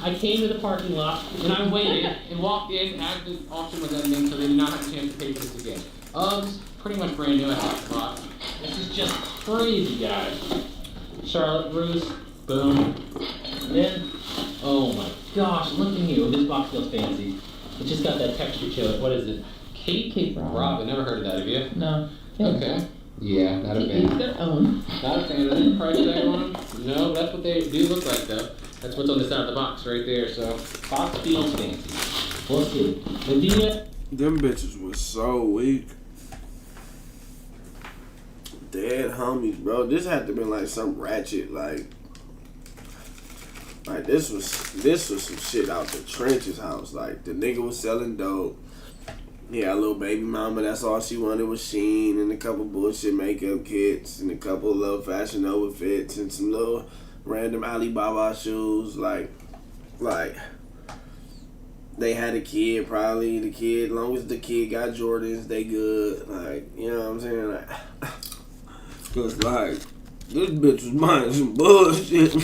I came to the parking lot and I waited and walked in as the auction was ending so they did not have a chance to pay for this again. Uggs, pretty much brand new out of the box. This is just crazy, guys. Charlotte Russe, boom. Then, oh my gosh, look at you. This box feels fancy. It just got that texture to it. What is it? Cape Robin. Never heard of that, have you? No. Okay. Yeah, not a fan. Each their own. Not a fan of that price tag on them. No, that's what they do look like though. That's what's on the side of the box right there. So, box feels fancy. We'll see. Medina. Them bitches was so weak. Dead homies, bro. This had to been like some ratchet, like this was some shit out the trenches house. Like the nigga was selling dope. He had a little baby mama. That's all she wanted was Sheen and a couple bullshit makeup kits and a couple of little Fashion Nova fits and some little random Alibaba shoes. Like they had a kid, probably the kid. As long as the kid got Jordans, they good. Like, you know what I'm saying? Like, cause like this bitch was buying some bullshit.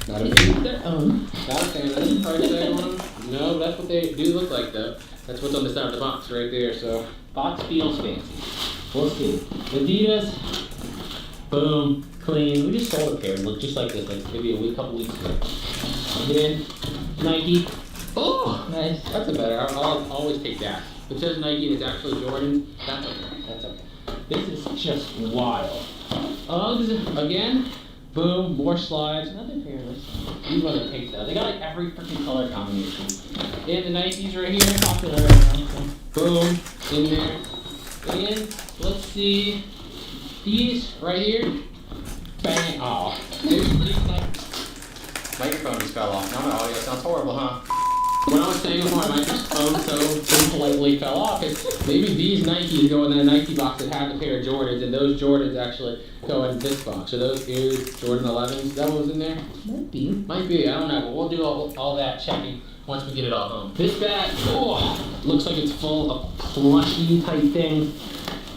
Not a fan. Their own. Not a fan of that price tag on them. No, that's what they do look like though. That's what's on the side of the box right there. So box feels fancy. We'll see. Adidas, boom, clean. We just sold a pair. Look just like this, like maybe a couple weeks ago. And then Nike. Oh, nice. That's a better. I'll always take that. If it says Nike and it's actually Jordan, that's okay. That's okay. This is just wild. Uggs again. Boom, more slides. Another pair of this. These ones are pink though. They got like every freaking color combination. And the Nikes right here, popular right now. Boom, in there. And let's see. These right here. Bang. Oh. Microphone just fell off. Now my audio sounds horrible, huh? When I was saying before my microphone so impolitely fell off, it's maybe these Nikes go in that Nike box that have the pair of Jordans, and those Jordans actually go in this box. So those Air Jordan 11s, that was in there? Might be. Might be, I don't know, but we'll do all that checking once we get it all home. This bag, oh, looks like it's full of plushy type things.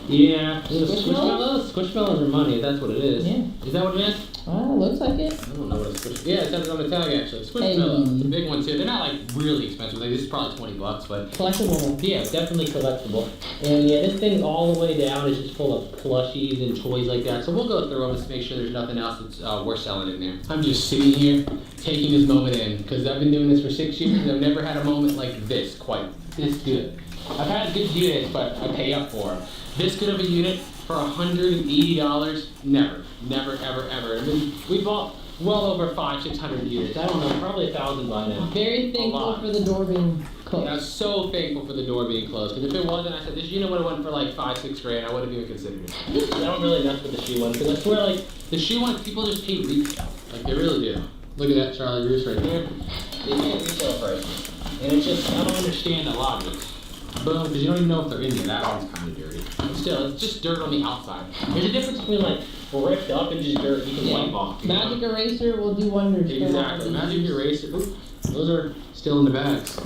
Yeah, Squishmallows? Squishmallows are money, that's what it is. Yeah. Is that what it is? Looks like it. I don't know what a Squish. Yeah, it says it on the tag actually. Squishmallows, the big ones too. They're not like really expensive. Like this is probably $20, but collectible. Yeah, definitely collectible. And yeah, this thing all the way down is just full of plushies and toys like that. So we'll go through them and make sure there's nothing else that's worth selling in there. I'm just sitting here taking this moment in because I've been doing this for 6 years and I've never had a moment like this quite this good. I've had good units, but I pay up for them. This good of a unit for $180? Never, ever. I mean, we bought well over 500-600 units. I don't know, probably 1,000 by now. Very thankful for the door being closed. Yeah, I was so thankful for the door being closed. Because if it wasn't, I said this unit would have went for like $5-6 grand. I wouldn't have even considered it. I don't really mess with the shoe ones because I swear, like the shoe ones, people just pay retail. Like they really do. Look at that Charlie Russe right there. They pay retail prices, and it's just I don't understand the logic. Boom, because you don't even know if they're in there. That one's kind of dirty. But still, it's just dirt on the outside. There's a difference between like ripped up and just dirt you can wipe off. Magic eraser will do wonders. Exactly. Magic eraser. Ooh, those are still in the bags.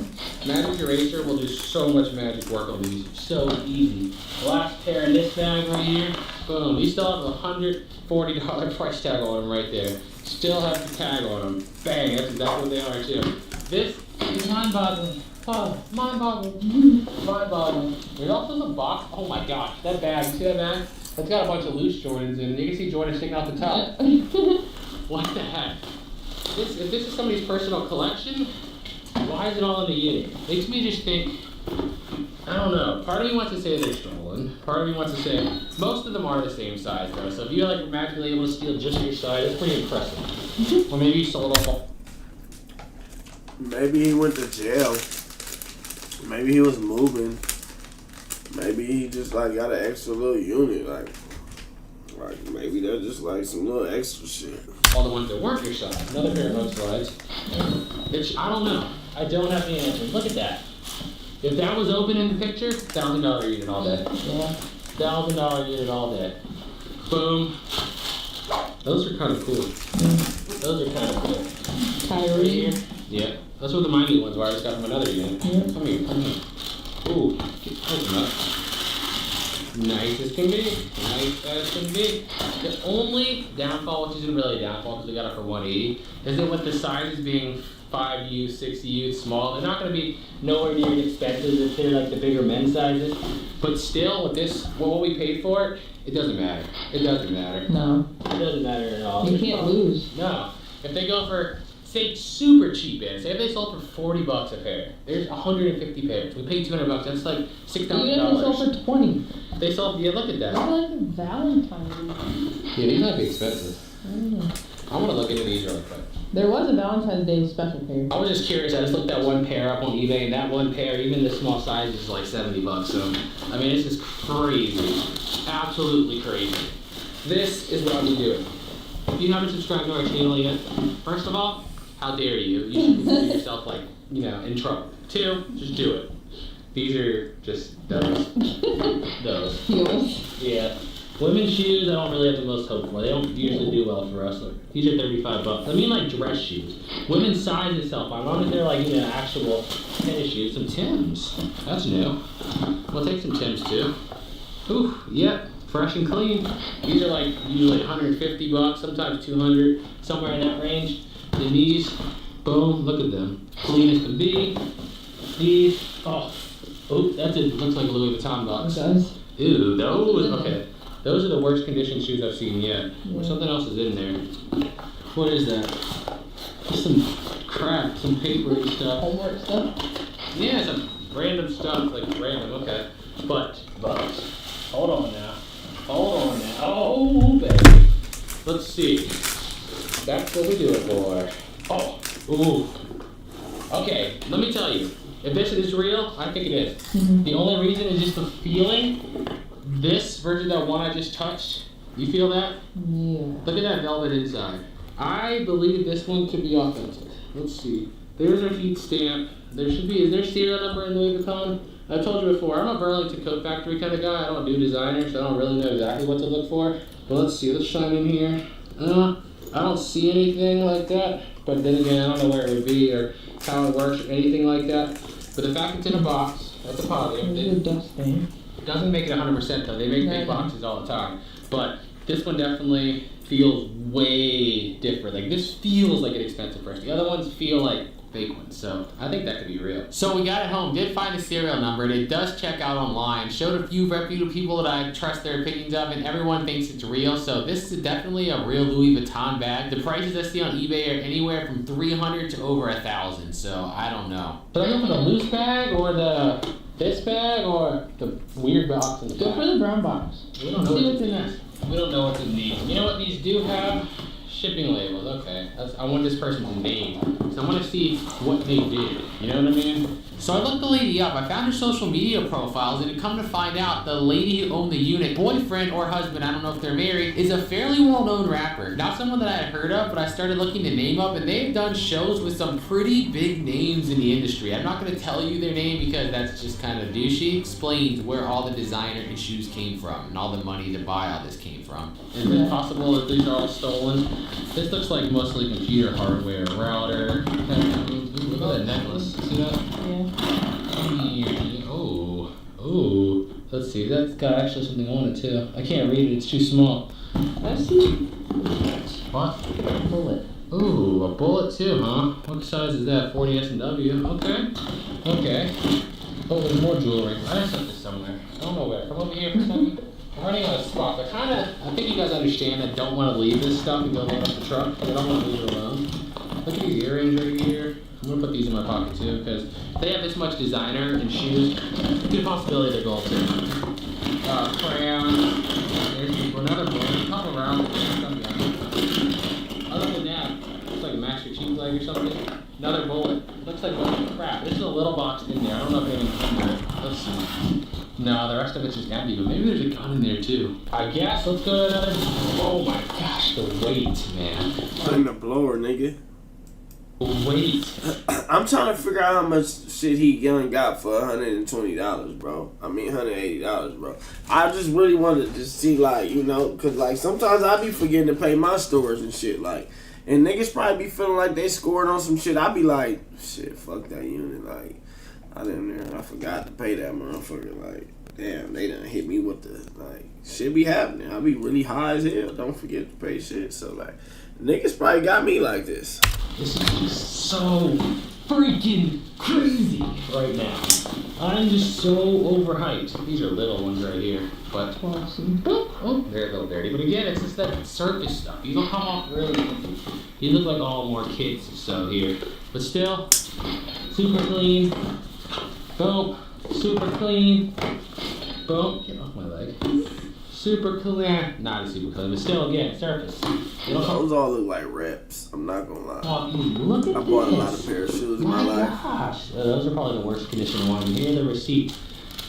Magic eraser will do so much magic work on these. So easy. Last pair in this bag right here. Boom. These still have a $140 price tag on them right there. Still have the tag on them. Bang. That's exactly what they are too. This is mind-boggling. Oh, mind-boggling. Mind-boggling. There's also the box. Oh my gosh, that bag. You see that bag? It's got a bunch of loose Jordans in it. You can see Jordans sticking out the top. What the heck? If this is somebody's personal collection, why is it all in the unit? Makes me just think, I don't know. Part of me wants to say they're stolen. Part of me wants to say, most of them are the same size though. So if you're like magically able to steal just your size, that's pretty impressive. Or maybe you sold off all. Maybe he went to jail. Maybe he was moving. Maybe he just like got an extra little unit. Like maybe they're just like some little extra shit. All the ones that weren't your size. Another pair of those slides. I don't know. I don't have the answer. Look at that. If that was open in the picture, $1,000 unit all day. Yeah. $1,000 unit all day. Boom. Those are kind of cool. Those are kind of cool. Kyrie. Yeah. That's what the minute ones were. I just got from another unit. Yeah. Come here. Ooh. Open up. Nice as can be. Nice as can be. The only downfall, which isn't really a downfall because we got it for $180, is that with the sizes being 5U, 6U, small. They're not going to be nowhere near as expensive as they're like the bigger men's sizes. But still, with this, what we paid for it doesn't matter. It doesn't matter. No. It doesn't matter at all. You can't lose. No. If they go for, say, super cheap bands, say if they sold for $40 a pair, there's 150 pairs. We paid $200. That's like $6,000. Even if they sold for 20. They sold. Yeah, look at that. Look like a Valentine's. Yeah, these might be expensive. I don't know. I want to look into these real quick. There was a Valentine's Day special pair. I was just curious. I just looked that one pair up on eBay, and that one pair, even the small size, is like $70. So, I mean, it's just crazy. Absolutely crazy. This is what I'll be doing. If you haven't subscribed to our channel yet, first of all, how dare you? You should consider yourself, like, you know, in trouble. 2, just do it. These are just those. Those. Heels. Yeah. Women's shoes, I don't really have the most hope for. They don't usually do well for us. These are $35. I mean, like dress shoes. Women's size itself. I wonder if they're like, you know, actual tennis shoes. Some Timbs. That's new. We'll take some Timbs too. Ooh, yep. Fresh and clean. These are like usually $150, sometimes $200, somewhere in that range. Then these, boom, look at them. Clean as can be. These, oh, that's it. Looks like a Louis Vuitton box. It does. Ew, those, okay. Those are the worst conditioned shoes I've seen yet. Yeah. Something else is in there. What is that? Just some crap, some paper and stuff. Homework stuff? Yeah, some random stuff, like random, okay. But, hold on now. Oh, baby. Let's see. That's what we do it for. Oh, ooh. Okay, let me tell you. If this is real, I think it is. Mm-hmm. The only reason is just the feeling. This versus that one I just touched, you feel that? Yeah. Look at that velvet inside. I believe this one could be authentic. Let's see. There's our heat stamp. There should be, is there serial number in Louis Vuitton? I've told you before, I'm a Burlington Coat Factory kind of guy. I don't do designers, so I don't really know exactly what to look for. But let's see, let's shine in here. I don't see anything like that. But then again, I don't know where it would be or how it works or anything like that. But the fact it's in a box, that's a positive. There's a dust stain. Doesn't make it 100% though. They make big boxes all the time. But this one definitely feels way different. Like this feels like an expensive purse. The other ones feel like fake ones. So I think that could be real. So we got it home. Did find a serial number and it does check out online. Showed a few reputable people that I trust their opinions of and everyone thinks it's real. So this is definitely a real Louis Vuitton bag. The prices I see on eBay are anywhere from $300 to over $1,000. So I don't know. Should I go for the loose bag or this bag or the weird box in the back? Go for the brown box. We don't know See what's in there. We don't know what's in these. You know what these do have? Shipping labels. Okay. I want this person's name. So I want to see what they did. You know what I mean? So I looked the lady up. I found her social media profiles and it come to find out the lady who owned the unit, boyfriend or husband, I don't know if they're married, is a fairly well-known rapper. Not someone that I had heard of, but I started looking the name up and they've done shows with some pretty big names in the industry. I'm not going to tell you their name because that's just kind of douchey. Explains where all the designer issues came from and all the money to buy all this came from. Is it possible that these are all stolen? This looks like mostly computer hardware, router, headphones. Ooh, look at that necklace. See that? Yeah. Oh. Let's see. That's got actually something on it too. I can't read it. It's too small. I see. What? A bullet. Ooh, a bullet too, huh? What size is that? 40 S&W. Okay. Oh, there's more jewelry. I just set this somewhere. I don't know where. Come over here for a second. I'm running out of spots. I think you guys understand I don't want to leave this stuff and go load up the truck. I don't want to leave it alone. Look at these earrings right here. I'm going to put these in my pocket too because if they have this much designer and shoes, good possibility they're gold too. Crayon. There's another bullet. Couple around. Other than that, looks like a Master Chief leg or something. Another bullet. Looks like a crap. This is a little box in there. I don't know if anyone's in there. Let's see. No, the rest of it's just empty, but maybe there's a gun in there too. I guess let's go to another. Oh my gosh, the weight, man. Putting the blower, nigga. Wait. I'm trying to figure out how much shit he young got for $120, bro. I mean, $180, bro. I just really wanted to see, like, you know, because, like, sometimes I be forgetting to pay my stores and shit, like, and niggas probably be feeling like they scored on some shit. I be like, shit, fuck that unit, like, I forgot to pay that motherfucker, like, damn, they done hit me with the, like, shit be happening. I be really high as hell. Don't forget to pay shit, so, like, Niggas probably got me like this. This is just so freaking crazy right now. I'm just so overhyped. These are little ones right here, but oh, they're a little dirty. But again, it's just that surface stuff. These will come off really quickly. These look like all more kids so here, but still super clean. Boom, super clean. Boom, get off my leg. Super clean, not as super clean, but still again surface. Those all look like reps. I'm not gonna lie. Oh, look at I bought this. a lot of pair of shoes in my life. Gosh, those are probably the worst condition ones. Here's the receipt.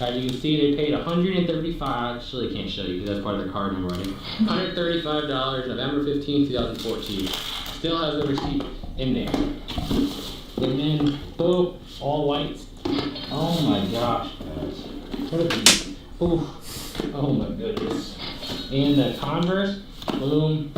As you can see, they paid $135. Actually, I can't show you because that's part of their card number. $135, November 15, 2014. Still has the receipt in there. And then, boom, all white. Oh my gosh, guys. What are these? Ooh. Oh my goodness. And the Converse, boom.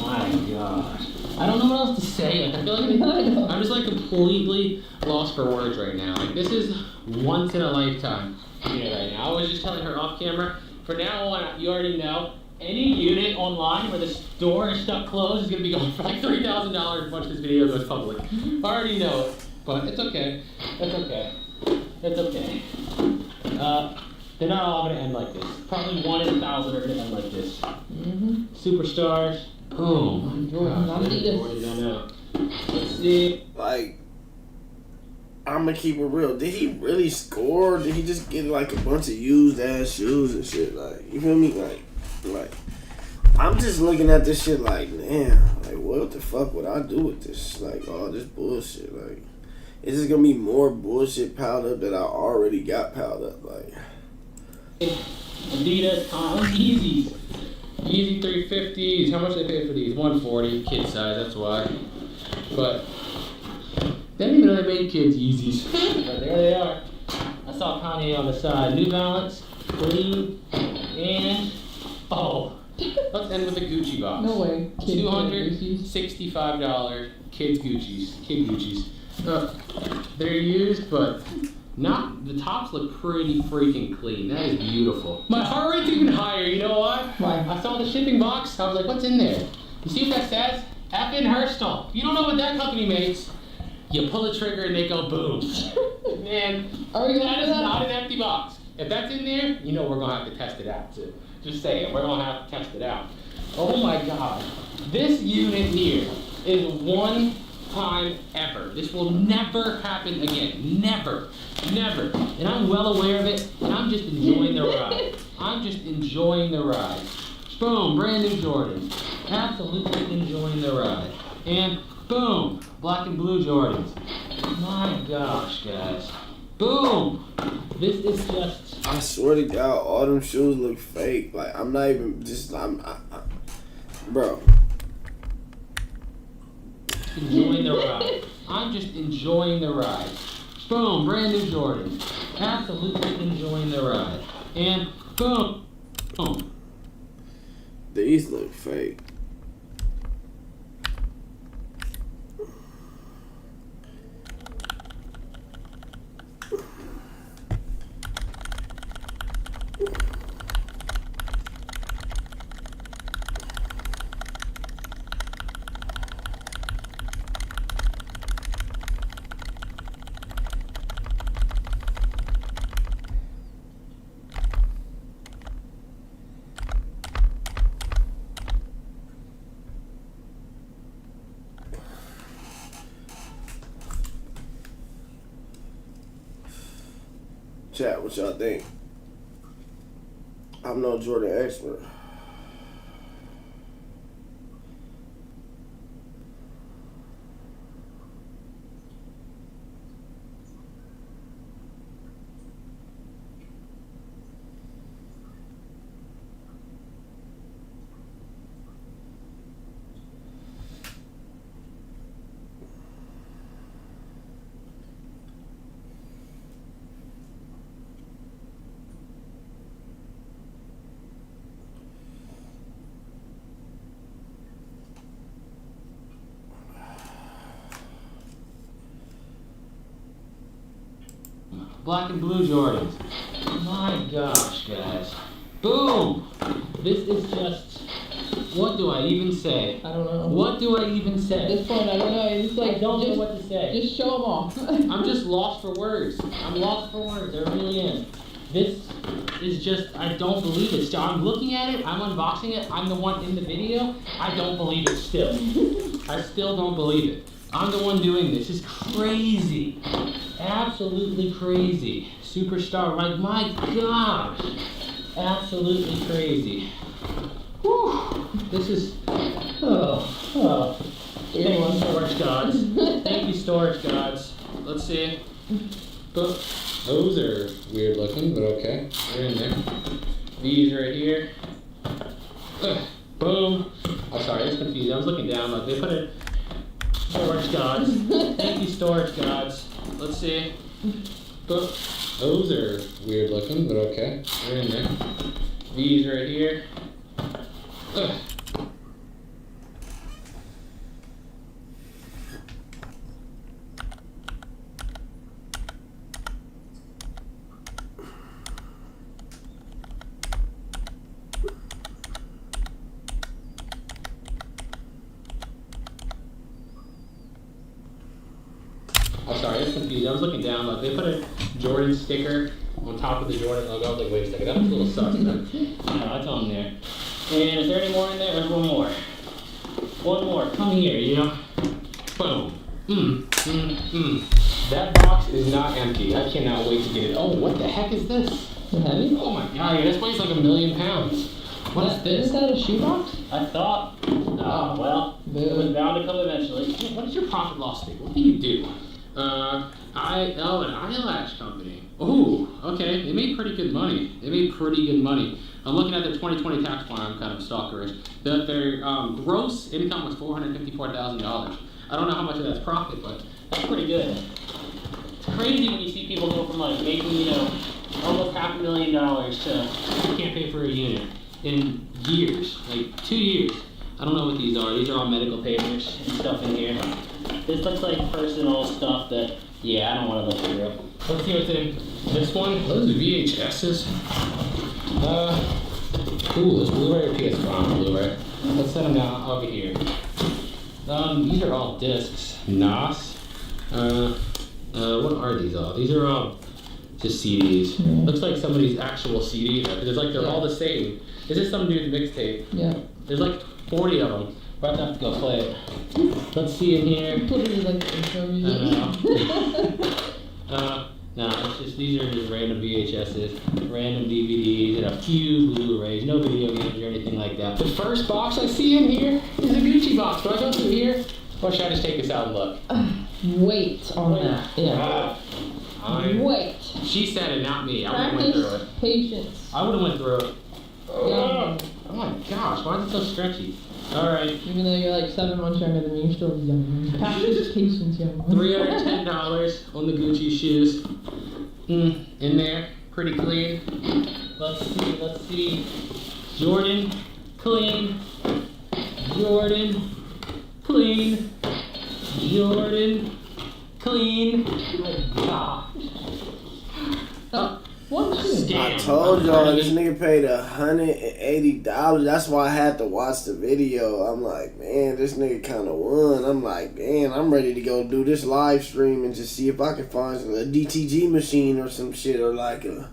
My gosh. I don't know what else to say. Like, I feel like I'm just like completely lost for words right now. Like, this is once in a lifetime right now. I was just telling her off camera, for now on, you already know, any unit online where the store is stuck closed is going to be going for like $3,000 once this video goes public. I already know it, but it's okay. It's okay. It's okay. They're not all going to end like this. Probably 1 in 1,000 are going to end like this. Superstars. Boom. I know. Let's see. Like, I'm gonna keep it real. Did he really score? Or did he just get like a bunch of used ass shoes and shit? Like, you feel me? Like, I'm just looking at this shit like, damn. Like, what the fuck would I do with this? Like, all this bullshit. Like, it's just gonna be more bullshit piled up that I already got piled up. Like. Adidas, Yeezys. Yeezy 350s. How much they pay for these? $140. Kid size, that's why. But they didn't even know they made kids Yeezys. But there they are. I saw Kanye on the side. New Balance, clean, and let's end with the Gucci box. No way. $265 kids Gucci's. Kid Gucci's. They're used, but not. The tops look pretty freaking clean. That is beautiful. My heart rate's even higher. You know why? Why? I saw the shipping box. I was like, what's in there? You see what that says? F.N. Herstal. You don't know what that company makes. You pull a trigger and they go boom. Man, that is not an empty box. If that's in there, you know we're gonna have to test it out too. Just saying, we're gonna have to test it out. Oh my God, this unit here is one time ever. This will never happen again. Never. Never. And I'm well aware of it, and I'm just enjoying the ride. I'm just enjoying the ride. Boom, brand new Jordans. Absolutely enjoying the ride. And boom, black and blue Jordans. My gosh, guys. Boom! This is just... I swear to God, all them shoes look fake. Like, I'm not even just... Bro. Enjoying the ride. I'm just enjoying the ride. Boom, brand new Jordans. Absolutely enjoying the ride. And boom, boom. These look fake. Chat, what y'all think? I'm no Jordan expert. Black and blue Jordans. My gosh, guys. Boom! This is just What do I even say? I don't know. What do I even say? At this point, I don't know. It's like, I don't know what to say. Just show them off. I'm just lost for words. I'm lost for words. I really am. This is just, I don't believe it. So I'm looking at it, I'm unboxing it, I'm the one in the video. I don't believe it still. I still don't believe it. I'm the one doing this. It's crazy. Absolutely crazy. Superstar, like, my gosh. Absolutely crazy. Whew. This is, oh. Thank you, storage gods. Thank you, storage gods. Let's see. But those are weird looking, but okay. They're in there. These right here. Boom. I'm sorry, that's confusing. I was looking down, like they put it. Storage gods. Thank you, storage gods. Let's see. But those are weird looking, but okay. They're in there. These right here. I'm sorry, it's confusing. I was looking down, like they put a Jordan sticker on top of the Jordan logo. I was like, wait a second, that looks a little sus. No, it's on there. And is there any more in there? There's one more. One more. Come here, you know. Boom. That box is not empty. I cannot wait to get it. Oh, what the heck is this? Heavy? Oh my god, this weighs like 1,000,000 pounds. What is this? Is that a shoebox? I thought. Oh, well, it was bound to come eventually. What is your profit loss statement? What do you do? An eyelash company. Ooh, okay. They made pretty good money. I'm looking at their 2020 tax plan. I'm kind of stalkerish. Their gross income was $454,000. I don't know how much of that's profit, but that's pretty good. It's crazy when you see people go from like making, you know, almost $500,000 to you can't pay for a unit in years, like 2 years. I don't know what these are. These are all medical papers and stuff in here. This looks like personal stuff that, yeah, I don't want to look through. Let's see what's in this one. Those are VHSs. Cool, this Blu-ray or PS5 Blu-ray. Let's set them down over here. These are all discs. NOS. What are these all? These are all just CDs. Yeah. Looks like somebody's actual CD. It's like they're all the same. This is some dude's mixtape. Yeah. There's like 40 of them. We're about to have to go play it. Let's see in here. Put it in like intro music. No, it's just, these are just random VHSs, random DVDs, and a few Blu-rays, no video games or anything like that. The first box I see in here is a Gucci box. Do I go through here? Or should I just take this out and look? Wait on that. Yeah. Wait. She said it, not me. I would have went through it. Patience. I would have went through it. Oh my gosh, why is it so stretchy? Alright. Even though you're like 7 months younger than me, you're still young. Practice patience, young. $310 on the Gucci shoes. In there, pretty clean. Let's see. Jordan, clean. Jordan, clean. Jordan, clean. Oh my gosh. I told y'all this nigga paid $180. That's why I had to watch the video. I'm like, man, this nigga kind of won. I'm like, man, I'm ready to go do this live stream and just see if I can find a DTG machine or some shit, or like a,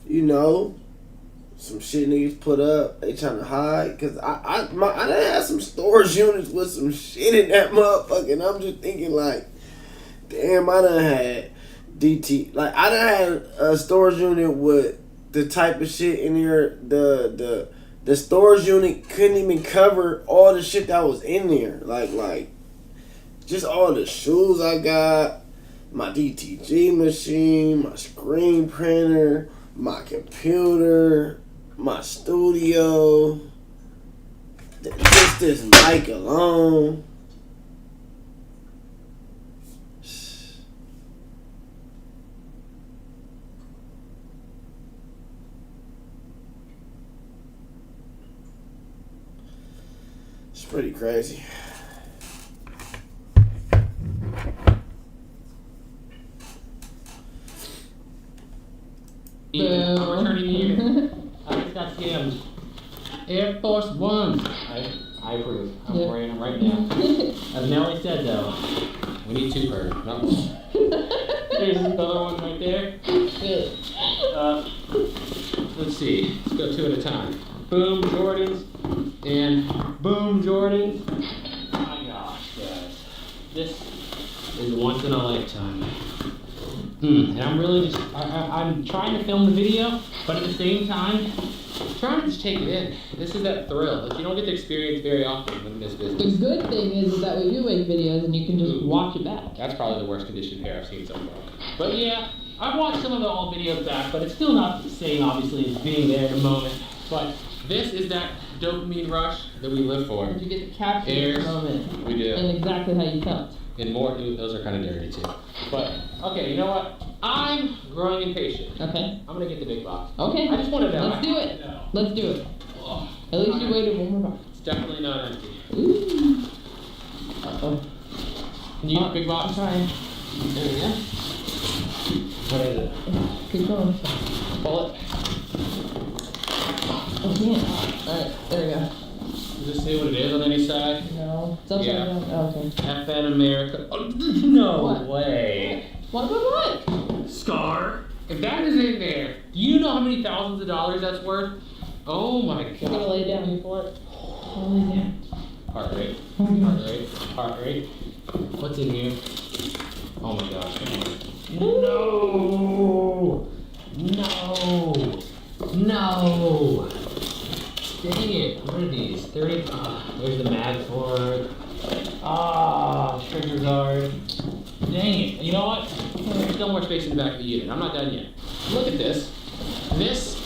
you know, some shit niggas put up. They trying to hide, cause I done had some storage units with some shit in that motherfucker, and I'm just thinking like, damn, I done had DT, like I done had a storage unit with the type of shit in here. The storage unit couldn't even cover all the shit that was in there. Like just all the shoes I got, my DTG machine, my screen printer, my computer, my studio, just this mic alone. It's pretty crazy. I'm returning here. I just got scammed. Air Force One. I approve. I'm Yeah. wearing them right now. As Nelly said though, we need 2 per, not 1. There's another one right there. Good. Let's see. Let's go 2 at a time. Boom Jordans and boom Jordans. My gosh, guys. This is once in a lifetime. And I'm really just, I'm trying to film the video, but at the same time, trying to just take it in. This is that thrill that you don't get to experience very often in this business. The good thing is that we do make videos and you can just watch it back. That's probably the worst conditioned pair I've seen so far. But yeah, I've watched some of the old videos back, but it's still not the same, obviously, as being there in the moment. But this is that dopamine rush that we live for. And you get to capture the moment. We do. And exactly how you felt. And more, those are kind of dirty too. But, okay, you know what? I'm growing impatient. Okay. I'm gonna get the big box. Okay. I just want to know. Let's do it. Let's do it. At least you waited one more box. It's definitely not empty. Ooh. Uh-oh. Can you get the big box? I'm trying. There we go. What is it? Keep going. Pull it. I can't. Alright, there we go. Does it say what it is on any side? No. It's upside down. Oh, okay. FN America. Oh, no What? way. What? Scar. If that is in there, do you know how many thousands of dollars that's worth? Oh my god. I'm gonna lay down here for it. I'll lay down. Heart rate. Oh my Heart rate. Heart rate. What's in here? Oh my gosh. No! No! No! Dang it. What are these? 30. There's the mag for it. Trigger guard. Dang it. You know what? There's still more space in the back of the unit. I'm not done yet. Look at this. This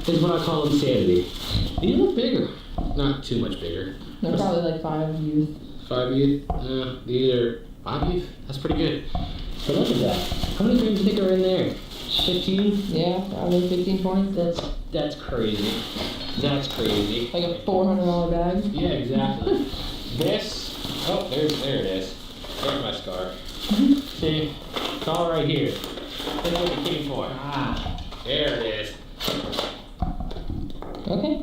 is what I call insanity. These look bigger. Not too much bigger. They're probably like 5 youth. 5 youth? These are 5 youth? That's pretty good. But look at that. How many grams do you think are in there? 15? Yeah, probably 15, 20. That's crazy. That's crazy. Like a $400 bag. Yeah, exactly. This, there it is. There's my scar. See, it's all right here. Look what it came for. There it is. Okay.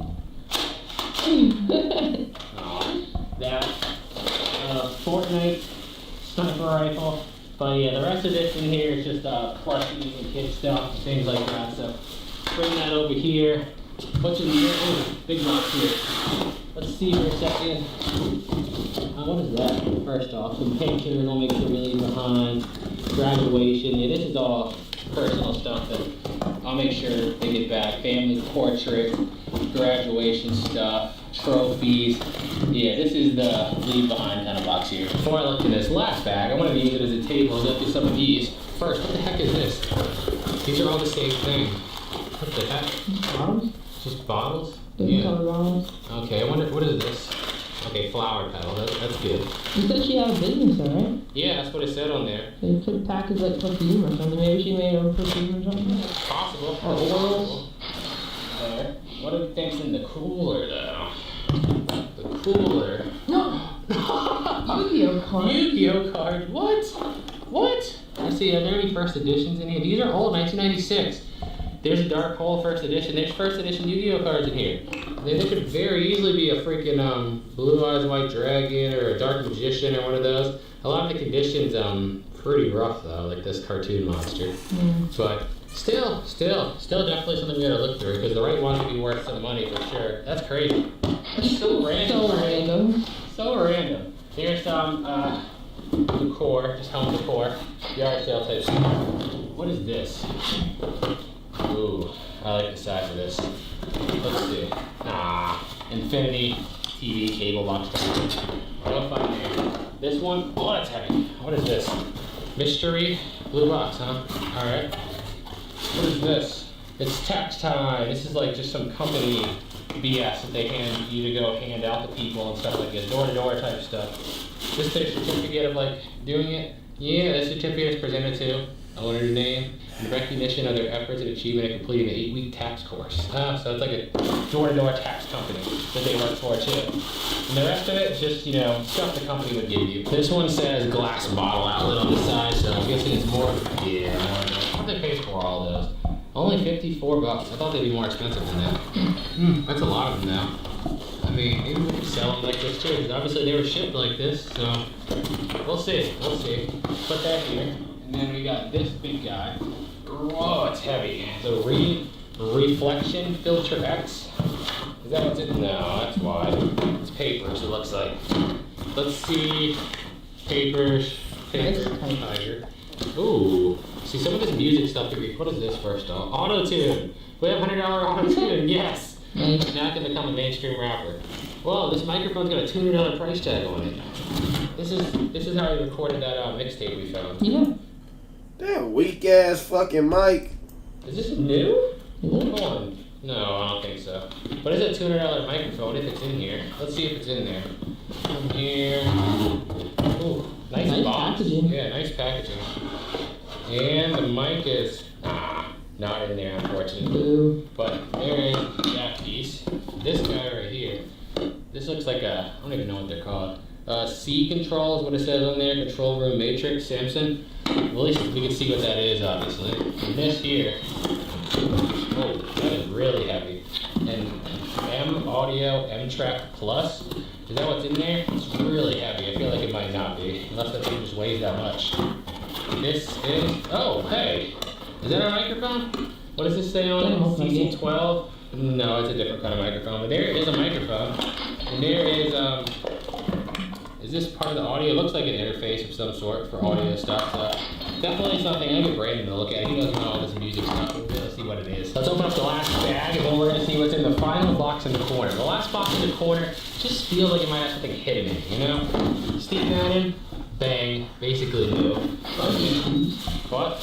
That Fortnite sniper rifle. But yeah, the rest of this in here is just plushies and kid stuff, things like that. So bring that over here. What's in here? Oh, big box here. Let's see for a second. What is that? First off, some pictures I'll make sure we leave behind. Graduation. Yeah, this is all personal stuff that I'll make sure they get back. Family portrait, graduation stuff, trophies. Yeah, this is the leave behind kind of box here. Before I look in this last bag, I wanted to use it as a table and look at some of these. First, what the heck is this? These are all the same thing. What the heck? Bottles? Just bottles? Different color bottles. Okay, I wonder, what is this? Okay, flower petal, that's good. You said she had a business though, right? Yeah, that's what it said on there. They could package like perfume or something. Maybe she made her own perfume or something. Possible. Or oils. There. What do you think's in the cooler though? The cooler. Yu-Gi-Oh card. Yu-Gi-Oh card. What? What? I see, are there any first editions in here? These are old, 1996. There's a Dark Hole first edition. There's first edition Yu-Gi-Oh cards in here. They could very easily be a freaking Blue Eyes White Dragon or a Dark Magician or one of those. A lot of the conditions pretty rough though, like this cartoon monster. But still definitely something we gotta look through because the right one could be worth some money for sure. That's crazy. That's so random. So random. So random. Here's some decor, just home decor, yard sale type stuff. What is this? Ooh, I like the size of this. Let's see. Infinity TV cable box. What find here? This one, oh, that's heavy. What is this? Mystery blue box, huh? Alright. What is this? It's tax time. This is like just some company BS that they hand you to go hand out to people and stuff like this. Door-to-door type stuff. This is their certificate of like doing it. Yeah, this certificate is presented to owner's name in recognition of their efforts and achievement in completing the 8-week tax course. So it's like a door-to-door tax company that they work for too. And the rest of it is just, you know, stuff the company would give you. This one says glass bottle outlet on the side, so I'm guessing it's more, yeah, more of those. What they pay for all those? Only $54. I thought they'd be more expensive than that. That's a lot of them now. I mean, maybe we could sell them like this too, because obviously they were shipped like this, so we'll see. Put that here. And then we got this big guy. Whoa, it's heavy. The Reflection Filter X. Is that what's in? No, that's wide. It's papers, it looks like. Let's see. Paper. Tiger. Ooh. See, some of this music stuff could be. What is this first off? Auto-tune. We have $100 auto-tune. Yes. Now can become a mainstream rapper. Well, this microphone's got a $200 price tag on it. This is how we recorded that mixtape we found. Yeah. Damn weak ass fucking mic. Is this new? Hold on. No, I don't think so. But it's a $200 microphone if it's in here. Let's see if it's in there. In here. Ooh, nice box. Packaging. Yeah, nice packaging. And the mic is not in there, unfortunately. Boo. But there is that piece. This guy right here. This looks like I don't even know what they're called. C control is what it says on there. Control room matrix, Samson. Well, at least we can see what that is, obviously. And this here. Oh, that is really heavy. And M Audio M-Track Plus. Is that what's in there? It's really heavy. I feel like it might not be. Unless that thing just weighs that much. This is... Oh, hey. Is that a microphone? What does this say on it? CC12? No, it's a different kind of microphone. But there is a microphone. And there is this part of the audio? It looks like an interface of some sort for audio stuff. So definitely something. I'll get Brandon to look at. He doesn't know all this music stuff. We'll be able to see what it is. Let's open up the last bag and then we're going to see what's in the final box in the corner. The last box in the corner just feels like it might have something hidden in it, you know? Steve Madden, bang, basically new. What?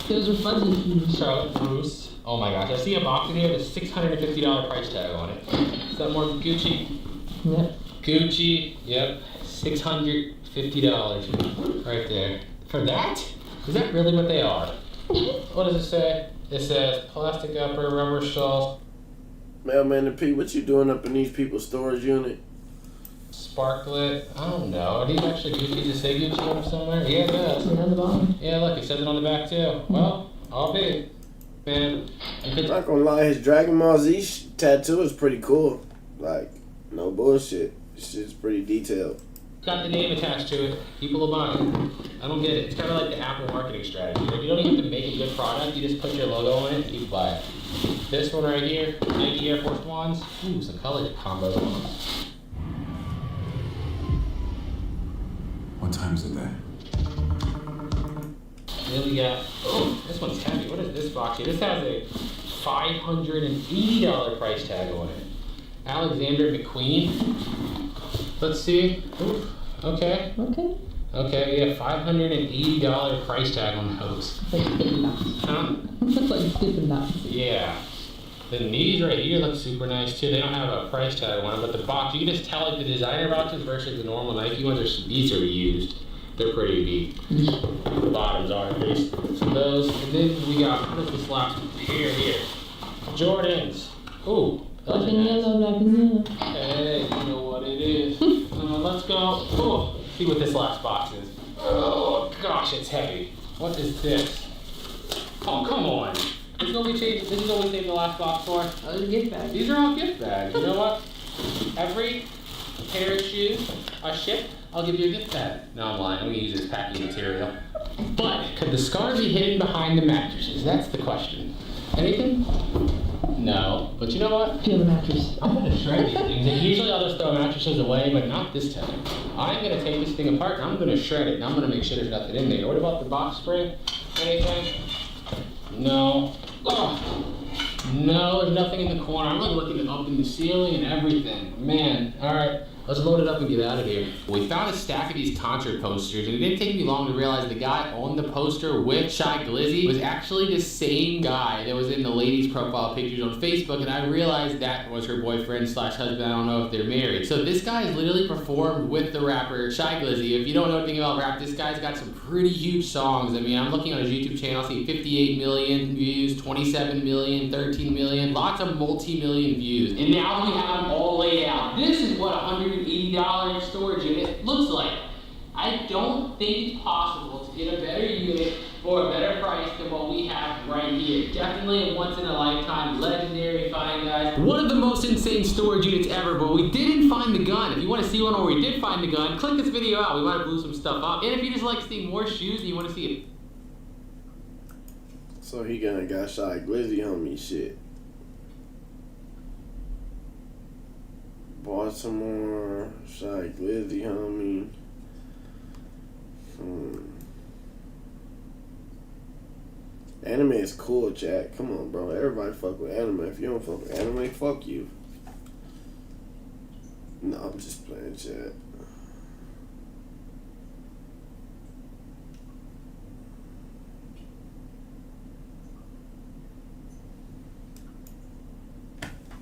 Those are fuzzy. Charlotte Bruce. Oh my gosh, I see a box in here with a $650 price tag on it. Is that more Gucci? Yep. Gucci, yep. $650 right there. For that? Is that really what they are? What does it say? It says plastic upper, rubber soles. Mailman and P, what you doing up in these people's storage unit? Sparklet. I don't know. Are these actually Gucci? Does it say Gucci on them somewhere? Yeah, it does. On the bottom. Yeah, look, it says it on the back too. Well, I'll be. Man, I'm not gonna lie, his Dragon Ball Z tattoo is pretty cool. Like, no bullshit. It's just pretty detailed. Got the name attached to it. People will buy it. I don't get it. It's kind of like the Apple marketing strategy. Like, you don't even have to make a good product. You just put your logo on it and you buy it. This one right here, Nike Air Force Ones. Ooh, some color combos on them. What time is it there? Then we got, oh, this one's heavy. What is this box here? This has a $580 price tag on it. Alexander McQueen. Let's see. Ooh, okay. Okay, yeah, $580 price tag on those. Like Dippin' Dots. Huh? Looks like Dippin' Dots. Yeah. The knees right here look super nice too. They don't have a price tag on them, but the box, you can just tell like the designer boxes versus the normal Nike ones, these are used. They're pretty beat. The bottoms are at least. So those, and then we got, what is this last pair here? Jordans. Ooh. Black and yellow, black and yellow. Hey, you know what it is. Let's go. Oh, see what this last box is. Oh gosh, it's heavy. What is this? Oh, come on. This is what we saved the last box for. Oh, gift bags. These are all gift bags. You know what? Every pair of shoes I ship, I'll give you a gift bag. No, I'm lying. I'm gonna use this packing material. But could the scar be hidden behind the mattresses? That's the question. Anything? No. But you know what? Feel the mattress. I'm gonna shred these things. Usually I'll just throw mattresses away, but not this time. I'm gonna take this thing apart and I'm gonna shred it and I'm gonna make sure there's nothing in there. What about the box spring? Anything? No. Oh. No, there's nothing in the corner. I'm like looking up in the ceiling and everything. Man, alright. Let's load it up and get out of here. We found a stack of these concert posters, and it didn't take me long to realize the guy on the poster with Shy Glizzy was actually the same guy that was in the lady's profile pictures on Facebook, and I realized that was her boyfriend / husband. I don't know if they're married. So this guy has literally performed with the rapper Shy Glizzy. If you don't know anything about rap, this guy's got some pretty huge songs. I mean, I'm looking on his YouTube channel, I see 58 million views, 27 million, 13 million, lots of multi-million views. And now we have them all laid out. This is what $180 storage unit looks like. I don't think it's possible to get a better unit for a better price than what we have right here. Definitely a once in a lifetime, legendary find, guys. One of the most insane storage units ever, but we didn't find the gun. If you want to see one where we did find the gun, click this video out. We might have blew some stuff up. And if you just like seeing more shoes and you want to see it. So he got shot at Glizzy homie shit. Baltimore, shot at Glizzy homie. Anime is cool, Jack. Come on, bro. Everybody fuck with anime. If you don't fuck with anime, fuck you. No, I'm just playing, chat.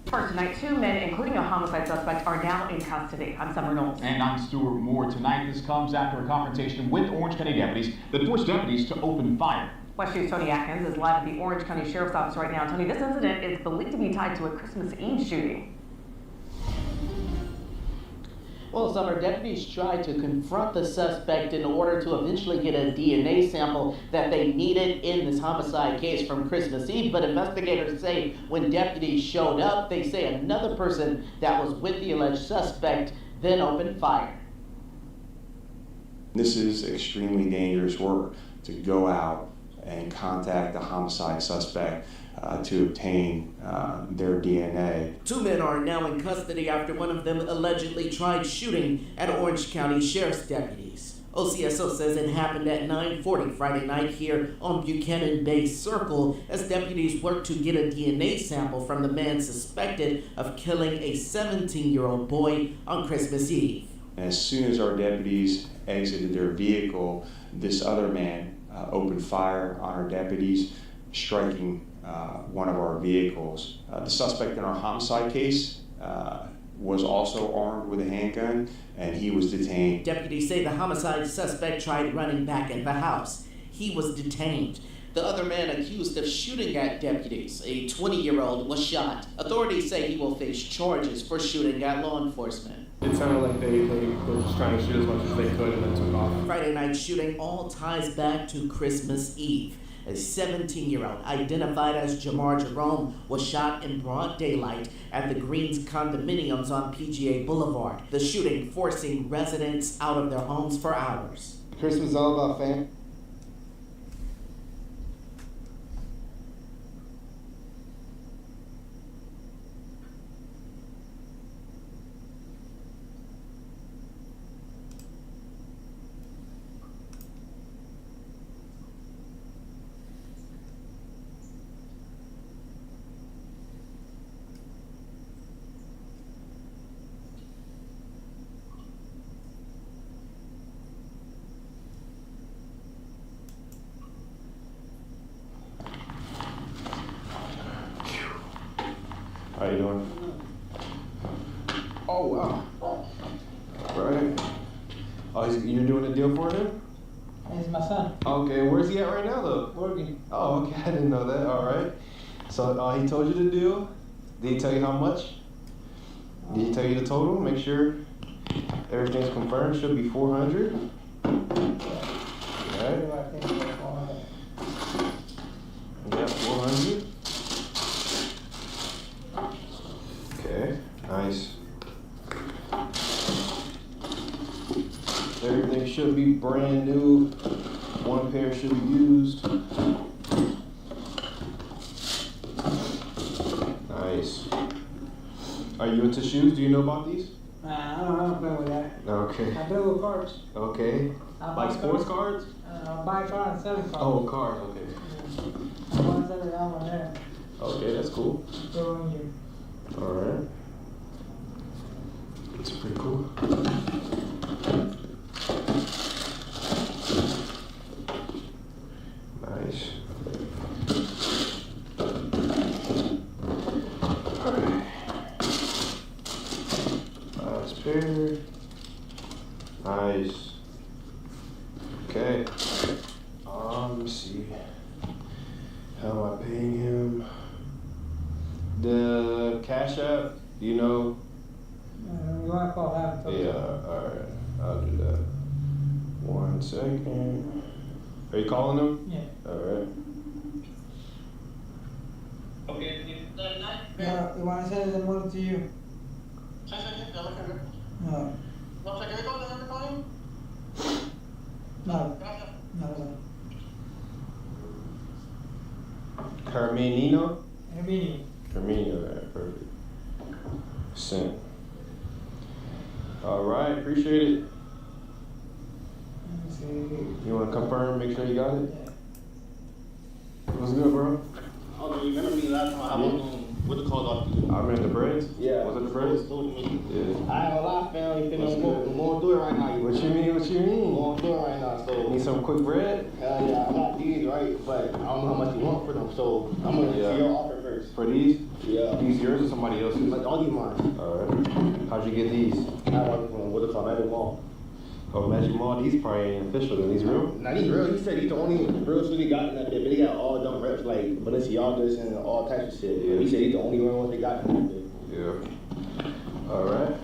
For tonight, 2 men, including a homicide suspect, are now in custody. I'm Summer Knowles. And I'm Stuart Moore. Tonight, this comes after a confrontation with Orange County deputies that forced deputies to open fire. West News' Tony Atkins is live at the Orange County Sheriff's Office right now. Tony, this incident is believed to be tied to a Christmas Eve shooting. Well, Summer, deputies tried to confront the suspect in order to eventually get a DNA sample that they needed in this homicide case from Christmas Eve. But investigators say when deputies showed up, they say another person that was with the alleged suspect then opened fire. This is extremely dangerous work, to go out and contact the homicide suspect to obtain their DNA. 2 men are now in custody after one of them allegedly tried shooting at Orange County Sheriff's deputies. OCSO says it happened at 9:40 Friday night here on Buchanan Bay Circle as deputies worked to get a DNA sample from the man suspected of killing a 17-year-old boy on Christmas Eve. As soon as our deputies exited their vehicle, this other man opened fire on our deputies, striking one of our vehicles. The suspect in our homicide case was also armed with a handgun, and he was detained. Deputies say the homicide suspect tried running back in the house. He was detained. The other man accused of shooting at deputies, a 20-year-old, was shot. Authorities say he will face charges for shooting at law enforcement. It sounded like they were just trying to shoot as much as they could and then took off. Friday night shooting all ties back to Christmas Eve. A 17-year-old identified as Jamar Jerome was shot in broad daylight at the Greens condominiums on PGA Boulevard. The shooting forcing residents out of their homes for hours. Christmas is all about family. How you doing? Oh, wow. Right. Oh, you're doing a deal for him? He's my son. Okay, where's he at right now, though? Working. Oh, okay, I didn't know that. All right. So he told you the deal? Did he tell you how much? Did he tell you the total? Make sure everything's confirmed. Should be 400. All right. Yeah, 400. Okay, nice. Everything should be brand new. One pair should be used. Nice. Are you into shoes? Do you know about these? I don't play with that. Okay. I play with cards. Okay. Like sports cards? I buy cards and sell cards. Oh, cards, okay. I want to sell it out my head. Okay, that's cool. Alright. It's pretty cool. Nice. Alright. Nice pair. Nice. Okay. Let me see. How am I paying him? The Cash App, do you know? You want to call that? Yeah, alright. I'll do that. 1 second. Are you calling him? Yeah. Alright. Okay, No, you want to send the money to you? No. No. No. Carmenino? Hermini. Carmenino, right, perfect. Sent. All right, appreciate it. You want to confirm, make sure you got it? What's good, bro? Oh, you remember me last time I was on, what the call off? I remember the braids? Yeah. Was it the braids? Yeah. I ain't gonna lie, fam. You finna going through it right now. What you mean? What you mean? Going through it right now, so. Need some quick bread? Hell yeah, I got these, right? But I don't know how much you want for them, so I'm gonna see your offer first. For these? Yeah. These yours or somebody else's? Like, all these mine. Alright. How'd you get these? I like from, what they call Magic Mall. Oh, Magic Mall, these probably ain't official then. These real? Nah, these real. He said he's the only real shit he got in that bit, but they got all dumb reps like Balenciagas and all types of shit. Yeah. He said he's the only real one they got in that bit. Yeah. Alright.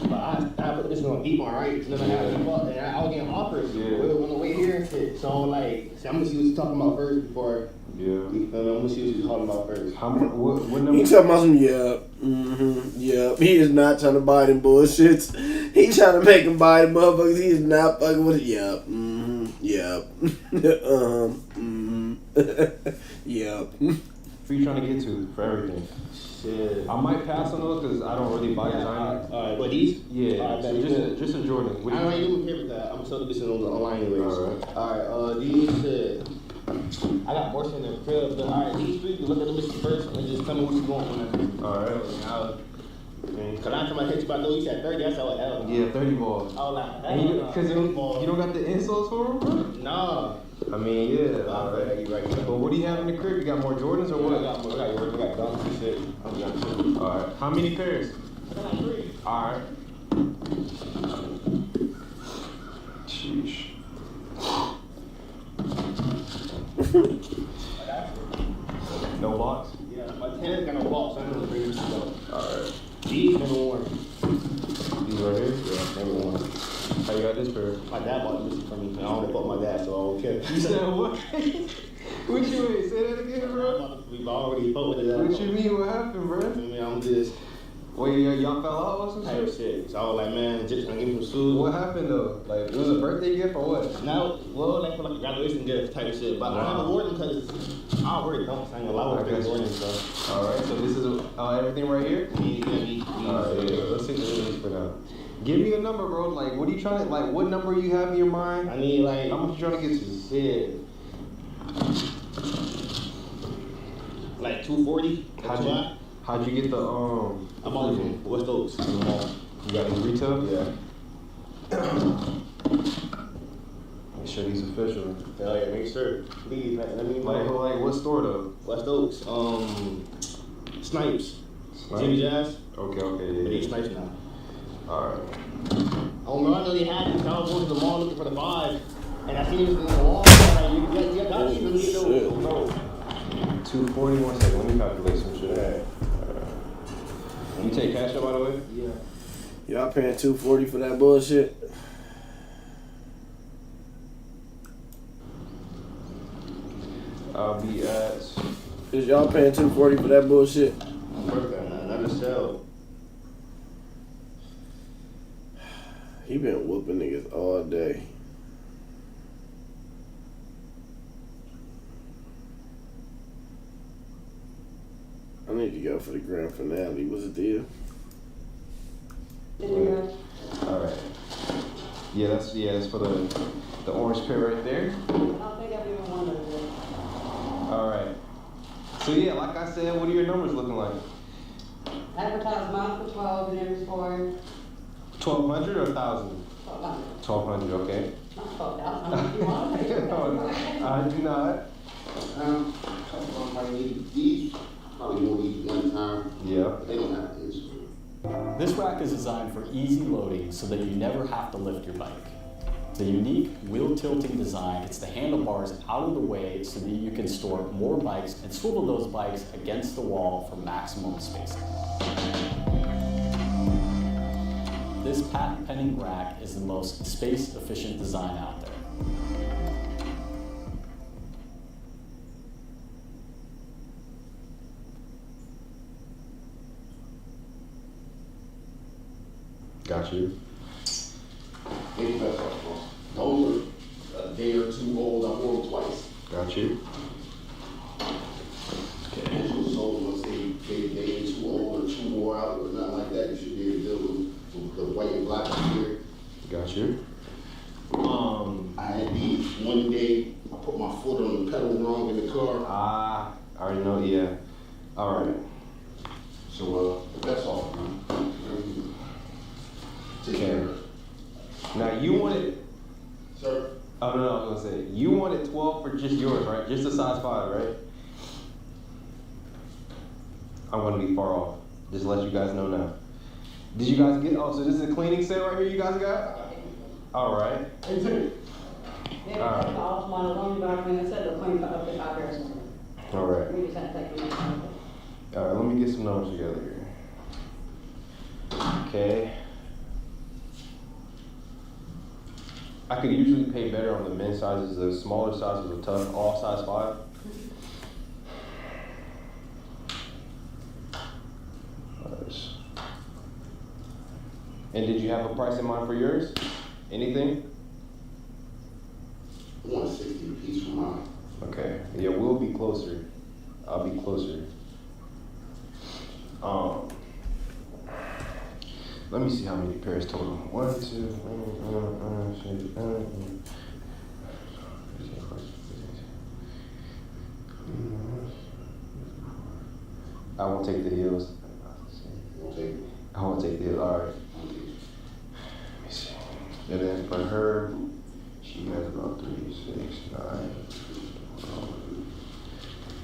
But I put this on deep on, right? It's never had deep up, and I was getting offers. Yeah. On the way here and shit. So like, see, I'm gonna see what he's talking about first before. Yeah. I'm gonna see what he's talking about first. What number? He talking about some yeah. He is not trying to buy them bullshits. He trying to make him buy the motherfuckers. He is not fucking with it. Yep. Who you trying to get to for everything? Shit. I might pass on those because I don't really buy designer. Alright, but these? Yeah. Alright, So just a Jordan. I don't really do care with that. I'm gonna sell this on the online anyways. Alright, these shit. I got more shit in the crib, but alright, these three, you look at them bitches first and just tell me what you want from them. Alright. Cause last time I hit you about those, you said 30, I said what hell. Yeah, 30 balls. I was like, And you don't got the insoles for them, bro? No. I mean, yeah. Alright. But what do you have in the crib? You got more Jordans or what? I got Jordans, I got dunks and shit. I got shit. Alright. How many pairs? I got 3. Alright. Sheesh. No box? Yeah, my 10 got no box, so I'm gonna bring this up. Alright. These never worn. These right here? Yeah, never worn. How you got this pair? My dad bought this for me, and I don't fuck my dad, so I don't care. You said what? What you mean? Say that again, bro? We've already fucked with it. What you mean? What happened, bro? I mean, I'm just... Wait, y'all fell out or some type shit? So I was like, man, just gonna give him some shoes. What happened though? Like, it was a birthday gift or what? No, well, like for like a graduation gift type of shit. But I haven't worn them because I already don't sing a lot with Jordan stuff. Alright, so this is everything right here? Alright, yeah, let's see this for now. Give me a number, bro. Like, what are you trying to, like, what number you have in your mind? I need, like, how much you trying to get to? Shit. Like 240? How'd you get the, I bought them. What's those? You got these retail? Yeah. Make sure these official. Hell yeah, make sure. Please, let me know. Like what store though? What's those? Snipes. Jimmy Jazz. Okay, yeah. They Snipes now. Alright. Oh no, I know they had these. I was going to the mall looking for the 5. And I seen this in the wall. You got these in the middle. No. 240, 1 second. Let me calculate some shit. You take cash up, by the way? Yeah. Y'all paying $240 for that bullshit? I'll be at... Is y'all paying $240 for that bullshit? Not to sell. He been whooping niggas all day. I need to go for the grand finale. What's the deal? Alright. Yeah, that's for the orange pair right there. I don't think I've even won it. Alright. So yeah, like I said, what are your numbers looking like? Advertise mine for 12 and every for 1,200 or 1,000? 1,200. 1,200, okay. Not 12,000. You want to pay for I do not. These probably won't eat one time. Yeah. But they don't have this. This rack is designed for easy loading so that you never have to lift your bike. The unique wheel tilting design gets the handlebars out of the way so that you can store more bikes and swivel those bikes against the wall for maximum spacing. This patent pending rack is the most space efficient design out there. Got you. Maybe that's all. Those are a day or two old. I wore them twice. Got you. Okay. So let's say they too old or too wore out or nothing like that. You should be able to deal with the white and black here. Got you. I had these one day. I put my foot on the pedal wrong in the car. I already know. Yeah. All right. So that's all, man. Take care. Now you wanted. Sir. Oh no, I was gonna say you wanted 12 for just yours, right? Just a size 5, right? I'm gonna be far off. Just to let you guys know now. Did you guys get? Oh, so this is a cleaning set right here. You guys got? All right. All right. All right. Let me get some numbers together here. Okay. I could usually pay better on the men's sizes. The smaller sizes are tough. All size 5. Nice. And did you have a price in mind for yours? Anything? 160 a piece for mine. Okay. Yeah, we'll be closer. I'll be closer. Let me see how many pairs total. 1, 2, I won't take the heels. I won't take the heels. All right. Let me see. And then for her, she has about 3, 6, 9,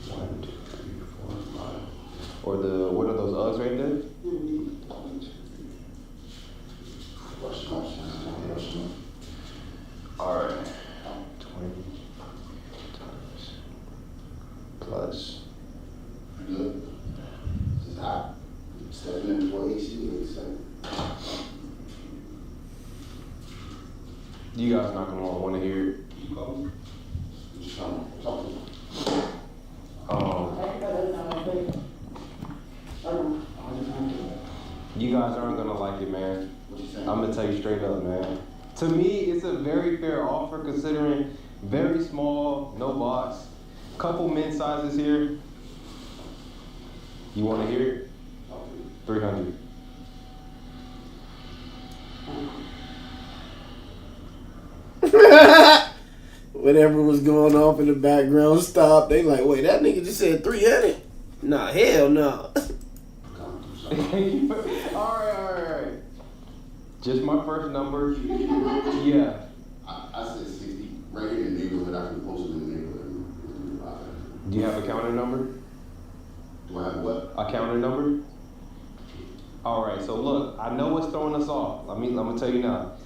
1, 2, 3, 4, 5. Or the, what are those Uggs right there? All right. 20 times plus. Good. This is hot. Stepping into what AC is. You guys not gonna want to hear it. You guys aren't gonna like it, man. I'm gonna tell you straight up, man. To me, it's a very fair offer considering very small, no box, couple men's sizes here. You want to hear it? 300. Whatever was going off in the background stopped. They like, wait, that nigga just said 300? Nah, hell no. All right. Just my first number. Yeah. I said 60. Right here in the neighborhood. I can post it in the neighborhood. Do you have a counter number? Do I have what? A counter number? All right. So look, I know what's throwing us off. I'm gonna tell you now.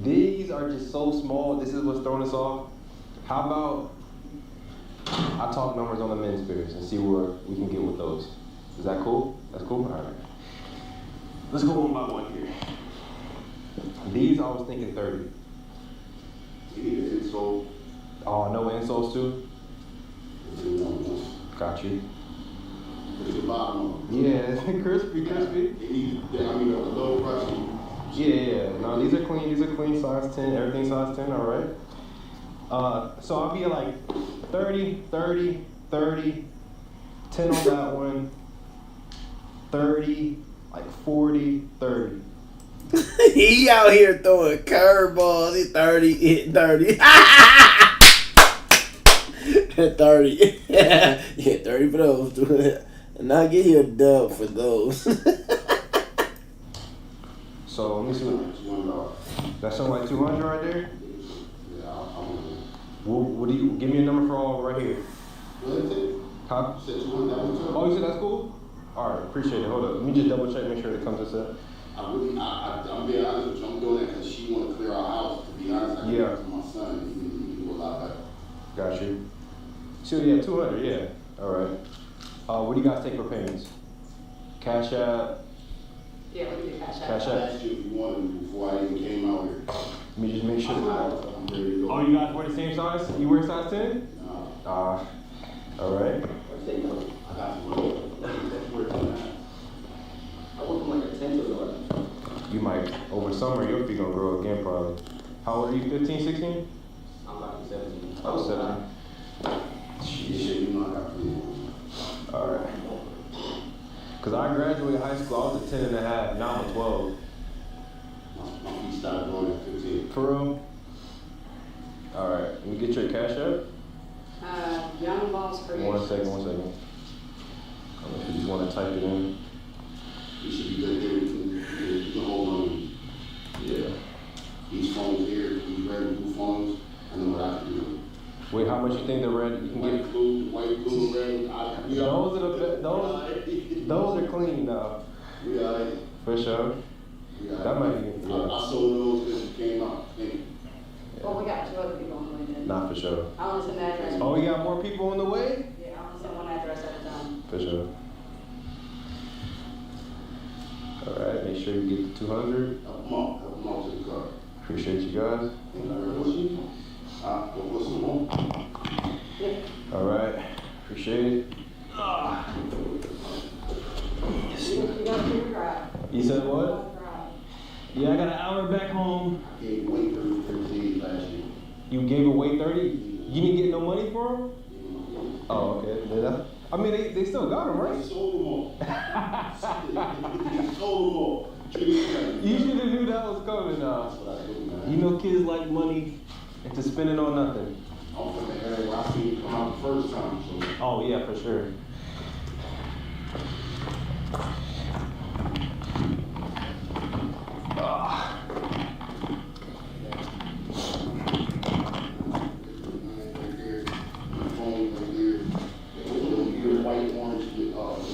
These are just so small. This is what's throwing us off. How about I talk numbers on the men's pairs and see where we can get with those. Is that cool? That's cool? All right. Let's go one by one here. These, I was thinking 30. You need an insole. Oh, no insoles too? Got you. Look at the bottom. Yeah, crispy. I mean, a low brush. Yeah. No, these are clean. These are clean. Size 10. Everything size 10. All right. So I'll be at like 30, 30, 30, 10 on that one, 30, like 40, 30. He out here throwing curveballs. He 30, hit 30. 30. Yeah, 30 for those. And I'll give you a dub for those. So let me see what. That sound like 200 right there? What do you give me a number for all right here? Huh? Oh, you said that's cool? All right, appreciate it. Hold up, let me just double check, make sure it comes to set. I'm being honest with you. I'm doing that because she want to clear our house. To be honest, I yeah. To my son, he can do a lot better. Got you. So yeah, 200. Yeah. All right. What do you guys take for payments? Cash App. Yeah, we do Cash App. Cash App. I asked you if you wanted before I even came out here. Let me just make sure. I'm ready to go. Oh, you guys wear the same size? You wear size 10? No. All right. I got you. I went from like a 10 to 11. you might, over summer, your feet gonna grow again probably. How old are you, 15, 16? I'm like 17. Oh, 17. Shit, you know I got plenty. Alright. Cause I graduated high school, I was a 10 and a half, now I'm a 12. My feet started growing at 15. For real? Alright, let me get your cash app. Young Boss Creation. One second. I don't know if you just want to type it in. You should be good there. You can hold on. Yeah. These phones here, these red and blue phones, I know what I can do. Wait, how much you think the red you can get? White, blue, red. Those are the those are clean though. Yeah. For sure. Yeah. That might be. I sold those because it came out. Well, we got 2 other people on the way then. Not for sure. I want to send an address. Oh, we got more people on the way? Yeah, I want to send one address at a time. For sure. All right, make sure you get the 200. Help them out to the car. Appreciate you guys. Thank you very much. Go put some more. All right, appreciate it. You got to drive. You said what? Yeah, I got an hour back home. I gave away 30 last year. You gave away 30? You didn't get no money for them? Oh, okay. I mean, they still got them, right? They sold them all. Sold them all. You should have knew that was coming now. That's what I do, man. You know kids like money and to spend it on nothing. I'm from the area where I seen it come out the first time, so. Oh, yeah, for sure.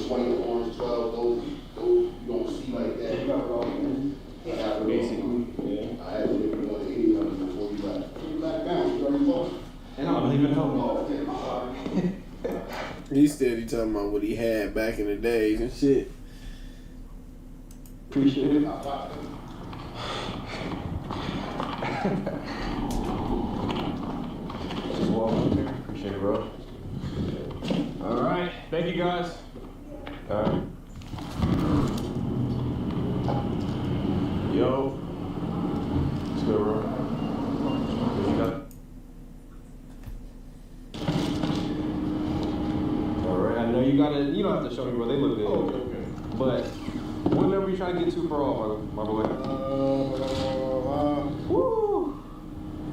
White and orange 12, those you don't see like that. Basically, yeah. I had to look at one of any of them before you left. You back down, you already lost. And I don't even know. He steady talking about what he had back in the days and shit. Appreciate it. Just walk up there. Appreciate it, bro. All right. Thank you, guys. All right. Yo. What's good, bro? What you got? All right. I know you don't have to show me, bro. They look good. Oh, okay. But what number you trying to get to for all, my boy? Woo!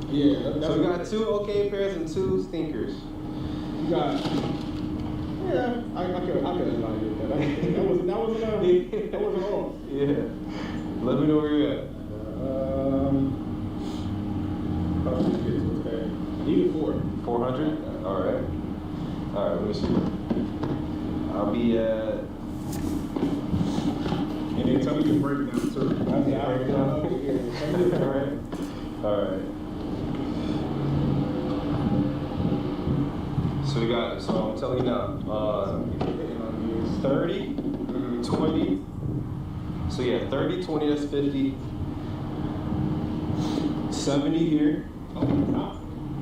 Yeah. So we got 2 okay pairs and 2 stinkers. You got. Yeah, I could evaluate that. That wasn't all. Yeah. Let me know where you're at. Okay. Needed 4. 400? All right. All right, let me see. I'll be at. And then tell me your breakdown too. All right. All right. So we got, so I'm telling you now, 30, 20, so yeah, 30, 20, that's 50, 70 here.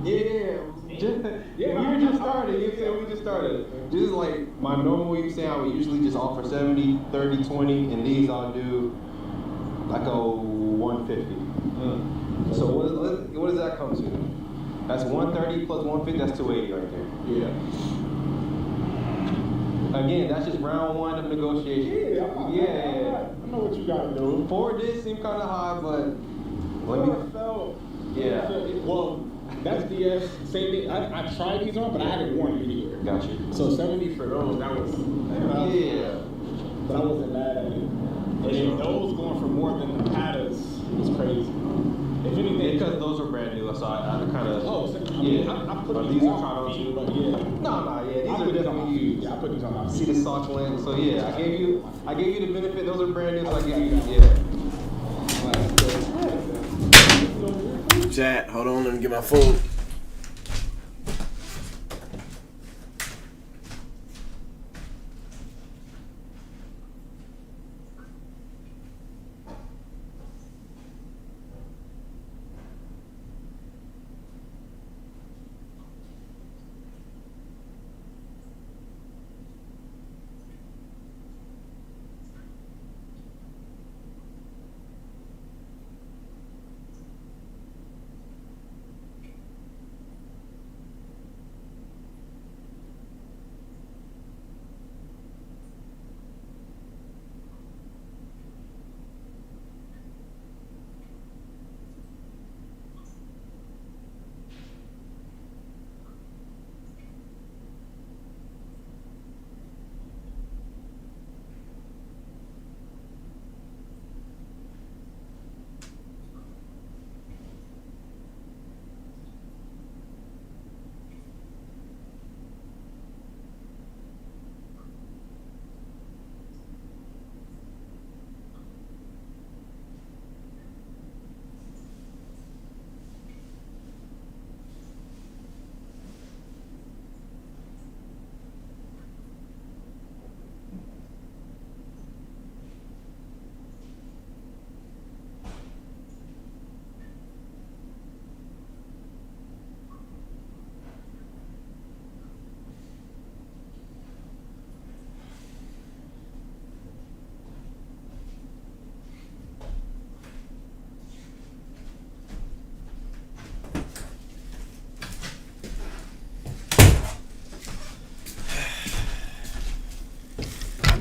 Yeah, we just started, you said we just started. This is like my normal, you say I would usually just offer 70, 30, 20, and these I'll do like a 150. So what does that come to? That's 130 plus 150, that's 280 right there. Yeah. Again, that's just round 1 of negotiation. Yeah. I know what you gotta do. 4 did seem kind of high, but let me. Yeah. Well, that's the same thing. I tried these on, but I hadn't worn them anywhere. Got you. So 70 for those, that was. Yeah. But I wasn't mad at it. And then those going for more than the pattas was crazy. If anything, because those are brand new, so I kind of. Oh, so, I put these these are on trying my to. feet, but yeah. No, these are definitely used. Yeah, I put these on my feet. See the sock lens, so yeah, I gave you the benefit. Those are brand new, so I gave you Chat, hold on, let me get my phone.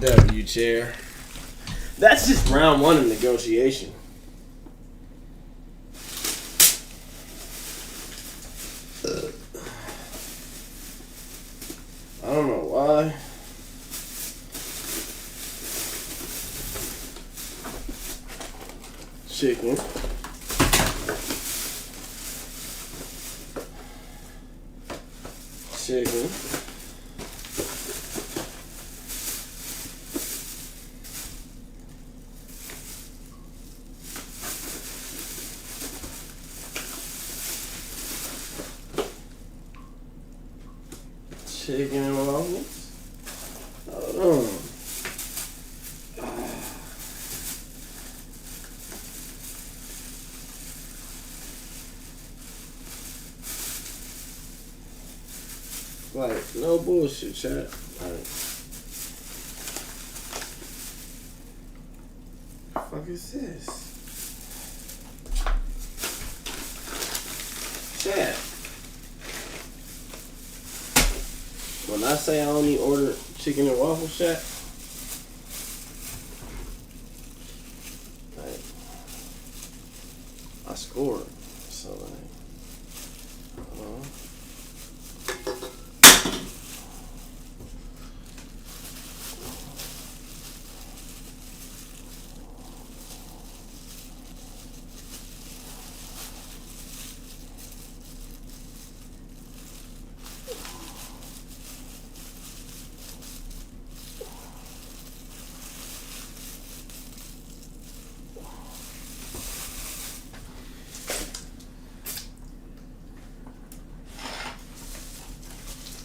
W, chair. That's just round one of negotiation. I don't know why. Chicken. Chicken. Chicken and waffles. Hold on. Like, no bullshit, chat. Like, the fuck is this? Chat. When I say I only order chicken and waffles, chat, like, I scored. So, like,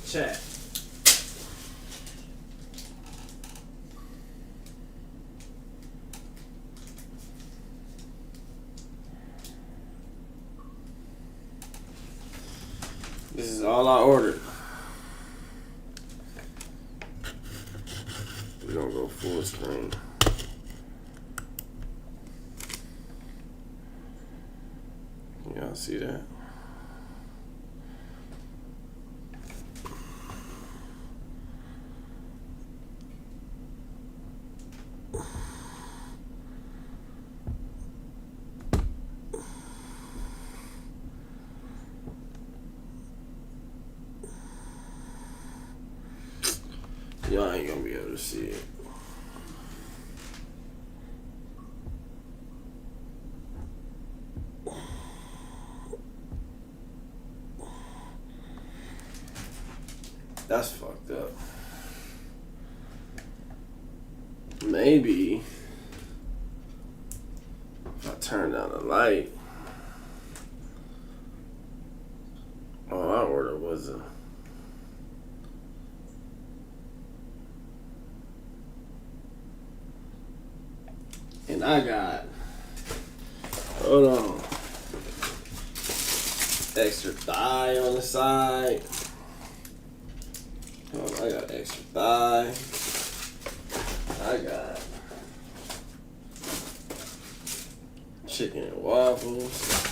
chat. This is all I ordered. We're gonna go full screen. Y'all see that? Y'all ain't gonna be able to see it. That's fucked up. Maybe if I turn down the light. All I ordered was a and I got, hold on, extra thigh on the side. Hold on, I got extra thigh. I got chicken and waffles.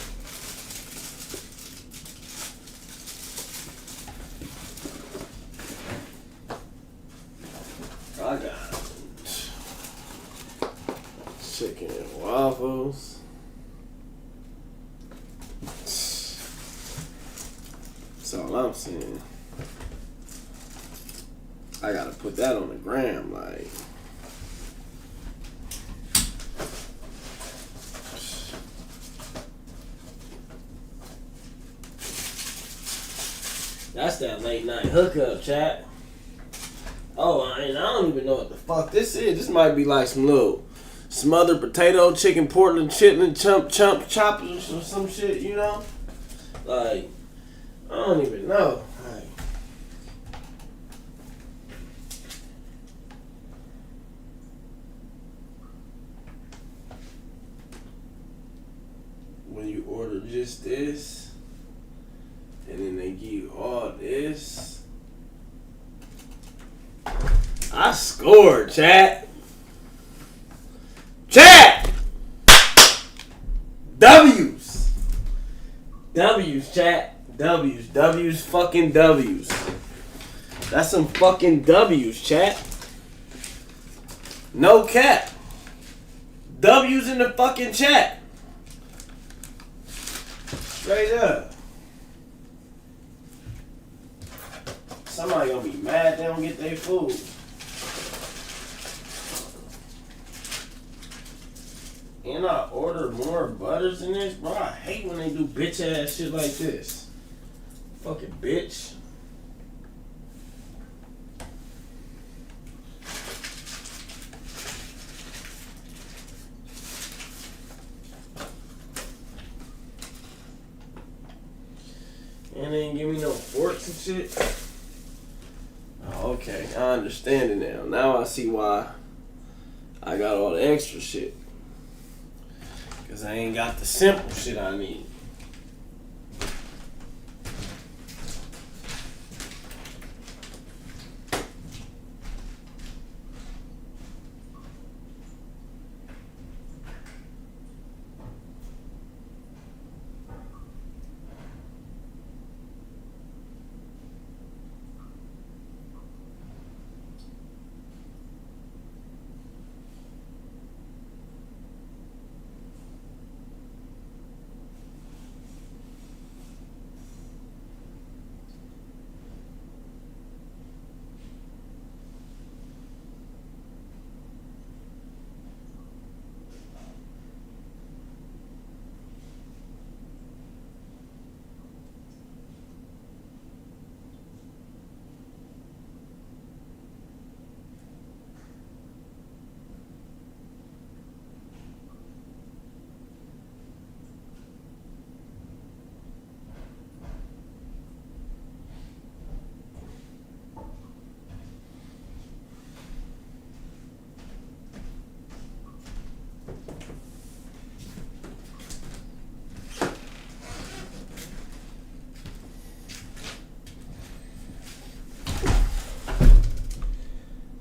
I got chicken and waffles. That's all I'm saying. I gotta put that on the gram, like. That's that late night hookup, chat. Oh, I don't even know what the fuck this is. This might be like some little smothered potato, chicken, Portland, chitlin, chump, choppers or some shit, you know? Like, I don't even know. Like, when you order just this, and then they give you all this, I scored, chat. Chat! W's. W's, chat. W's. W's fucking W's. That's some fucking W's, chat. No cap. W's in the fucking chat. Straight up. Somebody gonna be mad they don't get their food. And I order more butters than this, bro. I hate when they do bitch ass shit like this. Fucking bitch. And they didn't give me no forks and shit. Oh, okay, I understand it now. Now I see why I got all the extra shit. Cause I ain't got the simple shit I need.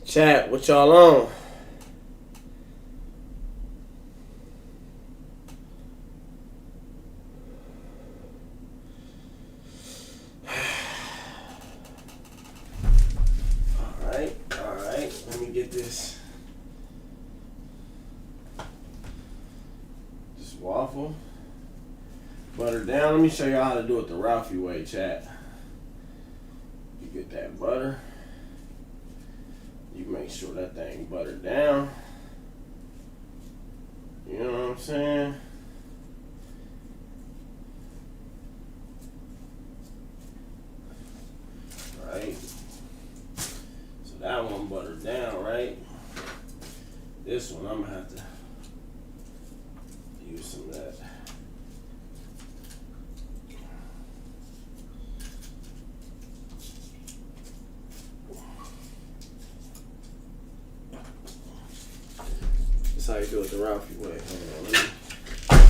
Chat, what y'all on? Alright, let me get this waffle. Butter down. Let me show y'all how to do it the Ralphie way, chat. You get that butter. You make sure that thing buttered down. You know what I'm saying? Right. So that one buttered down, right? This one I'm gonna have to use some of that. That's how you do it the Ralphie way. Hold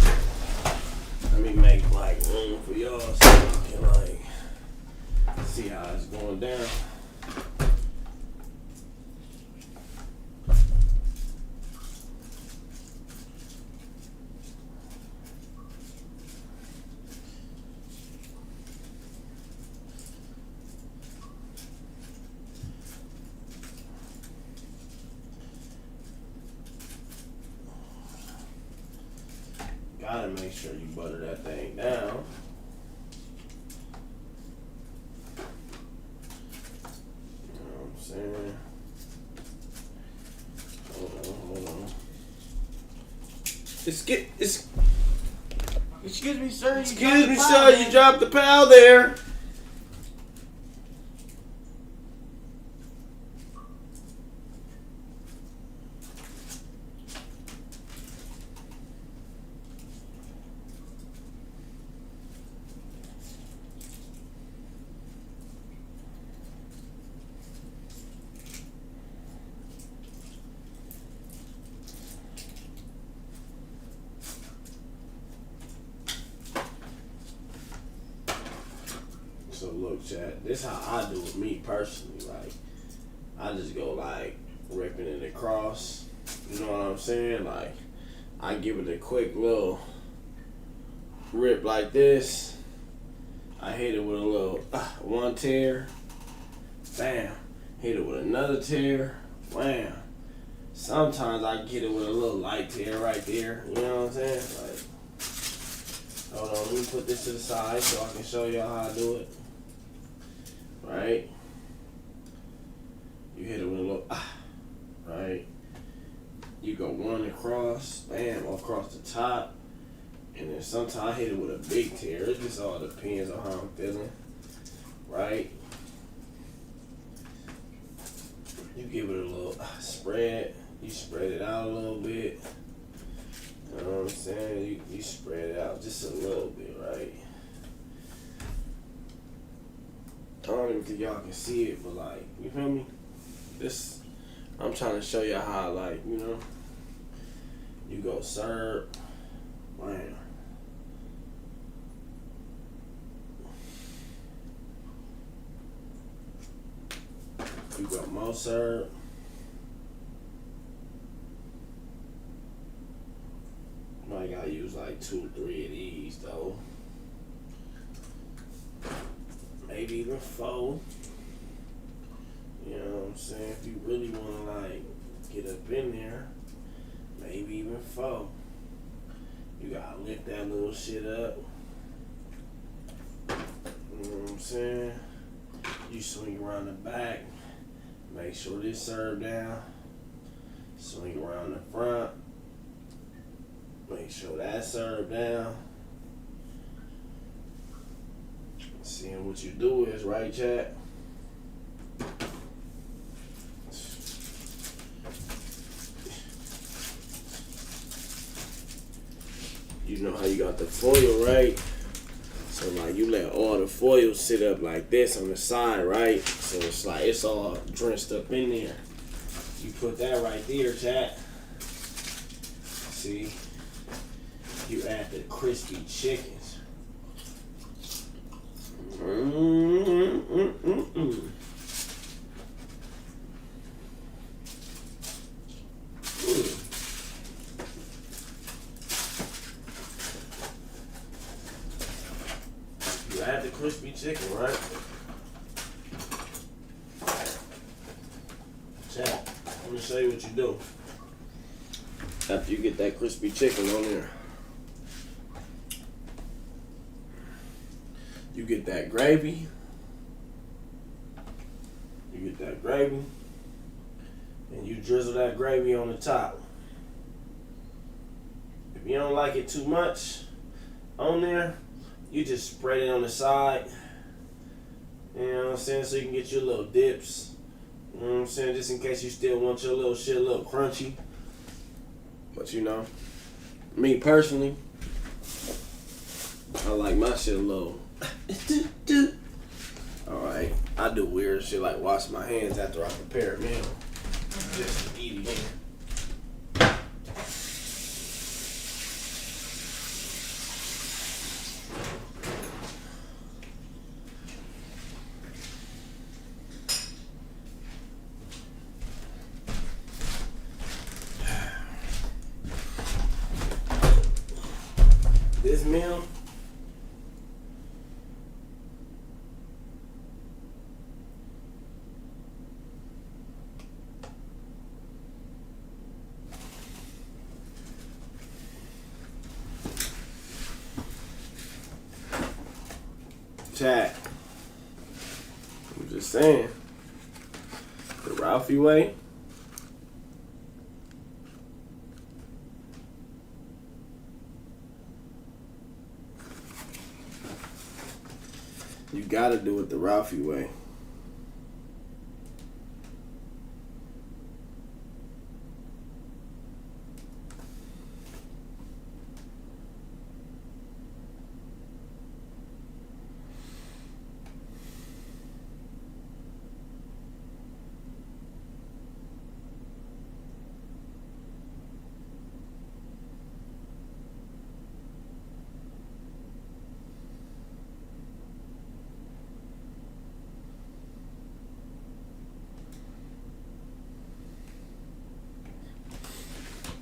on, let me make like room for y'all so I can like see how it's going down. Gotta make sure you butter that thing down. You know what I'm saying? Hold on. Excuse me, sir. Excuse me, sir. You dropped the pal there. So look, chat, this is how I do it, me personally. Like, I just go like ripping it across. You know what I'm saying? Like, I give it a quick little rip like this. I hit it with a little one tear. Bam. Hit it with another tear. Wham. Sometimes I get it with a little light tear right there. You know what I'm saying? Like, hold on, let me put this to the side so I can show y'all how I do it. Right? You hit it with a little, right? You go one across, bam, across the top. And then sometimes I hit it with a big tear. It just all depends on how I'm feeling. Right? You give it a little spread. You spread it out a little bit. You know what I'm saying? You spread it out just a little bit, right? I don't even think y'all can see it, but like, you feel me? This, I'm trying to show y'all how, like, you know, you go serve, bam. You go more serve. Might gotta use like 2 or 3 of these though. Maybe even 4. You know what I'm saying? If you really wanna like get up in there, maybe even 4. You gotta lift that little shit up. You know what I'm saying? You swing around the back. Make sure this serve down. Swing around the front. Make sure that serve down. Seeing what you do is, right, chat? You know how you got the foil, right? So like you let all the foil sit up like this on the side, right? So it's like it's all drenched up in there. You put that right there, chat. See? You add the crispy chickens. You add the crispy chicken, right? Chat, let me show you what you do. After you get that crispy chicken on there, you get that gravy. You get that gravy, and you drizzle that gravy on the top. If you don't like it too much on there, you just spread it on the side. You know what I'm saying? So you can get your little dips. You know what I'm saying? Just in case you still want your little shit a little crunchy. But you know, me personally, I like my shit a little. Alright, I do weird shit like wash my hands after I prepare a meal. Just to eat again. This meal, chat, I'm just saying, the Ralphie way, you gotta do it the Ralphie way.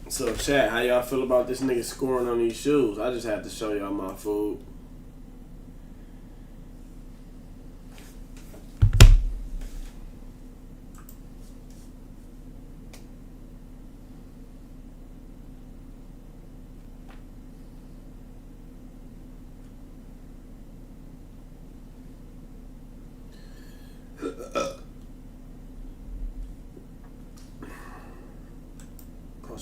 So chat, how y'all feel about this nigga scoring on these shoes? I just had to show y'all my food.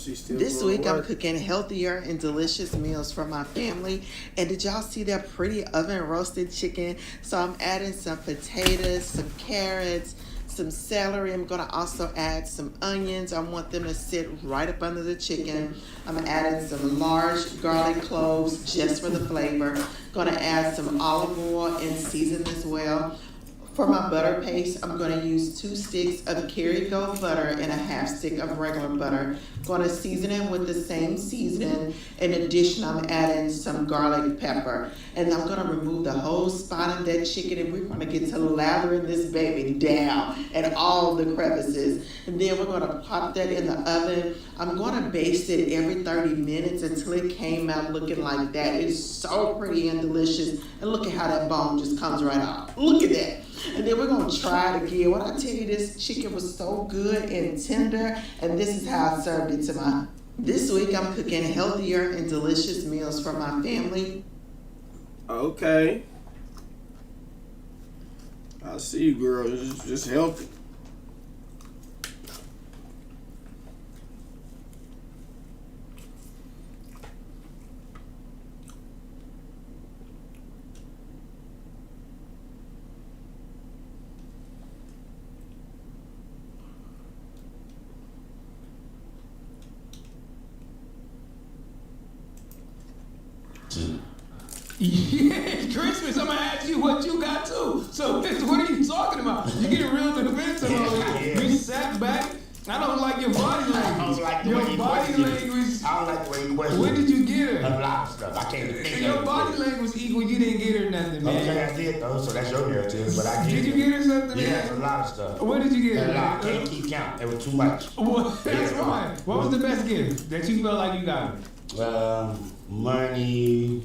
she's still This going week to I'm work. cooking healthier and delicious meals for my family. And did y'all see that pretty oven roasted chicken? So I'm adding some potatoes, some carrots, some celery. I'm gonna also add some onions. I want them to sit right up under the chicken. I'm adding some large garlic cloves just for the flavor. Gonna add some olive oil and season as well. For my butter paste, I'm going to use 2 sticks of Kerrygold butter and a half stick of regular butter. Going to season it with the same seasoning. In addition, I'm adding some garlic pepper. And I'm going to remove the whole spine of that chicken, and we're going to get to lathering this baby down at all the crevices. And then we're going to pop that in the oven. I'm going to baste it every 30 minutes until it came out looking like that. It's so pretty and delicious. And look at how that bone just comes right off. Look at that. And then we're going to try it again. When I tell you, this chicken was so good and tender, and this is how I served it to my... This week I'm cooking healthier and delicious meals for my family. Okay. I see you, girl. It's just healthy. Yeah, it's Christmas. I'm gonna ask you what you got too. So what are you talking about? You getting real defensive over here. You sat back. I don't like your body language. I don't like the your way you body question language. it. I don't like the way you question Where did you get her? A lot of stuff. I can't think Your of body it. language equal. You didn't get her nothing, man. Okay, I did though, so that's your narrative, but I did. Did you get her something? Yeah, man? a lot of stuff. Where did you get her? A lot. I can't keep count. It was too much. What? That's fine. What was the best gift that you felt like you got her? Money,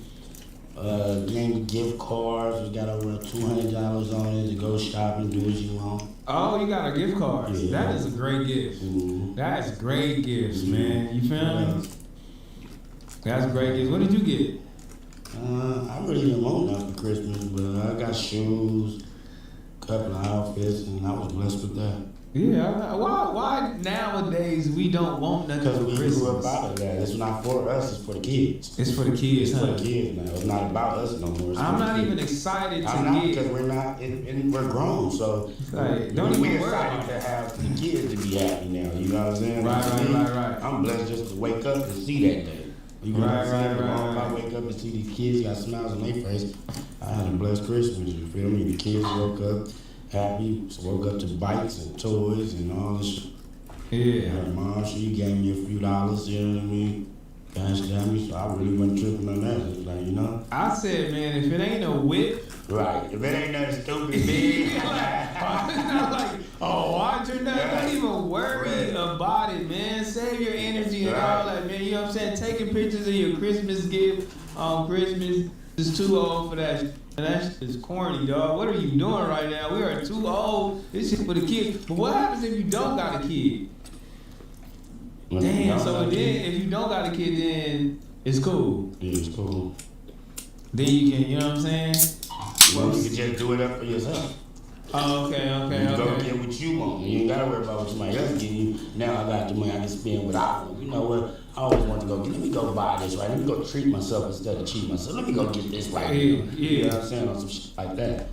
gave me gift cards. We got over $200 on it to go shopping, do what you want. Oh, you got a gift card. Yeah. That is a great gift. Mm-hmm. That's great gifts, man. You feel me? That's great gifts. What did you get? I really didn't want nothing for Christmas, but I got shoes, a couple of outfits, and I was blessed with that. Yeah. Why nowadays we don't want nothing Because for we Christmas? grew up out of that. It's not for us, it's for the kids. It's for the kids, It's huh? for the kids now. It's not about us no more. It's I'm for the not kids. even excited to I'm not, get. because we're not, and we're grown, so Like, don't we even worry excited about to it. have the kids to be happy now. You know what I'm saying? Right, To right, me, right. I'm blessed just to wake up and see that day. You know what I'm saying? If I wake up and see these kids got smiles on their face, I had a blessed Christmas. You feel me? The kids woke up happy, woke up to bikes and toys and all this shit. Yeah. Her mom, she gave me a few dollars, you know what I mean? Cash down me, so I really wasn't tripping on that. It's like, you know? I said, man, if it ain't a whip. Right. If it ain't nothing stupid, big. Like, oh, watch your name. Don't even worry about it, man. Save your energy and all that, man. You know what I'm saying? Taking pictures of your Christmas gift on Christmas is too old for that. And that shit is corny, dog. What are you doing right now? We are too old. This shit for the kids. But what happens if you don't got a kid? Damn, so then if you don't got a kid, then it's cool. Yeah, it's cool. Then you can, you know what I'm saying? Well, you can just do it up for yourself. Oh, okay. You go get what you want. You ain't gotta worry about what somebody else getting you. Now I got the money, I can spend what I want. You know what? I always want to go get, let me go buy this, right? Let me go treat myself instead of cheat myself. Let me go get this right here. You know what I'm saying? On some shit like that.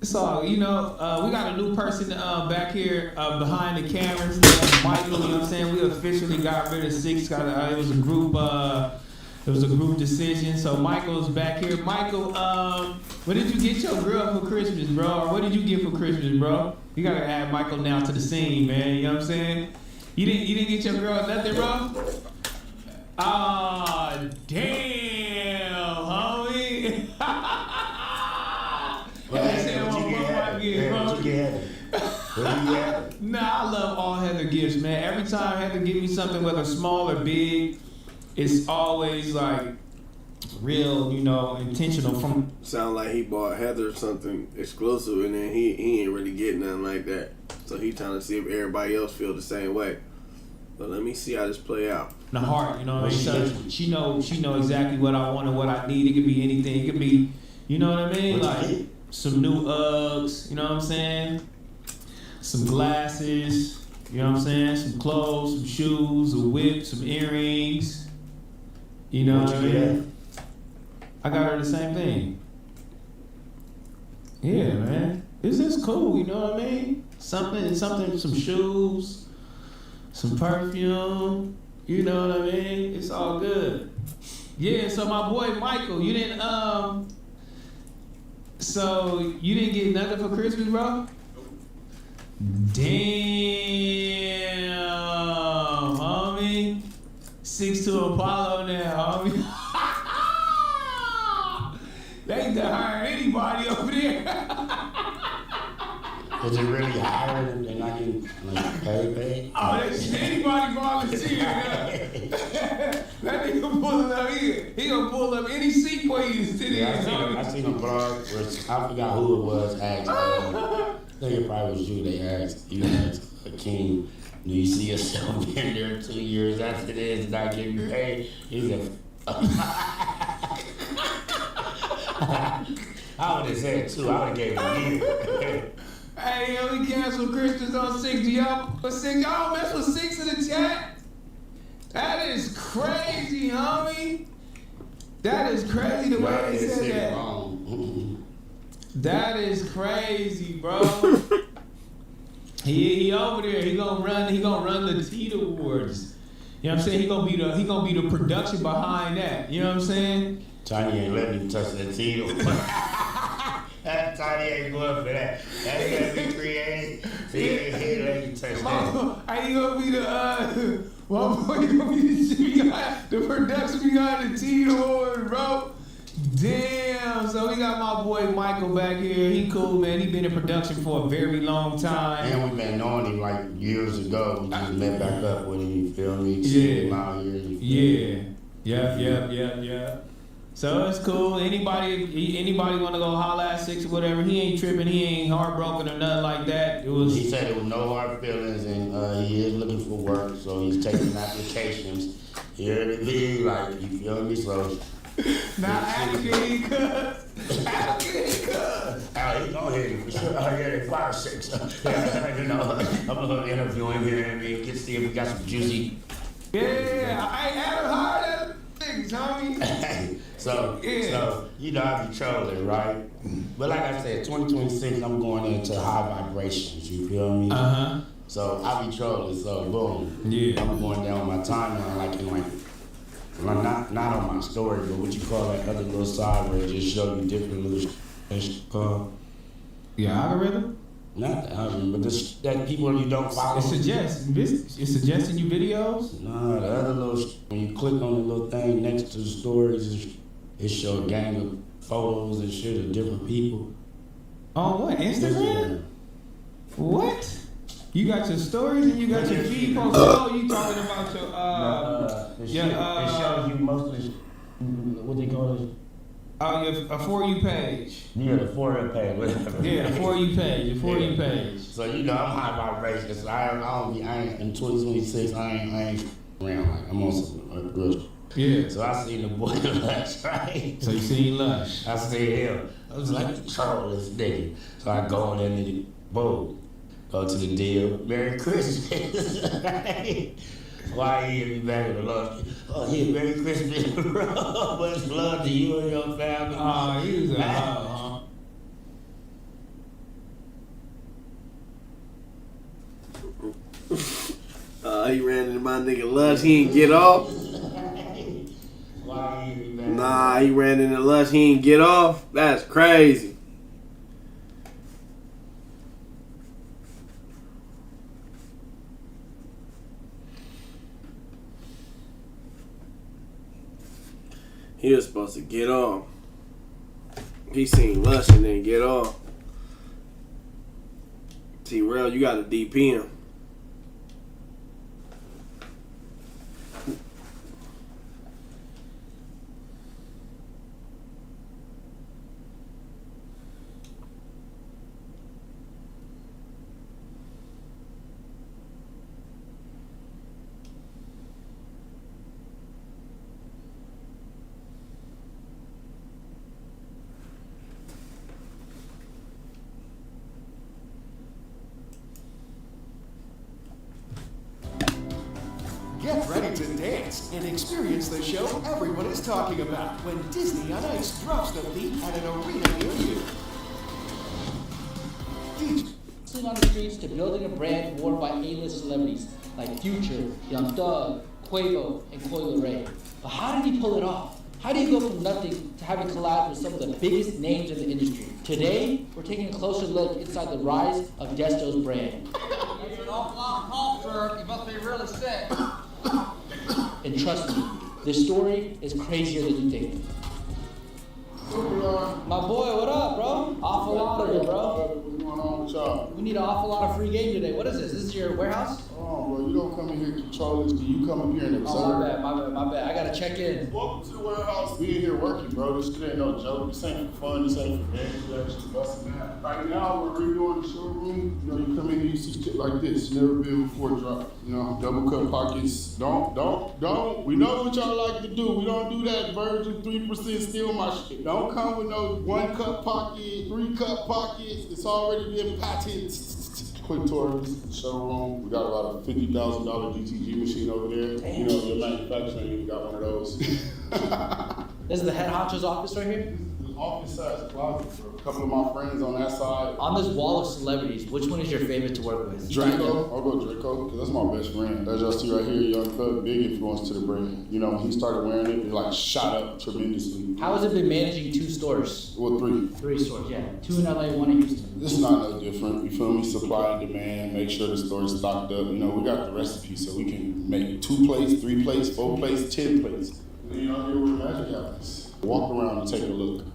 So, you know, we got a new person back here behind the cameras, Michael, you know what I'm saying? We officially got rid of 6. It was a group decision. So Michael's back here. Michael, what did you get your girl for Christmas, bro? Or what did you get for Christmas, bro? You gotta add Michael now to the scene, man. You know what I'm saying? You didn't get your girl nothing, bro? Ah, damn, homie. Nah, I love all Heather gifts, man. Every time Heather give me something, whether small or big, it's always like real, you know, intentional. From sound like he bought Heather something exclusive, and then he ain't really getting nothing like that. So he trying to see if everybody else feel the same way. But let me see how this play out. the heart, you know what I mean? So she know exactly what I want and what I need. It could be anything. It could be, you know what I mean? Like some new Uggs, you know what I'm saying? Some glasses. You know what I'm saying? Some clothes, some shoes, a whip, some earrings. You know what I mean? I got her the same thing. Yeah, man. It's just cool, you know what I mean? Something, some shoes, some perfume, you know what I mean? It's all good. Yeah, so my boy Michael, you didn't get nothing for Christmas, bro? Damn, homie. 6'2" Apollo now, homie. They can hire anybody over there. Is it really higher than I can pay? Oh, anybody volunteer. That nigga pulling up here. He gonna pull up any seat for you to sit in. I seen a blog where I forgot who it was asked. I think it probably was you. They asked King, do you see yourself being there 2 years after this and not getting paid? He said, I would have said 2. I would have gave him a year. Hey, yo, we canceled Christmas on 6. Y'all mess with 6 in the chat? That is crazy, homie. That is crazy the way they said that. That is crazy, bro. He over there. He gonna run the Teeter Awards. You know what I'm saying? He gonna be the production behind that. You know what I'm saying? Tiny ain't letting him touch that Teeter. That Tiny ain't going for that. That's gonna be creative. He ain't letting you touch that. Hey, you gonna be the production behind the Teeter Awards, bro. Damn. So we got my boy Michael back here. He cool, man. He been in production for a very long time. And we've been knowing him like years ago. We just met back up with him. You feel me? Yeah. Him out here. Yeah. So it's cool. Anybody want to go holla at 6 or whatever? He ain't tripping. He ain't heartbroken or nothing like that. He said there was no hard feelings, and he is looking for work, so he's taking applications. Here to be, like, you feel me? So. Not advocating, cuz. Oh, he's going ahead for sure. Oh, yeah, they 5 or 6. Yeah, you know, I'm gonna interview him here and get see if we got some juicy. Yeah, I ain't ever heard of things, homie. So, you know, I be trolling, right? But like I said, 2026, I'm going into high vibrations, you feel me? Uh-huh. So, I be trolling, so boom. Yeah. I'm going down my timeline, not on my story, but what you call that other little side where it just show you different little Yeah, algorithm? Not the algorithm, but that people you don't follow. It's suggesting you videos? No, the other little, when you click on the little thing next to the stories, it show a gang of photos and shit of different people. On what, Instagram? What? You got your stories and you got your feed posts. Oh, you talking about your it shows you mostly what they call it. Oh, a For You page. Yeah, the For You page, whatever. Yeah, the For You page. The For You page. So you know I'm high vibration. So I ain't in 2026. I ain't around. Like I'm on some real. Yeah. So I seen the boy Lush, right? So you seen Lush? I seen him. I was like, troll this nigga. So I go on there and boom. Go to the deal. Merry Christmas. Why he hit me back in the lunch? Oh, yeah, Merry Christmas, bro. Much love to you and your family. Oh, he was he ran into my nigga Lush. He ain't get off. Why he hit me back? Nah, he ran into Lush. He ain't get off. That's crazy. He was supposed to get off. He seen Lush and then get off. T-Rail, you got to DP him. Get ready to dance and experience the show everyone is talking about when Disney on Ice drops the beat at an arena near you. On the streets to building a brand worn by A-list celebrities like Future, Young Thug, Quavo, and Coi Leray. But how did he pull it off? How do you go from nothing to having collabs with some of the biggest names in the industry? Today, we're taking a closer look inside the rise of Desto's brand. It's an awful lot of cough, sir. You must be really sick. And trust me, this story is crazier than you think. My boy, what up, bro? Awful lottery, bro. What's going on with y'all? We need an awful lot of free game today. What is this? This is your warehouse? Oh, bro, you don't come in here to control this. You come up here and observe. Oh, my bad. I gotta check in. Welcome to the warehouse. We in here working, bro. This shit ain't no joke. This ain't for fun. This ain't for games. We actually busting that. Right now, we're redoing the showroom. You know, you come in here, you see shit like this. Never been before drop. You know, double cut pockets. Don't. We know what y'all like to do. We don't do that Virgil 3% steal my shit. Don't come with no 1 cup pocket, 3 cup pockets. It's already been patented. Quick tour of the showroom. We got about a $50,000 DTG machine over there. Damn. You know, your manufacturing, you got one of those. This is the head honcho's office right here? The office size closet for a couple of my friends on that side. On this wall of celebrities, which one is your favorite to work with? Draco. I'll go Draco, because that's my best friend. As y'all see right here, Young Thug, big influence to the brand. You know, when he started wearing it, it like shot up tremendously. How has it been managing 2 stores? Well, 3. 3 stores, yeah. 2 in LA, 1 in Houston. It's not no different. You feel me? Supply and demand. Make sure the store's stocked up. You know, we got the recipe so we can make 2 plates, 3 plates, 4 plates, 10 plates. And you know, here where the magic happens. Walk around and take a look.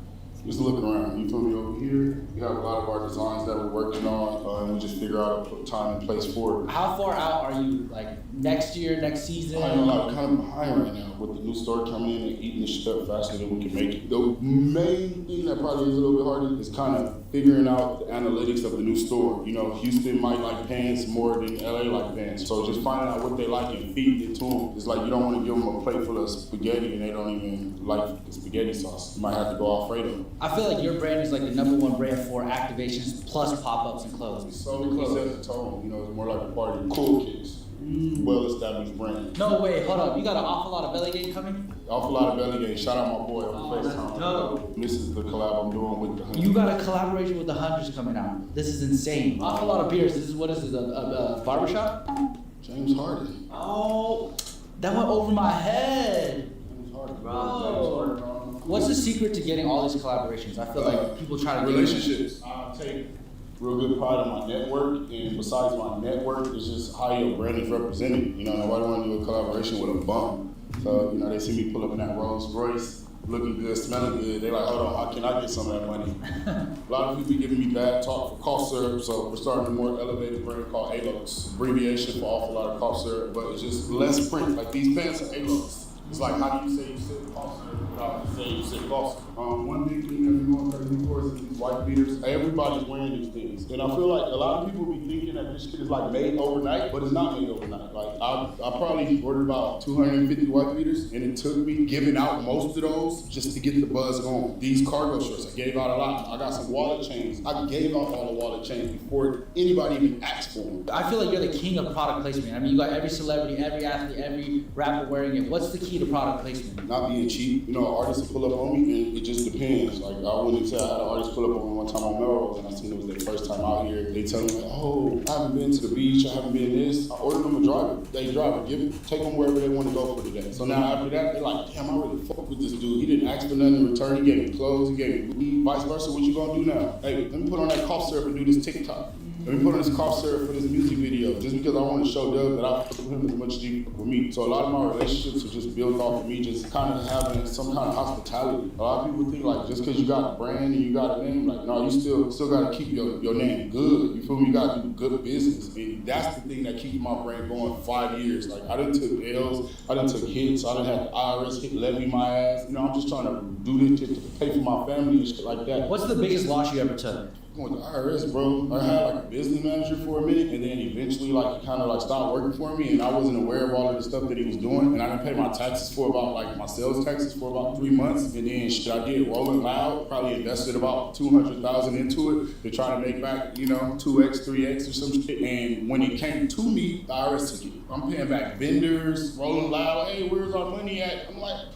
Just look around. You feel me? Over here, we have a lot of our designs that we're working on, and we just figure out a time and place for it. How far out are you? Like next year, next season? I know, like, kind of behind right now with the new store coming in and eating the shit up faster than we can make it. The main thing that probably is a little bit harder is kind of figuring out the analytics of the new store. You know, Houston might like pants more than LA like pants. So just finding out what they like and feeding it to them. It's like you don't want to give them a plate full of spaghetti and they don't even like the spaghetti sauce. You might have to go Alfredo. I feel like your brand is like the #1 brand for activations plus pop-ups and clothes. It's so close at the tone. You know, it's more like a party. Cool kids. Well-established brand. No way, hold up. You got an awful lot of belly game coming? Awful lot of belly game. Shout out my boy on FaceTime. Dope. This is the collab I'm doing with the Hundreds. You got a collaboration with the Hundreds coming out. This is insane. Awful lot of beers. This is, what is this, a barbershop? James Harden. Oh, that went over my head. James Harden. Bro. What's the secret to getting all these collaborations? I feel like people try to relationships. I take real good pride in my network, and besides my network, it's just how your brand is represented. You know, nobody want to do a collaboration with a bum. So, you know, they see me pull up in that Rolls Royce, looking good, smelling good. They like, hold on, how can I get some of that money? A lot of people giving me bad talk for cough syrup, so we're starting a more elevated brand called ALOS. Abbreviation for awful lot of cough syrup, but it's just less print. Like these pants are ALOS. It's like, how do you say you sip cough syrup without saying you sip cough syrup? One big thing that we're going to crazy for is these white beaters. Everybody's wearing these things. And I feel like a lot of people be thinking that this shit is like made overnight, but it's not made overnight. Like I probably ordered about 250 white beaters, and it took me giving out most of those just to get the buzz going. These cargo shorts, I gave out a lot. I got some wallet chains. I gave out all the wallet chains before anybody even asked for them. I feel like you're the king of product placement. I mean, you got every celebrity, every athlete, every rapper wearing it. What's the key to product placement? Not being cheap. You know, artists will pull up on me, and it just depends. Like, I wouldn't say I had an artist pull up on me one time on Melrose, and I seen it was their first time out here. They tell me, like, oh, I haven't been to the beach, I haven't been this. I ordered them a driver. They drive it, take them wherever they want to go for the day. So now after that, they're like, damn, I really fuck with this dude. He didn't ask for nothing in return. He gave me clothes, he gave me weed, vice versa. What you gonna do now? Hey, let me put on that cough syrup and do this TikTok. Let me put on this cough syrup for this music video, just because I want to show Doug that I fuck with him as much as he fuck with me. So a lot of my relationships are just built off of me just kind of having some kind of hospitality. A lot of people think like just because you got a brand and you got a name, like no, you still got to keep your name good. You feel me? You got to do good business. And that's the thing that keeps my brand going 5 years. Like I done took L's, I done took hits, I done had the IRS levy my ass. You know, I'm just trying to do this shit to pay for my family and shit like that. What's the biggest loss you ever took? with the IRS, bro. I had like a business manager for a minute, and then eventually like he kind of like stopped working for me, and I wasn't aware of all of the stuff that he was doing, and I didn't pay my taxes for about like my sales taxes for about 3 months, and then I did Rolling Loud, probably invested about $200,000 into it to try to make back, you know, 2x, 3x or some shit. And when it came to me, the IRS took it. I'm paying back vendors, Rolling Loud. Hey, where's our money at? I'm like,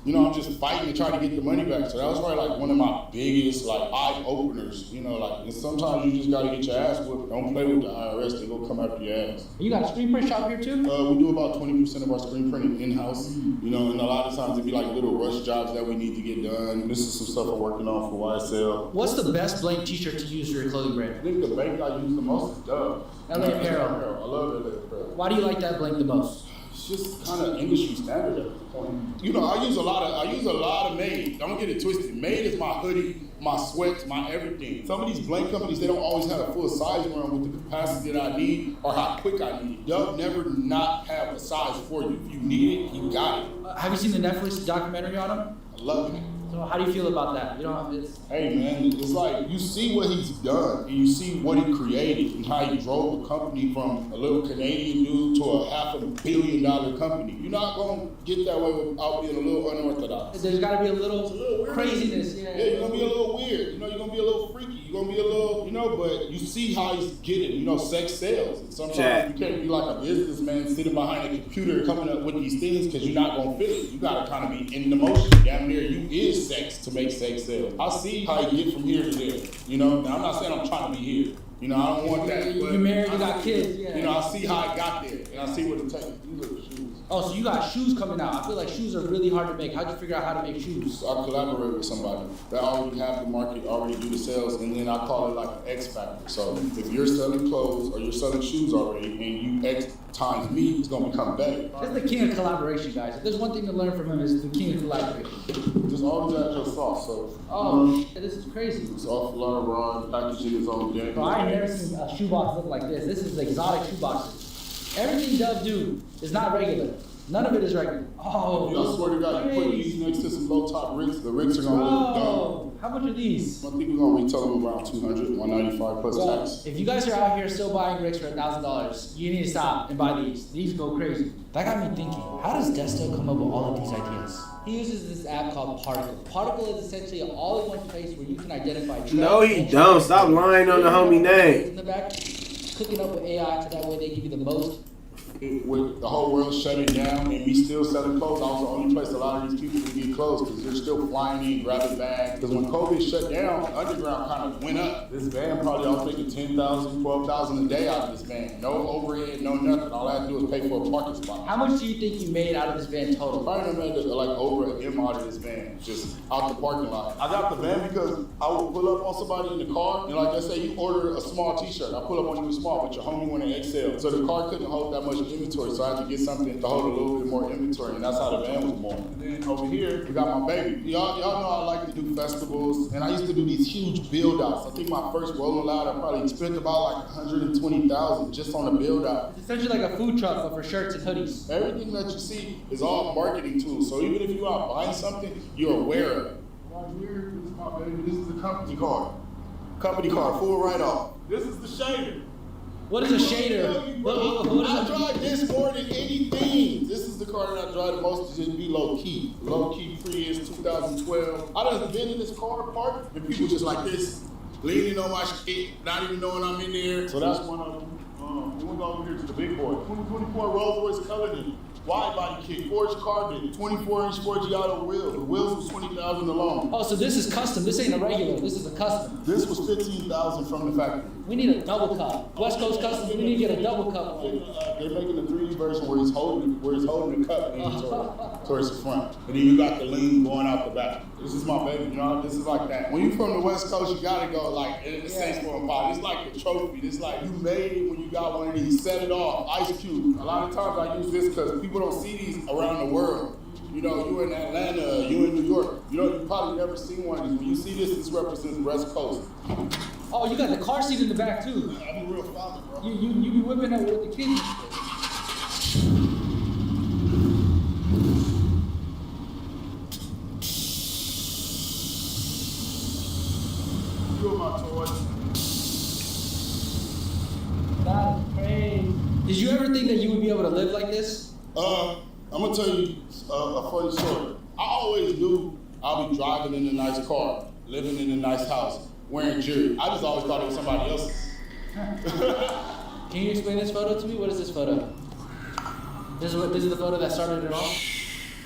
you know, I'm just fighting to try to get the money back. So that was probably like one of my biggest like eye openers, you know, like, and sometimes you just gotta get your ass whooped. Don't play with the IRS, they go come after your ass. You got a screen print shop here too? We do about 20% of our screen printing in-house, you know, and a lot of times it'd be like little rush jobs that we need to get done. This is some stuff I'm working on for YSL. What's the best blank t-shirt to use for your clothing brand? I think the blank I use the most is Dove. LA Apparel. I love LA Apparel. Why do you like that blank the most? It's just kind of industry standard at this point. You know, I use a lot of Made. Don't get it twisted. Made is my hoodie, my sweats, my everything. Some of these blank companies, they don't always have a full size run with the capacity that I need or how quick I need it. They'll never not have a size for you. If you need it, you got it. Have you seen the Netflix documentary on him? I love it. So how do you feel about that? You know, it's... Hey man, it's like you see what he's done and you see what he created and how he drove a company from a little Canadian dude to a $500 million company. You're not gonna get that way without being a little unorthodox. There's gotta be a little craziness. Yeah, you're gonna be a little weird. You know, you're gonna be a little freaky. You're gonna be a little, you know, but you see how he's getting, you know, sex sells. And sometimes you can't be like a businessman sitting behind a computer coming up with these things because you're not gonna feel it. You gotta kind of be in the motion. Damn near you is sex to make sex sell. I see how you get from here to there. You know, now I'm not saying I'm trying to be here. You know, I don't want that. But you're married, you got kids. Yeah. You know, I see how I got there, and I see what it takes. These are the shoes. Oh, so you got shoes coming out. I feel like shoes are really hard to make. How'd you figure out how to make shoes? So I collaborate with somebody that already have the market, already do the sales, and then I call it like an X factor. So if you're selling clothes or you're selling shoes already, and you X times me, it's gonna become better. That's the king of collaboration, guys. If there's one thing to learn from him, is the king of collaboration. Just always add your sauce. So this is crazy. It's off LeBron packaging his own game. Bro, I ain't never seen a shoebox look like this. This is exotic shoeboxes. Everything Dove do is not regular. None of it is regular. Oh, I swear to God, you put these next to some low top rigs, the rigs are gonna look dumb. How much are these? I think we're gonna retail them around $200, $195 plus tax. If you guys are out here still buying rigs for $1,000, you need to stop and buy these. These go crazy. That got me thinking, how does Desto come up with all of these ideas? He uses this app called Particle. Particle is essentially an all-in-one place where you can identify trends. No, he don't. Stop lying on the homie name. In the back, cooking up with AI so that way they give you the most. With the whole world shutting down and me still selling clothes, I was the only place a lot of these people could get clothes because they're still flying in, grabbing bags. Because when COVID shut down, underground kind of went up. This van probably, I was making $10,000, $12,000 a day out of this van. No overhead, no nothing. All I had to do was pay for a parking spot. How much do you think you made out of this van total? Probably made like over an M out of this van, just out the parking lot. I got the van because I would pull up on somebody in the car, and like I say, you order a small t-shirt. I pull up on you small, but your homie wanted XL. So the car couldn't hold that much inventory, so I had to get something to hold a little bit more inventory, and that's how the van was born. And then over here, we got my baby. Y'all know I like to do festivals, and I used to do these huge build-outs. I think my first Rolling Loud, I probably spent about like $120,000 just on a build-out. It's essentially like a food truck, but for shirts and hoodies. Everything that you see is all marketing tools, so even if you are buying something, you're aware of it. Right here, this is my baby. This is the company card. Company card, full write-off. This is the shader. What is a shader? I drive this more than anything. This is the car that I drive the most to just be low-key. Low-key Prius 2012. I done been in this car parked, and people just like this, leaning on my shit, not even knowing I'm in there. So that's one of them. We went over here to the big boy. 2024 Rolls Royce colored in wide body kit, forged carbon, 24-inch Forgiato wheels. The wheels was $20,000 alone. Oh, so this is custom. This ain't a regular. This is a custom. This was $15,000 from the factory. We need a double cup. West Coast Customs, we need to get a double cup. They're making the 3D version where he's holding the cup towards the front. And then you got the lean going out the back. This is my baby, you know, this is like that. When you from the West Coast, you gotta go like, in the Saints for a pot. It's like the trophy. It's like you made it when you got one of these, set it off, Ice Cube. A lot of times I use this because people don't see these around the world. You know, you in Atlanta, you in New York. You know, you probably never seen one of these. When you see this represents West Coast. Oh, you got the car seat in the back too. I'm a real father, bro. You be whipping up with the kids. You are my toys. Did you ever think that you would be able to live like this? I'm gonna tell you a funny story. I always knew I'd be driving in a nice car, living in a nice house, wearing jewelry. I just always thought it was somebody else's. Can you explain this photo to me? What is this photo? This is the photo that started it all?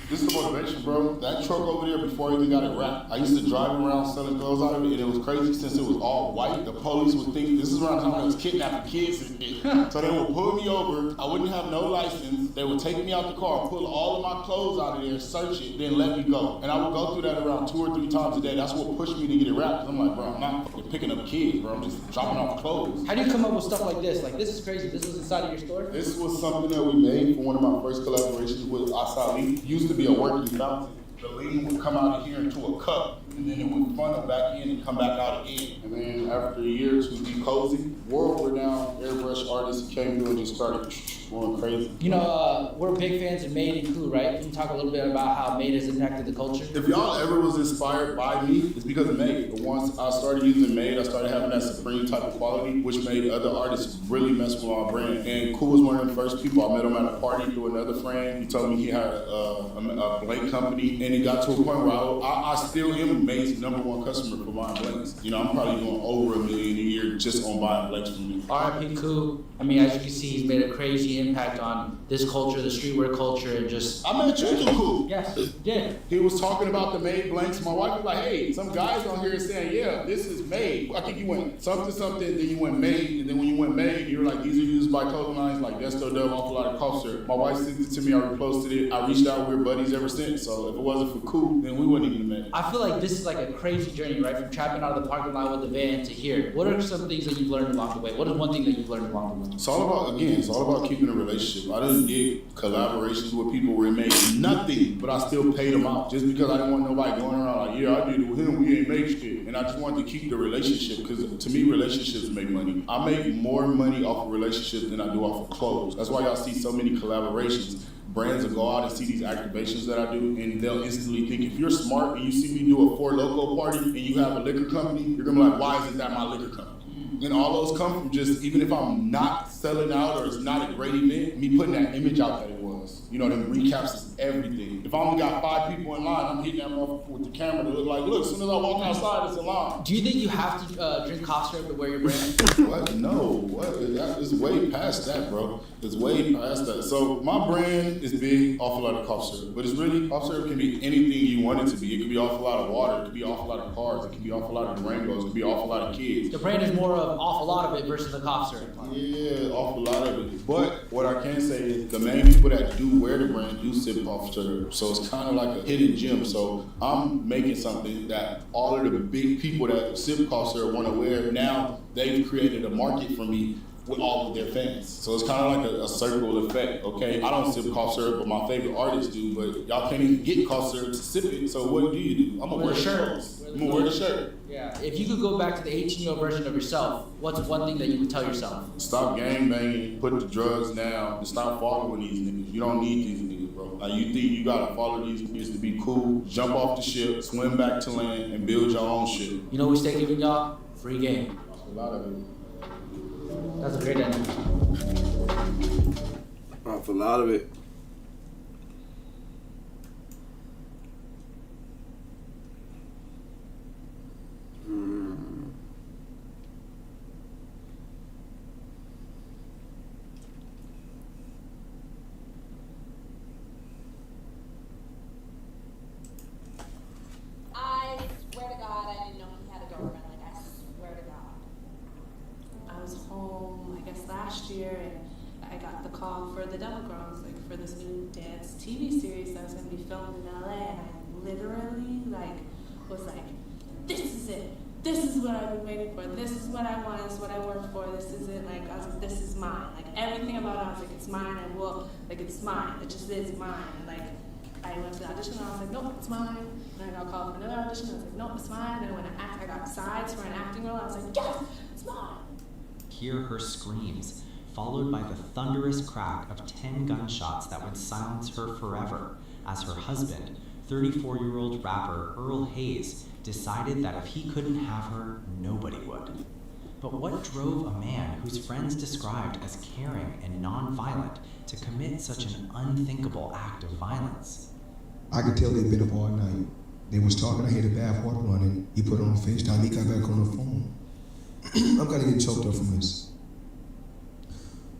This is the motivation, bro. That truck over there, before I even got it wrapped, I used to drive around selling clothes out of it, and it was crazy since it was all white. The police would think this is around the time I was kidnapping kids and shit. So they would pull me over. I wouldn't have no license. They would take me out the car, pull all of my clothes out of there, search it, then let me go. And I would go through that around 2 or 3 times a day. That's what pushed me to get it wrapped. I'm like, bro, I'm not fucking picking up kids, bro. I'm just dropping off clothes. How do you come up with stuff like this? Like, this is crazy. This was inside of your store? This was something that we made for one of my first collaborations with Asali. Used to be a working fountain. The lean would come out of here into a cup, and then it would funnel back in and come back out again. And then after a year or two, be cozy. World-renowned airbrush artists came through and just started going crazy. You know, we're big fans of Made and Clue, right? Can you talk a little bit about how Made has impacted the culture? If y'all ever was inspired by me, it's because of Made. But once I started using Made, I started having that supreme type of quality, which made other artists really mess with my brand. And Cool was one of the first people. I met him at a party through another friend. He told me he had a blank company, and it got to a point where I still am Made's #1 customer for buying blanks. You know, I'm probably doing over $1 million a year just on buying blanks from me. R.I.P. Cool. I mean, as you can see, he's made a crazy impact on this culture, the streetwear culture, and just... I met you through Cool. Yes, you did. He was talking about the Made blanks. My wife was like, hey, some guys on here saying, yeah, this is Made. I think you went something, then you went Made, and then when you went Made, you were like, these are used by clothing lines like Desto Dub, Awful Lot of Cough Syrup. My wife sent it to me, I reposted it. I reached out, we're buddies ever since. So if it wasn't for Cool, then we wouldn't even have met. I feel like this is like a crazy journey, right? From trapping out of the parking lot with the van to here. What are some things that you've learned along the way? What is one thing that you've learned along the way? It's all about keeping a relationship. I didn't get collaborations with people where it made nothing, but I still paid them out just because I didn't want nobody going around like, yeah, I did it with him, we ain't make shit. And I just wanted to keep the relationship because to me, relationships make money. I make more money off of relationships than I do off of clothes. That's why y'all see so many collaborations. Brands will go out and see these activations that I do, and they'll instantly think, if you're smart and you see me do a Four Loko party and you have a liquor company, you're gonna be like, why isn't that my liquor company? And all those come from just, even if I'm not selling out or it's not a great event, me putting that image out that it was. You know, them recaps is everything. If I only got 5 people in line, I'm hitting them off with the camera to look like, look, as soon as I walk outside, it's a line. Do you think you have to drink cough syrup to wear your brand? What? No. What? It's way past that, bro. It's way past that. So my brand is big, awful lot of cough syrup. But it's really, cough syrup can be anything you want it to be. It could be awful lot of water. It could be awful lot of cars. It could be awful lot of Durangos. It could be awful lot of kids. The brand is more of awful lot of it versus the cough syrup. Yeah, awful lot of it. But what I can say is the main people that do wear the brand do sip cough syrup. So it's kind of like a hidden gem. So I'm making something that all of the big people that sip cough syrup want to wear. Now they've created a market for me with all of their fans. So it's kind of like a circle effect, okay? I don't sip cough syrup, but my favorite artists do, but y'all can't even get cough syrup to sip it, so what do you do? I'm gonna wear the shirt. I'm gonna wear the shirt. Yeah. If you could go back to the 18-year-old version of yourself, what's one thing that you would tell yourself? Stop gang banging, put the drugs down, and stop following these niggas. You don't need these niggas, bro. You think you gotta follow these niggas to be cool, jump off the ship, swim back to land, and build your own shit. You know what we stay giving y'all? Free game. A lot of it. That's a great ending. Off a lot of it. I swear to God, I didn't know he had a girlfriend. Like, I swear to God. I was home, I guess last year, and I got the call for the Devil Girls, like for this new dance TV series that was going to be filmed in LA, and I literally was like, this is it. This is what I've been waiting for. This is what I want. This is what I worked for. This is it. Like, I was like, this is mine. Like, everything about it, I was like, it's mine. I will. Like, it's mine. It just is mine. And, like, I went to the audition and I was like, nope, it's mine. And then I got called for another audition. I was like, nope, it's mine. And then when I got sides for an acting role, I was like, yes, it's mine. Hear her screams, followed by the thunderous crack of 10 gunshots that would silence her forever as her husband, 34-year-old rapper Earl Hayes, decided that if he couldn't have her, nobody would. But what drove a man whose friends described as caring and non-violent to commit such an unthinkable act of violence? I could tell they'd been up all night. They was talking, I hear the bath water running. He put it on FaceTime, he got back on the phone. I'm kind of getting choked up from this.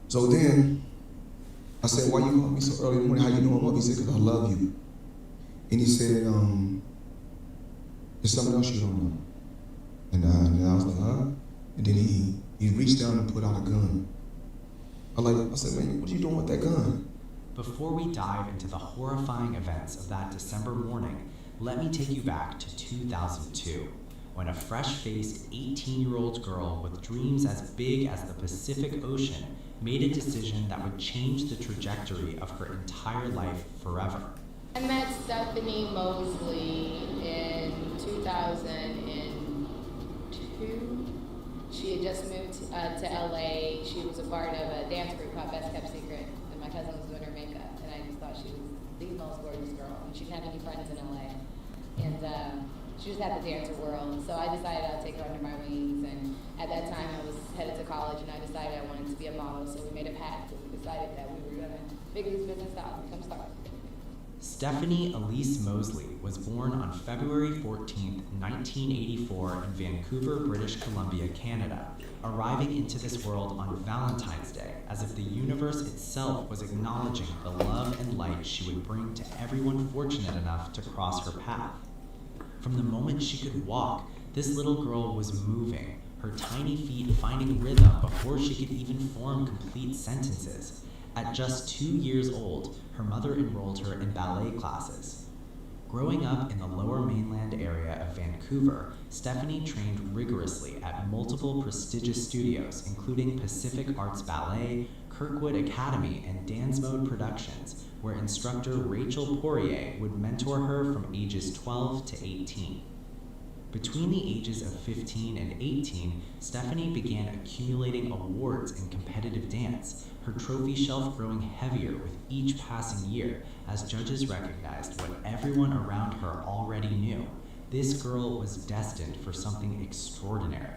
So then, I said, why you called me so early in the morning? How you know I'm up? He said, because I love you. And he said, there's something else you don't know. And I was like, huh? And then he reached down and put out a gun. I said, man, what are you doing with that gun? Before we dive into the horrifying events of that December morning, let me take you back to 2002, when a fresh-faced 18-year-old girl with dreams as big as the Pacific Ocean made a decision that would change the trajectory of her entire life forever. I met Stephanie Mosley in 2002. She had just moved to LA. She was a part of a dance group called Best Kept Secret, and my cousin was doing her makeup, and I just thought she was the most gorgeous girl, and she didn't have any friends in LA. And she just had the dancer world, so I decided I'd take her under my wings, and at that time I was headed to college, and I decided I wanted to be a model, so we made a pact, and we decided that we were going to figure this business out and become stars. Stephanie Elise Mosley was born on February 14, 1984 in Vancouver, British Columbia, Canada, arriving into this world on Valentine's Day, as if the universe itself was acknowledging the love and light she would bring to everyone fortunate enough to cross her path. From the moment she could walk, this little girl was moving, her tiny feet finding rhythm before she could even form complete sentences. At just 2 years old, her mother enrolled her in ballet classes. Growing up in the Lower Mainland area of Vancouver, Stephanie trained rigorously at multiple prestigious studios, including Pacific Arts Ballet, Kirkwood Academy, and Dance Mode Productions, where instructor Rachel Poirier would mentor her from ages 12 to 18. Between the ages of 15 and 18, Stephanie began accumulating awards in competitive dance, her trophy shelf growing heavier with each passing year as judges recognized what everyone around her already knew. This girl was destined for something extraordinary.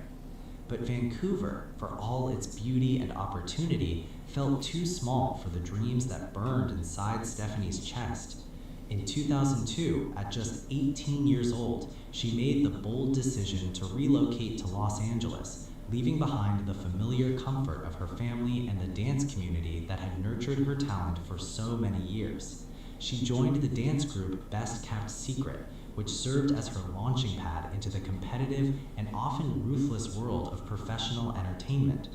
But Vancouver, for all its beauty and opportunity, felt too small for the dreams that burned inside Stephanie's chest. In 2002, at just 18 years old, she made the bold decision to relocate to Los Angeles, leaving behind the familiar comfort of her family and the dance community that had nurtured her talent for so many years. She joined the dance group Best Kept Secret, which served as her launching pad into the competitive and often ruthless world of professional entertainment.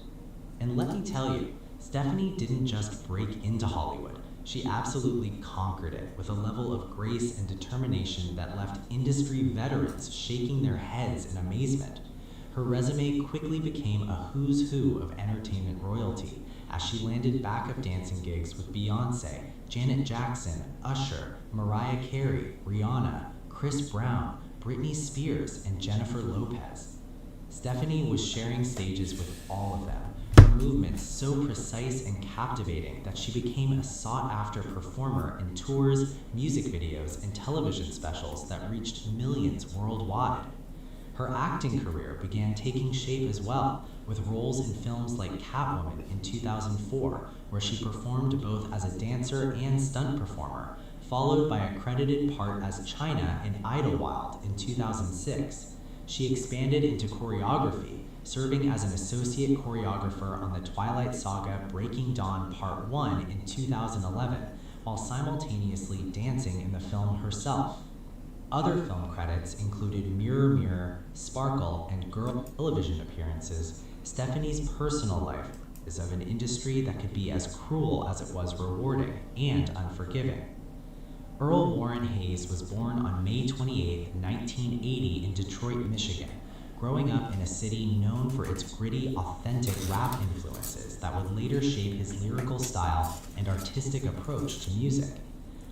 And let me tell you, Stephanie didn't just break into Hollywood. She absolutely conquered it with a level of grace and determination that left industry veterans shaking their heads in amazement. Her resume quickly became a who's who of entertainment royalty as she landed backup dancing gigs with Beyoncé, Janet Jackson, Usher, Mariah Carey, Rihanna, Chris Brown, Britney Spears, and Jennifer Lopez. Stephanie was sharing stages with all of them, her movements so precise and captivating that she became a sought-after performer in tours, music videos, and television specials that reached millions worldwide. Her acting career began taking shape as well, with roles in films like Catwoman in 2004, where she performed both as a dancer and stunt performer, followed by a credited part as China in Idlewild in 2006. She expanded into choreography, serving as an associate choreographer on the Twilight Saga Breaking Dawn Part 1 in 2011, while simultaneously dancing in the film herself. Other film credits included Mirror Mirror, Sparkle, and Girl television appearances. Stephanie's personal life is of an industry that could be as cruel as it was rewarding and unforgiving. Earl Warren Hayes was born on May 28, 1980 in Detroit, Michigan, growing up in a city known for its gritty, authentic rap influences that would later shape his lyrical style and artistic approach to music.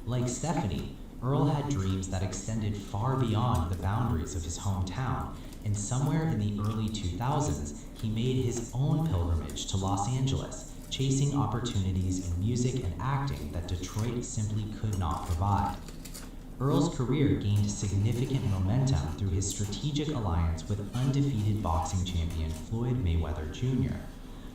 Like Stephanie, Earl had dreams that extended far beyond the boundaries of his hometown, and somewhere in the early 2000s, he made his own pilgrimage to Los Angeles, chasing opportunities in music and acting that Detroit simply could not provide. Earl's career gained significant momentum through his strategic alliance with undefeated boxing champion Floyd Mayweather Jr.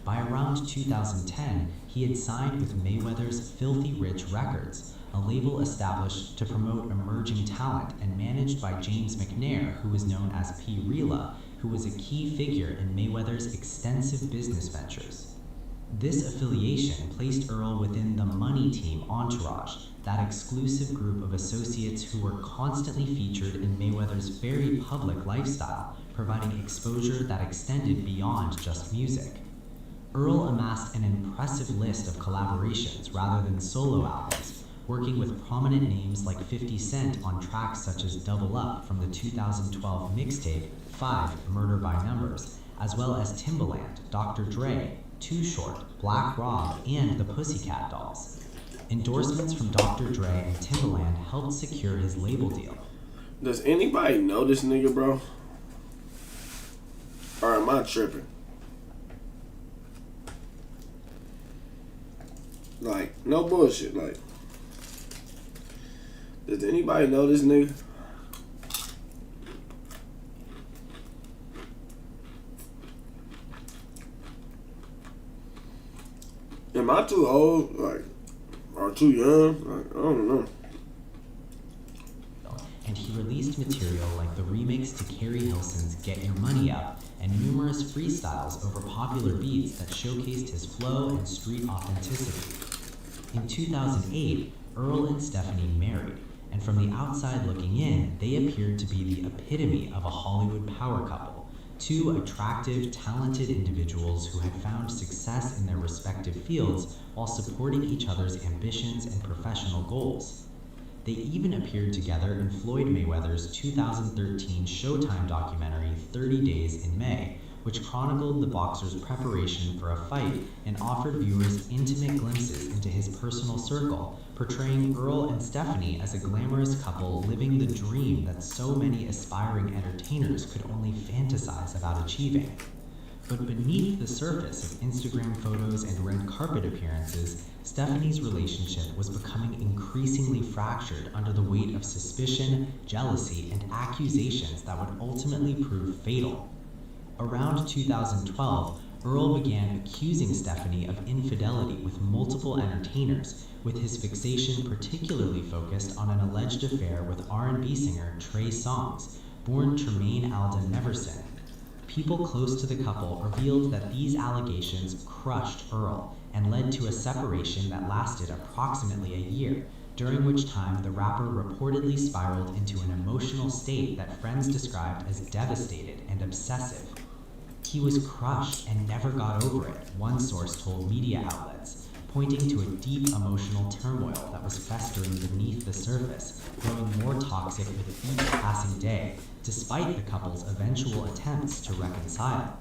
By around 2010, he had signed with Mayweather's Filthy Rich Records, a label established to promote emerging talent and managed by James McNair, who was known as P. Rila, who was a key figure in Mayweather's extensive business ventures. This affiliation placed Earl within the Money Team entourage, that exclusive group of associates who were constantly featured in Mayweather's very public lifestyle, providing exposure that extended beyond just music. Earl amassed an impressive list of collaborations rather than solo albums, working with prominent names like 50 Cent on tracks such as Double Up from the 2012 mixtape 5 Murder by Numbers, as well as Timbaland, Dr. Dre, Too Short, Black Rob, and the Pussycat Dolls. Endorsements from Dr. Dre and Timbaland helped secure his label deal. Does anybody know this nigga, bro? Or am I tripping? Like, no bullshit, like, does anybody know this nigga? Am I too old, like, or too young? Like, I don't know. And he released material like the remix to Carrie Hilson's Get Your Money Up and numerous freestyles over popular beats that showcased his flow and street authenticity. In 2008, Earl and Stephanie married, and from the outside looking in, they appeared to be the epitome of a Hollywood power couple, two attractive, talented individuals who had found success in their respective fields while supporting each other's ambitions and professional goals. They even appeared together in Floyd Mayweather's 2013 Showtime documentary 30 Days in May, which chronicled the boxer's preparation for a fight and offered viewers intimate glimpses into his personal circle, portraying Earl and Stephanie as a glamorous couple living the dream that so many aspiring entertainers could only fantasize about achieving. But beneath the surface of Instagram photos and red carpet appearances, Stephanie's relationship was becoming increasingly fractured under the weight of suspicion, jealousy, and accusations that would ultimately prove fatal. Around 2012, Earl began accusing Stephanie of infidelity with multiple entertainers, with his fixation particularly focused on an alleged affair with R&B singer Trey Songz, born Tremaine Alden Neverson. People close to the couple revealed that these allegations crushed Earl and led to a separation that lasted approximately a year, during which time the rapper reportedly spiraled into an emotional state that friends described as devastated and obsessive. He was crushed and never got over it, one source told media outlets, pointing to a deep emotional turmoil that was festering beneath the surface, growing more toxic with each passing day, despite the couple's eventual attempts to reconcile.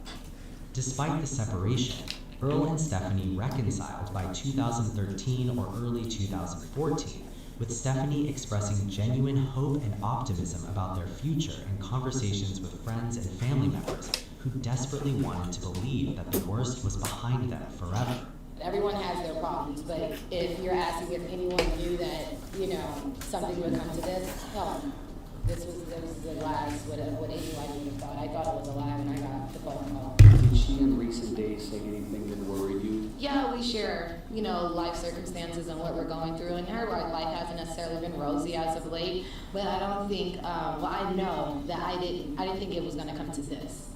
Despite the separation, Earl and Stephanie reconciled by 2013 or early 2014, with Stephanie expressing genuine hope and optimism about their future in conversations with friends and family members who desperately wanted to believe that the worst was behind them forever. Everyone has their problems, but if you're asking if anyone knew that, something would come to this, hell no. This was the last, what anybody would have thought. I thought it was a lie when I got the phone call. Did she in recent days say anything that worried you? Yeah, we share, life circumstances and what we're going through, and her life hasn't necessarily been rosy as of late, but I don't think, I know that I didn't think it was going to come to this.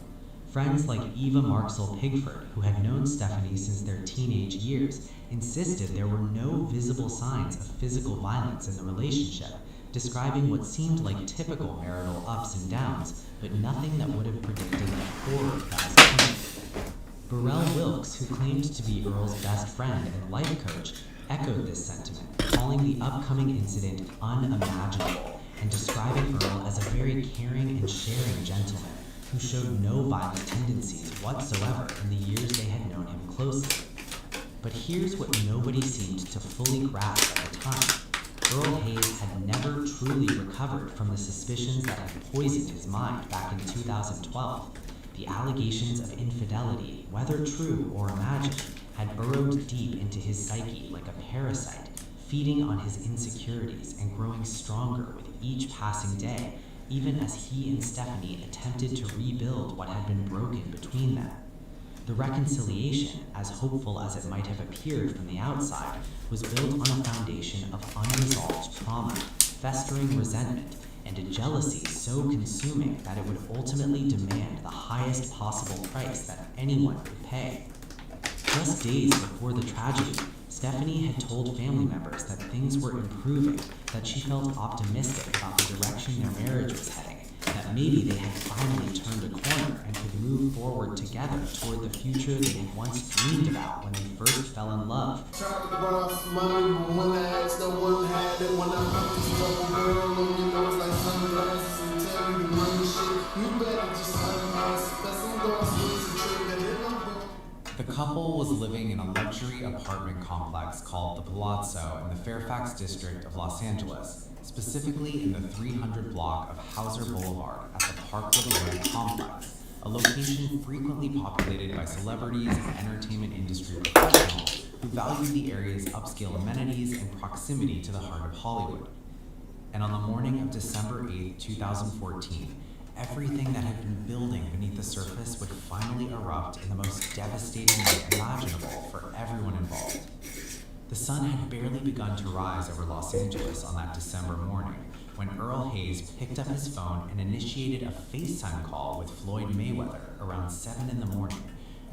Friends like Eva Marksell Pigford, who had known Stephanie since their teenage years, insisted there were no visible signs of physical violence in the relationship, describing what seemed like typical marital ups and downs, but nothing that would have predicted the horror that was coming. Burrell Wilkes, who claimed to be Earl's best friend and life coach, echoed this sentiment, calling the upcoming incident unimaginable and describing Earl as a very caring and sharing gentleman who showed no violent tendencies whatsoever in the years they had known him closely. But here's what nobody seemed to fully grasp at the time. Earl Hayes had never truly recovered from the suspicions that had poisoned his mind back in 2012. The allegations of infidelity, whether true or imagined, had burrowed deep into his psyche like a parasite, feeding on his insecurities and growing stronger with each passing day, even as he and Stephanie attempted to rebuild what had been broken between them. The reconciliation, as hopeful as it might have appeared from the outside, was built on a foundation of unresolved trauma, festering resentment, and a jealousy so consuming that it would ultimately demand the highest possible price that anyone could pay. Just days before the tragedy, Stephanie had told family members that things were improving, that she felt optimistic about the direction their marriage was heading, that maybe they had finally turned a corner and could move forward together toward the future they had once dreamed about when they first fell in love. Tried to run off money, but when I asked, no one had it. When I found this double girl, and you know it's like sunglasses and tell you to run shit. You better just unmask. That's some girls with a trick that hit my book. The couple was living in a luxury apartment complex called the Palazzo in the Fairfax district of Los Angeles, specifically in the 300 block of Hauser Boulevard at the Parkwood Road complex, a location frequently populated by celebrities and entertainment industry professionals who valued the area's upscale amenities and proximity to the heart of Hollywood. And on the morning of December 8, 2014, everything that had been building beneath the surface would finally erupt in the most devastating way imaginable for everyone involved. The sun had barely begun to rise over Los Angeles on that December morning when Earl Hayes picked up his phone and initiated a FaceTime call with Floyd Mayweather around 7 in the morning,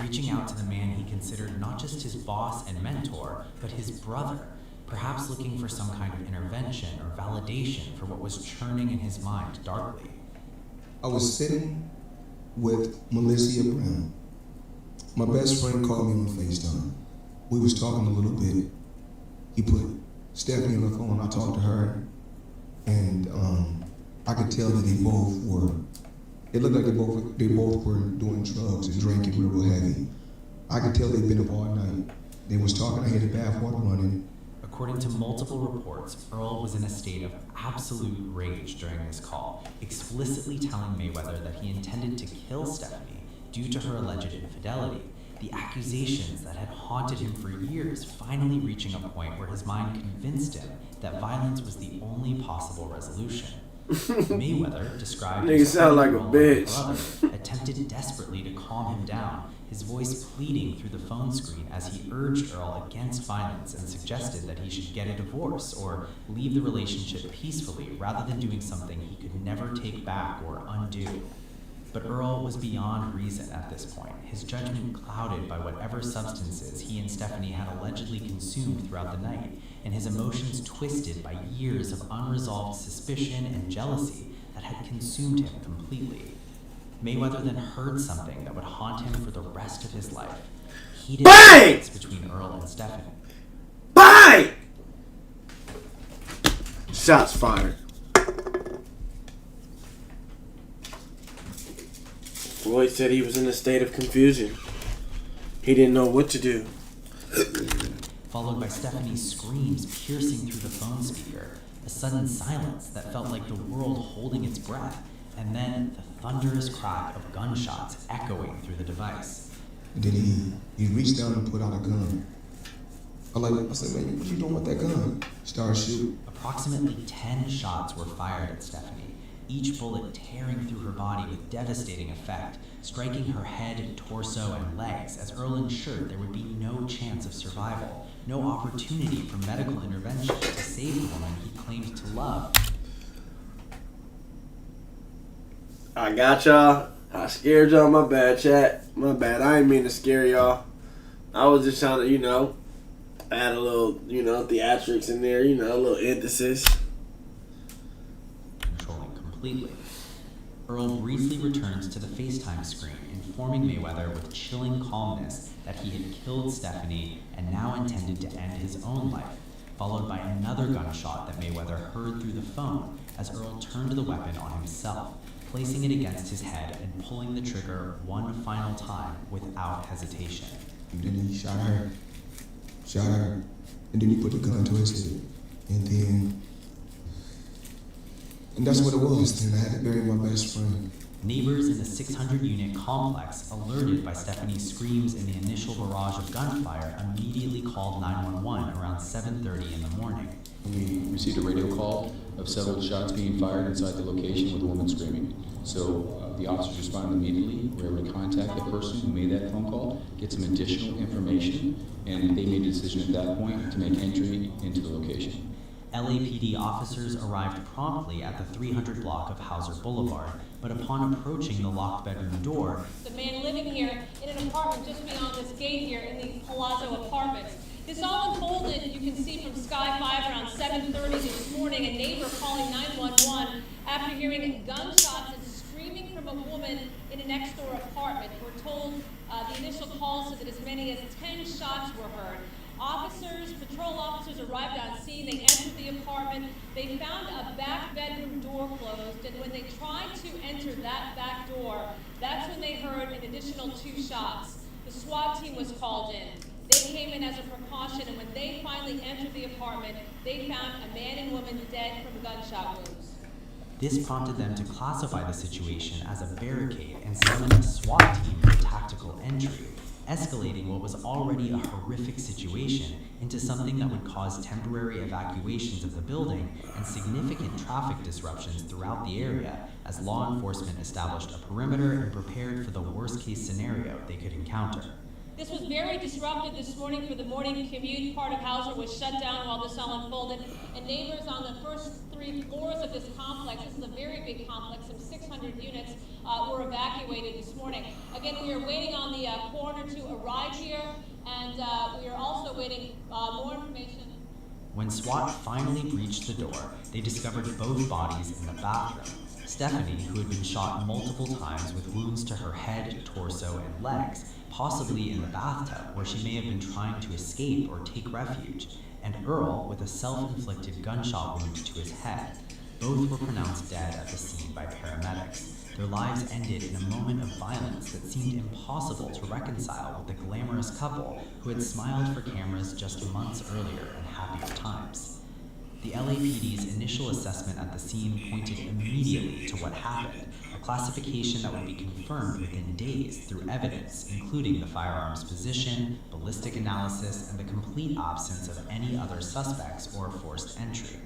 reaching out to the man he considered not just his boss and mentor, but his brother, perhaps looking for some kind of intervention or validation for what was churning in his mind darkly. I was sitting with Melissa Brown. My best friend called me on FaceTime. We was talking a little bit. He put Stephanie on the phone. I talked to her, and I could tell that they both were. It looked like they both were doing drugs and drinking real heavy. I could tell they'd been up all night. They was talking. I hear the bathwater running. According to multiple reports, Earl was in a state of absolute rage during this call, explicitly telling Mayweather that he intended to kill Stephanie due to her alleged infidelity. The accusations that had haunted him for years finally reaching a point where his mind convinced him that violence was the only possible resolution. Mayweather, described Nigga as sound like a brother, bitch. attempted desperately to calm him down, his voice pleading through the phone screen as he urged Earl against violence and suggested that he should get a divorce or leave the relationship peacefully rather than doing something he could never take back or undo. But Earl was beyond reason at this point, his judgment clouded by whatever substances he and Stephanie had allegedly consumed throughout the night, and his emotions twisted by years of unresolved suspicion and jealousy that had consumed him completely. Mayweather then heard something that would haunt him for the rest of his life. Heated fights between Earl and Stephanie. Bang! Shots fired. Floyd said he was in a state of confusion. He didn't know what to do. Followed by Stephanie's screams piercing through the phone speaker, a sudden silence that felt like the world holding its breath, and then the thunderous crack of gunshots echoing through the device. And then he reached down and put out a gun. I said, man, what you doing with that gun? Started shooting. Approximately 10 shots were fired at Stephanie, each bullet tearing through her body with devastating effect, striking her head, torso, and legs as Earl ensured there would be no chance of survival, no opportunity for medical intervention to save the woman he claimed to love. I got y'all. I scared y'all. My bad, chat. My bad. I didn't mean to scare y'all. I was just trying to, add a little, theatrics in there, a little emphasis. Controlling completely. Earl briefly returns to the FaceTime screen, informing Mayweather with chilling calmness that he had killed Stephanie and now intended to end his own life, followed by another gunshot that Mayweather heard through the phone as Earl turned the weapon on himself, placing it against his head and pulling the trigger one final time without hesitation. And then he shot her, and then he put the gun to his head. And that's what it was. Then I had to bury my best friend. Neighbors in the 600-unit complex, alerted by Stephanie's screams and the initial barrage of gunfire, immediately called 911 around 7:30 in the morning. We received a radio call of several shots being fired inside the location with a woman screaming. So the officers responded immediately, were able to contact the person who made that phone call, get some additional information, and they made a decision at that point to make entry into the location. LAPD officers arrived promptly at the 300 block of Hauser Boulevard, but upon approaching the locked bedroom door, the man living here in an apartment just beyond this gate here in the Palazzo Apartments. This all unfolded, you can see from Sky 5 around 7:30 this morning, a neighbor calling 911 after hearing gunshots and screaming from a woman in a next door apartment. We're told the initial call said that as many as 10 shots were heard. Patrol officers arrived on scene, they entered the apartment, they found a back bedroom door closed, and when they tried to enter that back door, that's when they heard an additional 2 shots. The SWAT team was called in. They came in as a precaution, and when they finally entered the apartment, they found a man and woman dead from gunshot wounds. This prompted them to classify the situation as a barricade and summon a SWAT team for tactical entry, escalating what was already a horrific situation into something that would cause temporary evacuations of the building and significant traffic disruptions throughout the area as law enforcement established a perimeter and prepared for the worst-case scenario they could encounter. This was very disruptive this morning for the morning commute. Part of Hauser was shut down while this all unfolded, and neighbors on the first 3 floors of this complex, this is a very big complex, some 600 units, were evacuated this morning. Again, we are waiting on the coroner to arrive here, and we are also waiting more information. When SWAT finally breached the door, they discovered both bodies in the bathroom. Stephanie, who had been shot multiple times with wounds to her head, torso, and legs, possibly in the bathtub where she may have been trying to escape or take refuge, and Earl with a self-inflicted gunshot wound to his head. Both were pronounced dead at the scene by paramedics. Their lives ended in a moment of violence that seemed impossible to reconcile with the glamorous couple who had smiled for cameras just months earlier in happier times. The LAPD's initial assessment at the scene pointed immediately to what happened, a classification that would be confirmed within days through evidence, including the firearm's position, ballistic analysis, and the complete absence of any other suspects or forced entry.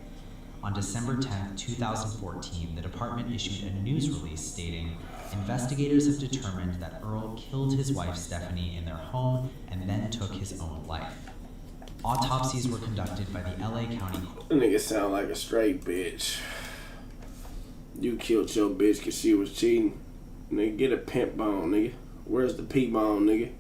On December 10, 2014, the department issued a news release stating, "Investigators have determined that Earl killed his wife Stephanie in their home and then took his own life." Autopsies were conducted by the LA County Court. That nigga sound like a straight bitch. You killed your bitch because she was cheating. Nigga, get a pimp bone, nigga. Where's the pee bone, nigga?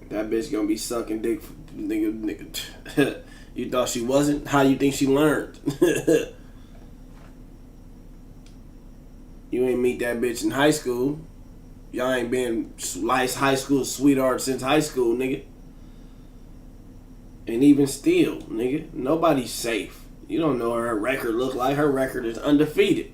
That bitch gonna be sucking dick, nigga. You thought she wasn't? How you think she learned? You ain't meet that bitch in high school. Y'all ain't been high school sweetheart since high school, nigga. And even still, nigga, nobody's safe. You don't know what her record look like. Her record is undefeated.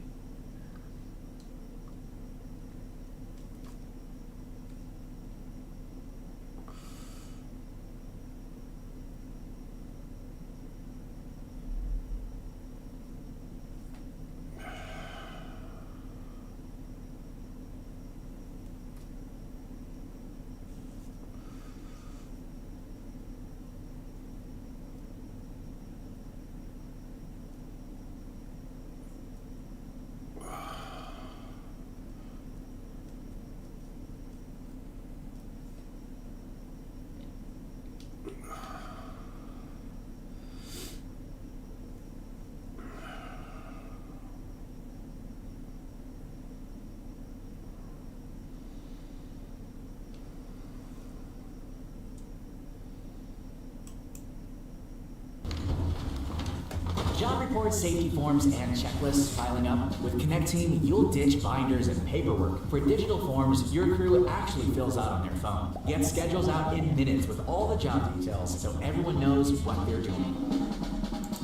Job reports, safety forms, and checklists piling up. With Connect Team, you'll ditch binders and paperwork. For digital forms, your crew actually fills out on their phone. Get schedules out in minutes with all the job details so everyone knows what they're doing.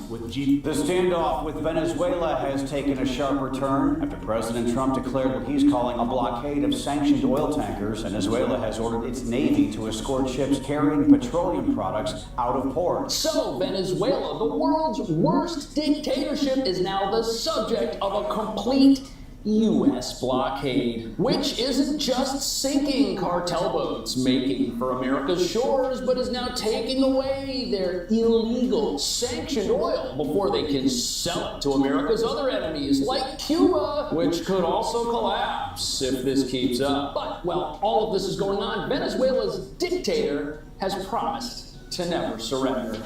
The standoff with Venezuela has taken a sharper turn after President Trump declared what he's calling a blockade of sanctioned oil tankers. Venezuela has ordered its Navy to escort ships carrying petroleum products out of port. So, Venezuela, the world's worst dictatorship, is now the subject of a complete U.S. blockade, which isn't just sinking cartel boats making for America's shores, but is now taking away their illegal, sanctioned oil before they can sell it to America's other enemies, like Cuba, which could also collapse if this keeps up. But, well, all of this is going on. Venezuela's dictator has promised to never surrender.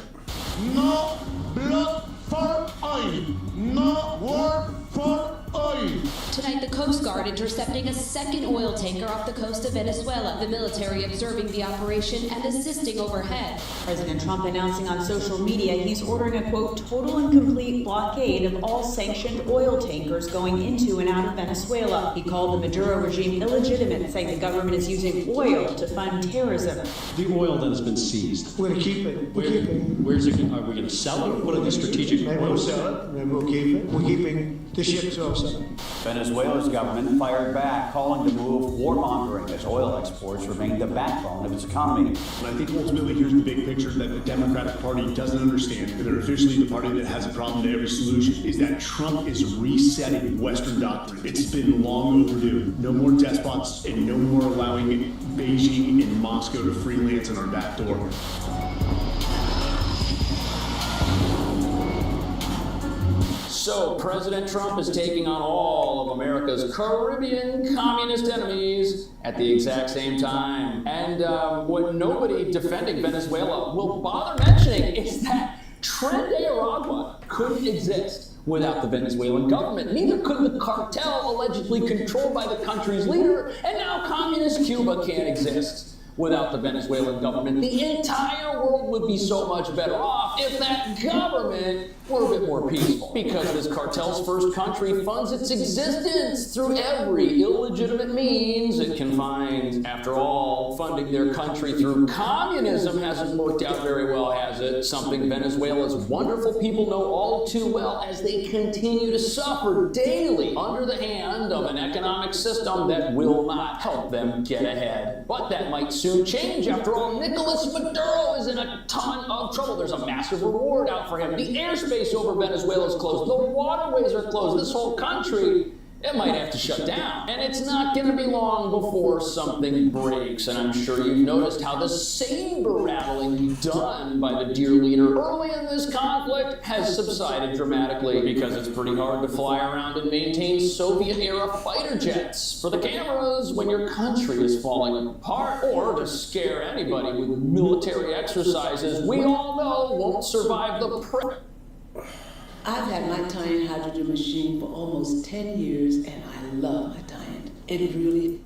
No blood for oil. No war for oil. Tonight, the Coast Guard intercepting a second oil tanker off the coast of Venezuela. The military observing the operation and assisting overhead. President Trump announcing on social media he's ordering a, quote, total and complete blockade of all sanctioned oil tankers going into and out of Venezuela. He called the Maduro regime illegitimate, saying the government is using oil to fund terrorism. The oil that has been seized. We're going to keep it. We're keeping it. Where's it? Are we going to sell it? What are the strategic? Maybe we'll sell it. Maybe we'll keep it. We're keeping the ships also. Venezuela's government fired back, calling the move warmongering as oil exports remain the backbone of its economy. And I think ultimately here's the big picture that the Democratic Party doesn't understand, and they're officially the party that has a problem to every solution, is that Trump is resetting Western doctrine. It's been long overdue. No more despots and no more allowing Beijing and Moscow to freelance in our back door. So President Trump is taking on all of America's Caribbean communist enemies at the exact same time. And what nobody defending Venezuela will bother mentioning is that Tren de Aragua couldn't exist without the Venezuelan government. Neither could the cartel allegedly controlled by the country's leader, and now communist Cuba can't exist without the Venezuelan government. The entire world would be so much better off if that government were a bit more peaceful. Because this cartel's first country funds its existence through every illegitimate means it can find. After all, funding their country through communism hasn't worked out very well, has it? Something Venezuela's wonderful people know all too well as they continue to suffer daily under the hand of an economic system that will not help them get ahead. But that might soon change. After all, Nicolas Maduro is in a ton of trouble. There's a massive reward out for him. The airspace over Venezuela is closed. The waterways are closed. This whole country, it might have to shut down. And it's not going to be long before something breaks. And I'm sure you've noticed how the saber rattling done by the dear leader early in this conflict has subsided dramatically, because it's pretty hard to fly around and maintain Soviet-era fighter jets for the cameras when your country is falling apart, or to scare anybody with military exercises we all know won't survive the I've had my tying hydrogen machine for almost 10 years, and I love my tying. It really...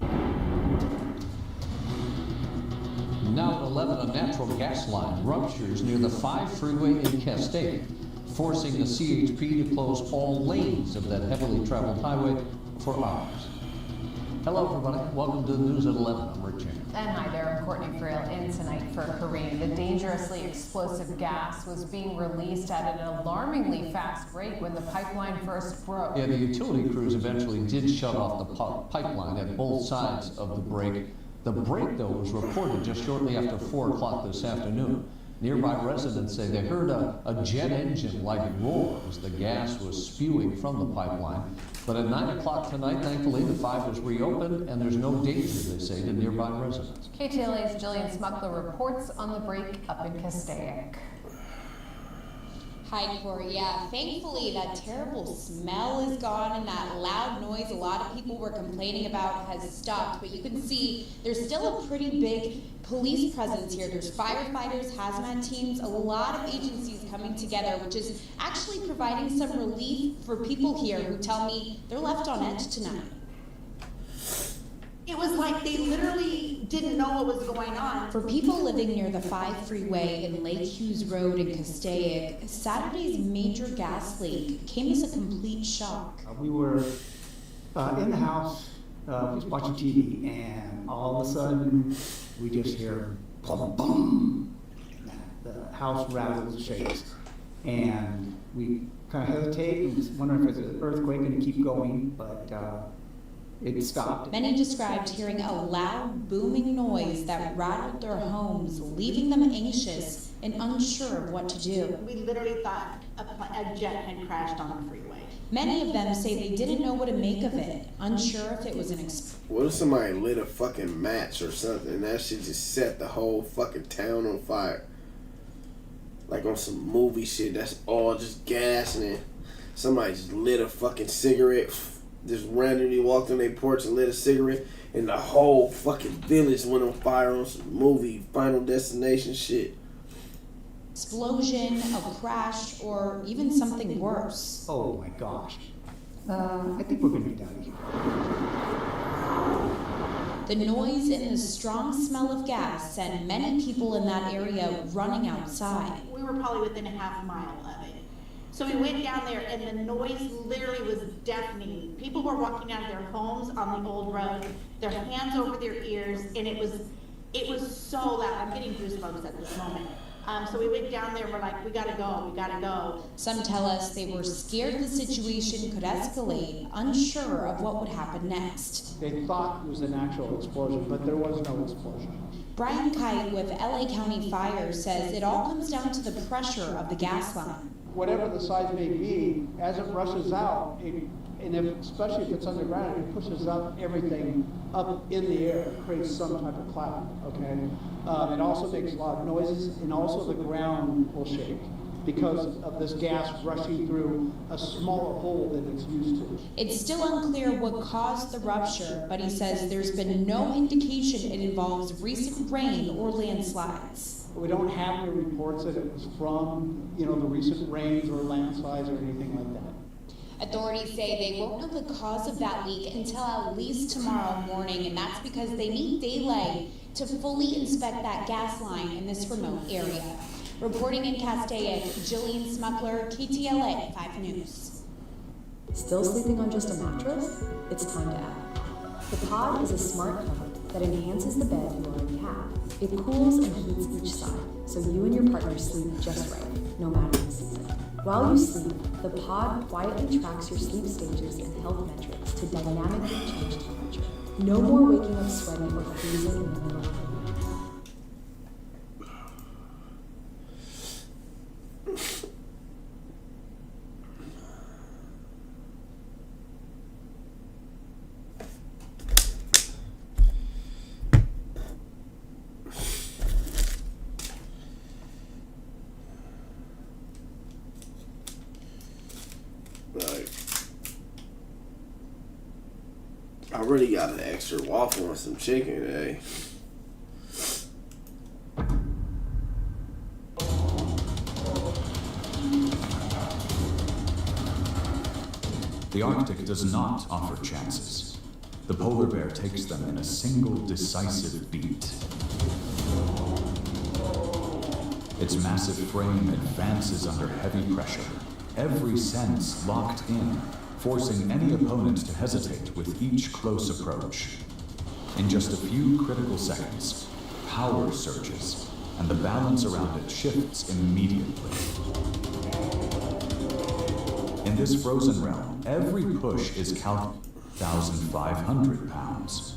Now at 11, a natural gas line ruptures near the 5 freeway in Castaic, forcing the CHP to close all lanes of that heavily traveled highway for hours. Hello, everybody. Welcome to the News at 11. I'm Rick Chan. And hi there, I'm Courtney Frail in tonight for Kareem. The dangerously explosive gas was being released at an alarmingly fast rate when the pipeline first broke. Yeah, the utility crews eventually did shut off the pipeline at both sides of the break. The break, though, was reported just shortly after 4 o'clock this afternoon. Nearby residents say they heard a jet engine-like roar as the gas was spewing from the pipeline. But at 9 o'clock tonight, thankfully, the 5 was reopened, and there's no danger, they say, to nearby residents. KTLA's Jillian Smuckler reports on the break up in Castaic. Hi, Corey. Yeah, thankfully that terrible smell is gone and that loud noise a lot of people were complaining about has stopped. But you can see there's still a pretty big police presence here. There's firefighters, hazmat teams, a lot of agencies coming together, which is actually providing some relief for people here who tell me they're left on edge tonight. It was like they literally didn't know what was going on. For people living near the 5 freeway in Lake Hughes Road in Castaic, Saturday's major gas leak came as a complete shock. We were in the house, just watching TV, and all of a sudden, we just hear boom, boom. The house rattles and shakes, and we kind of hesitate and just wonder if it's an earthquake going to keep going, but it stopped. Many described hearing a loud, booming noise that rattled their homes, leaving them anxious and unsure of what to do. We literally thought a jet had crashed on the freeway. Many of them say they didn't know what to make of it, unsure if it was an What if somebody lit a fucking match or something and that shit just set the whole fucking town on fire? Like on some movie shit that's all just gas and then somebody just lit a fucking cigarette, just randomly walked on their porch and lit a cigarette and the whole fucking village went on fire on some movie Final Destination shit. explosion, a crash, or even something worse. Oh my gosh. I think we're gonna get out of here. The noise and the strong smell of gas sent many people in that area running outside. We were probably within a half mile of it. So we went down there and the noise literally was deafening. People were walking out of their homes on the old road, their hands over their ears, and it was so loud. I'm getting goosebumps at this moment. So we went down there and we're like, we gotta go. Some tell us they were scared the situation could escalate, unsure of what would happen next. They thought it was an actual explosion, but there was no explosion. Brian Kite with LA County Fire says it all comes down to the pressure of the gas line. Whatever the size may be, as it rushes out, especially if it's underground, it pushes up everything up in the air, it creates some type of cloud, okay? It also makes a lot of noises, and also the ground will shake because of this gas rushing through a smaller hole than it's used to. It's still unclear what caused the rupture, but he says there's been no indication it involves recent rain or landslides. We don't have any reports that it was from, the recent rains or landslides or anything like that. Authorities say they won't know the cause of that leak until at least tomorrow morning, and that's because they need daylight to fully inspect that gas line in this remote area. Reporting in Castaic, Jillian Smuckler, KTLA 5 News. Still sleeping on just a mattress? It's time to add. The Pod is a smart cover that enhances the bed you already have. It cools and heats each side, so you and your partner sleep just right, no matter the season. While you sleep, the Pod quietly tracks your sleep stages and health metrics to dynamically change temperature. No more waking up sweaty or freezing in the middle of the night. I really got an extra waffle and some chicken today. The Arctic does not offer chances. The polar bear takes them in a single decisive beat. Its massive frame advances under heavy pressure, every sense locked in, forcing any opponent to hesitate with each close approach. In just a few critical seconds, power surges, and the balance around it shifts immediately. In this frozen realm, every push is calculated 1,500 pounds.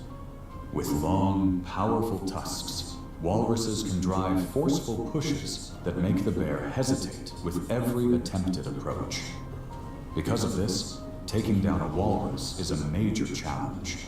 With long, powerful tusks, walruses can drive forceful pushes that make the bear hesitate with every attempted approach. Because of this, taking down a walrus is a major challenge.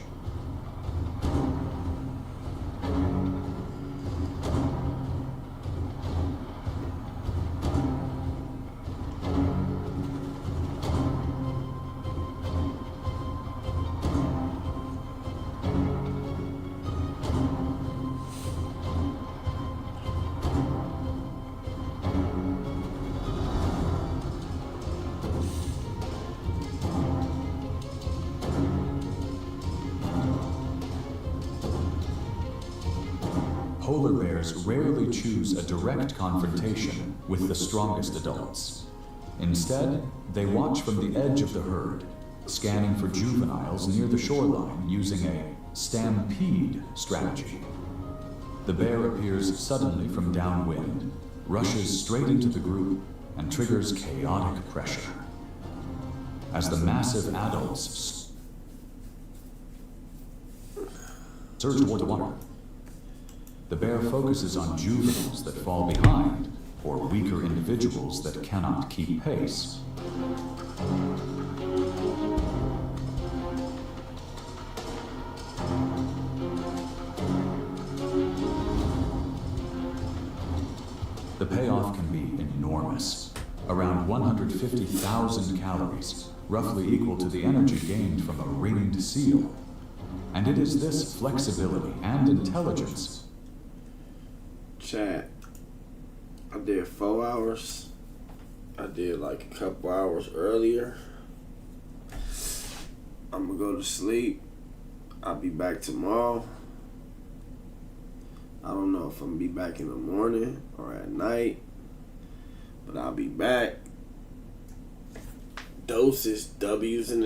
Polar bears rarely choose a direct confrontation with the strongest adults. Instead, they watch from the edge of the herd, scanning for juveniles near the shoreline using a stampede strategy. The bear appears suddenly from downwind, rushes straight into the group, and triggers chaotic pressure. As the massive adults surge toward the water, the bear focuses on juveniles that fall behind or weaker individuals that cannot keep pace. The payoff can be enormous, around 150,000 calories, roughly equal to the energy gained from a ringed seal. And it is this flexibility and intelligence. Chat, I did 4 hours. I did like a couple hours earlier. I'm gonna go to sleep. I'll be back tomorrow. I don't know if I'm gonna be back in the morning or at night, but I'll be back. Doses, W's in the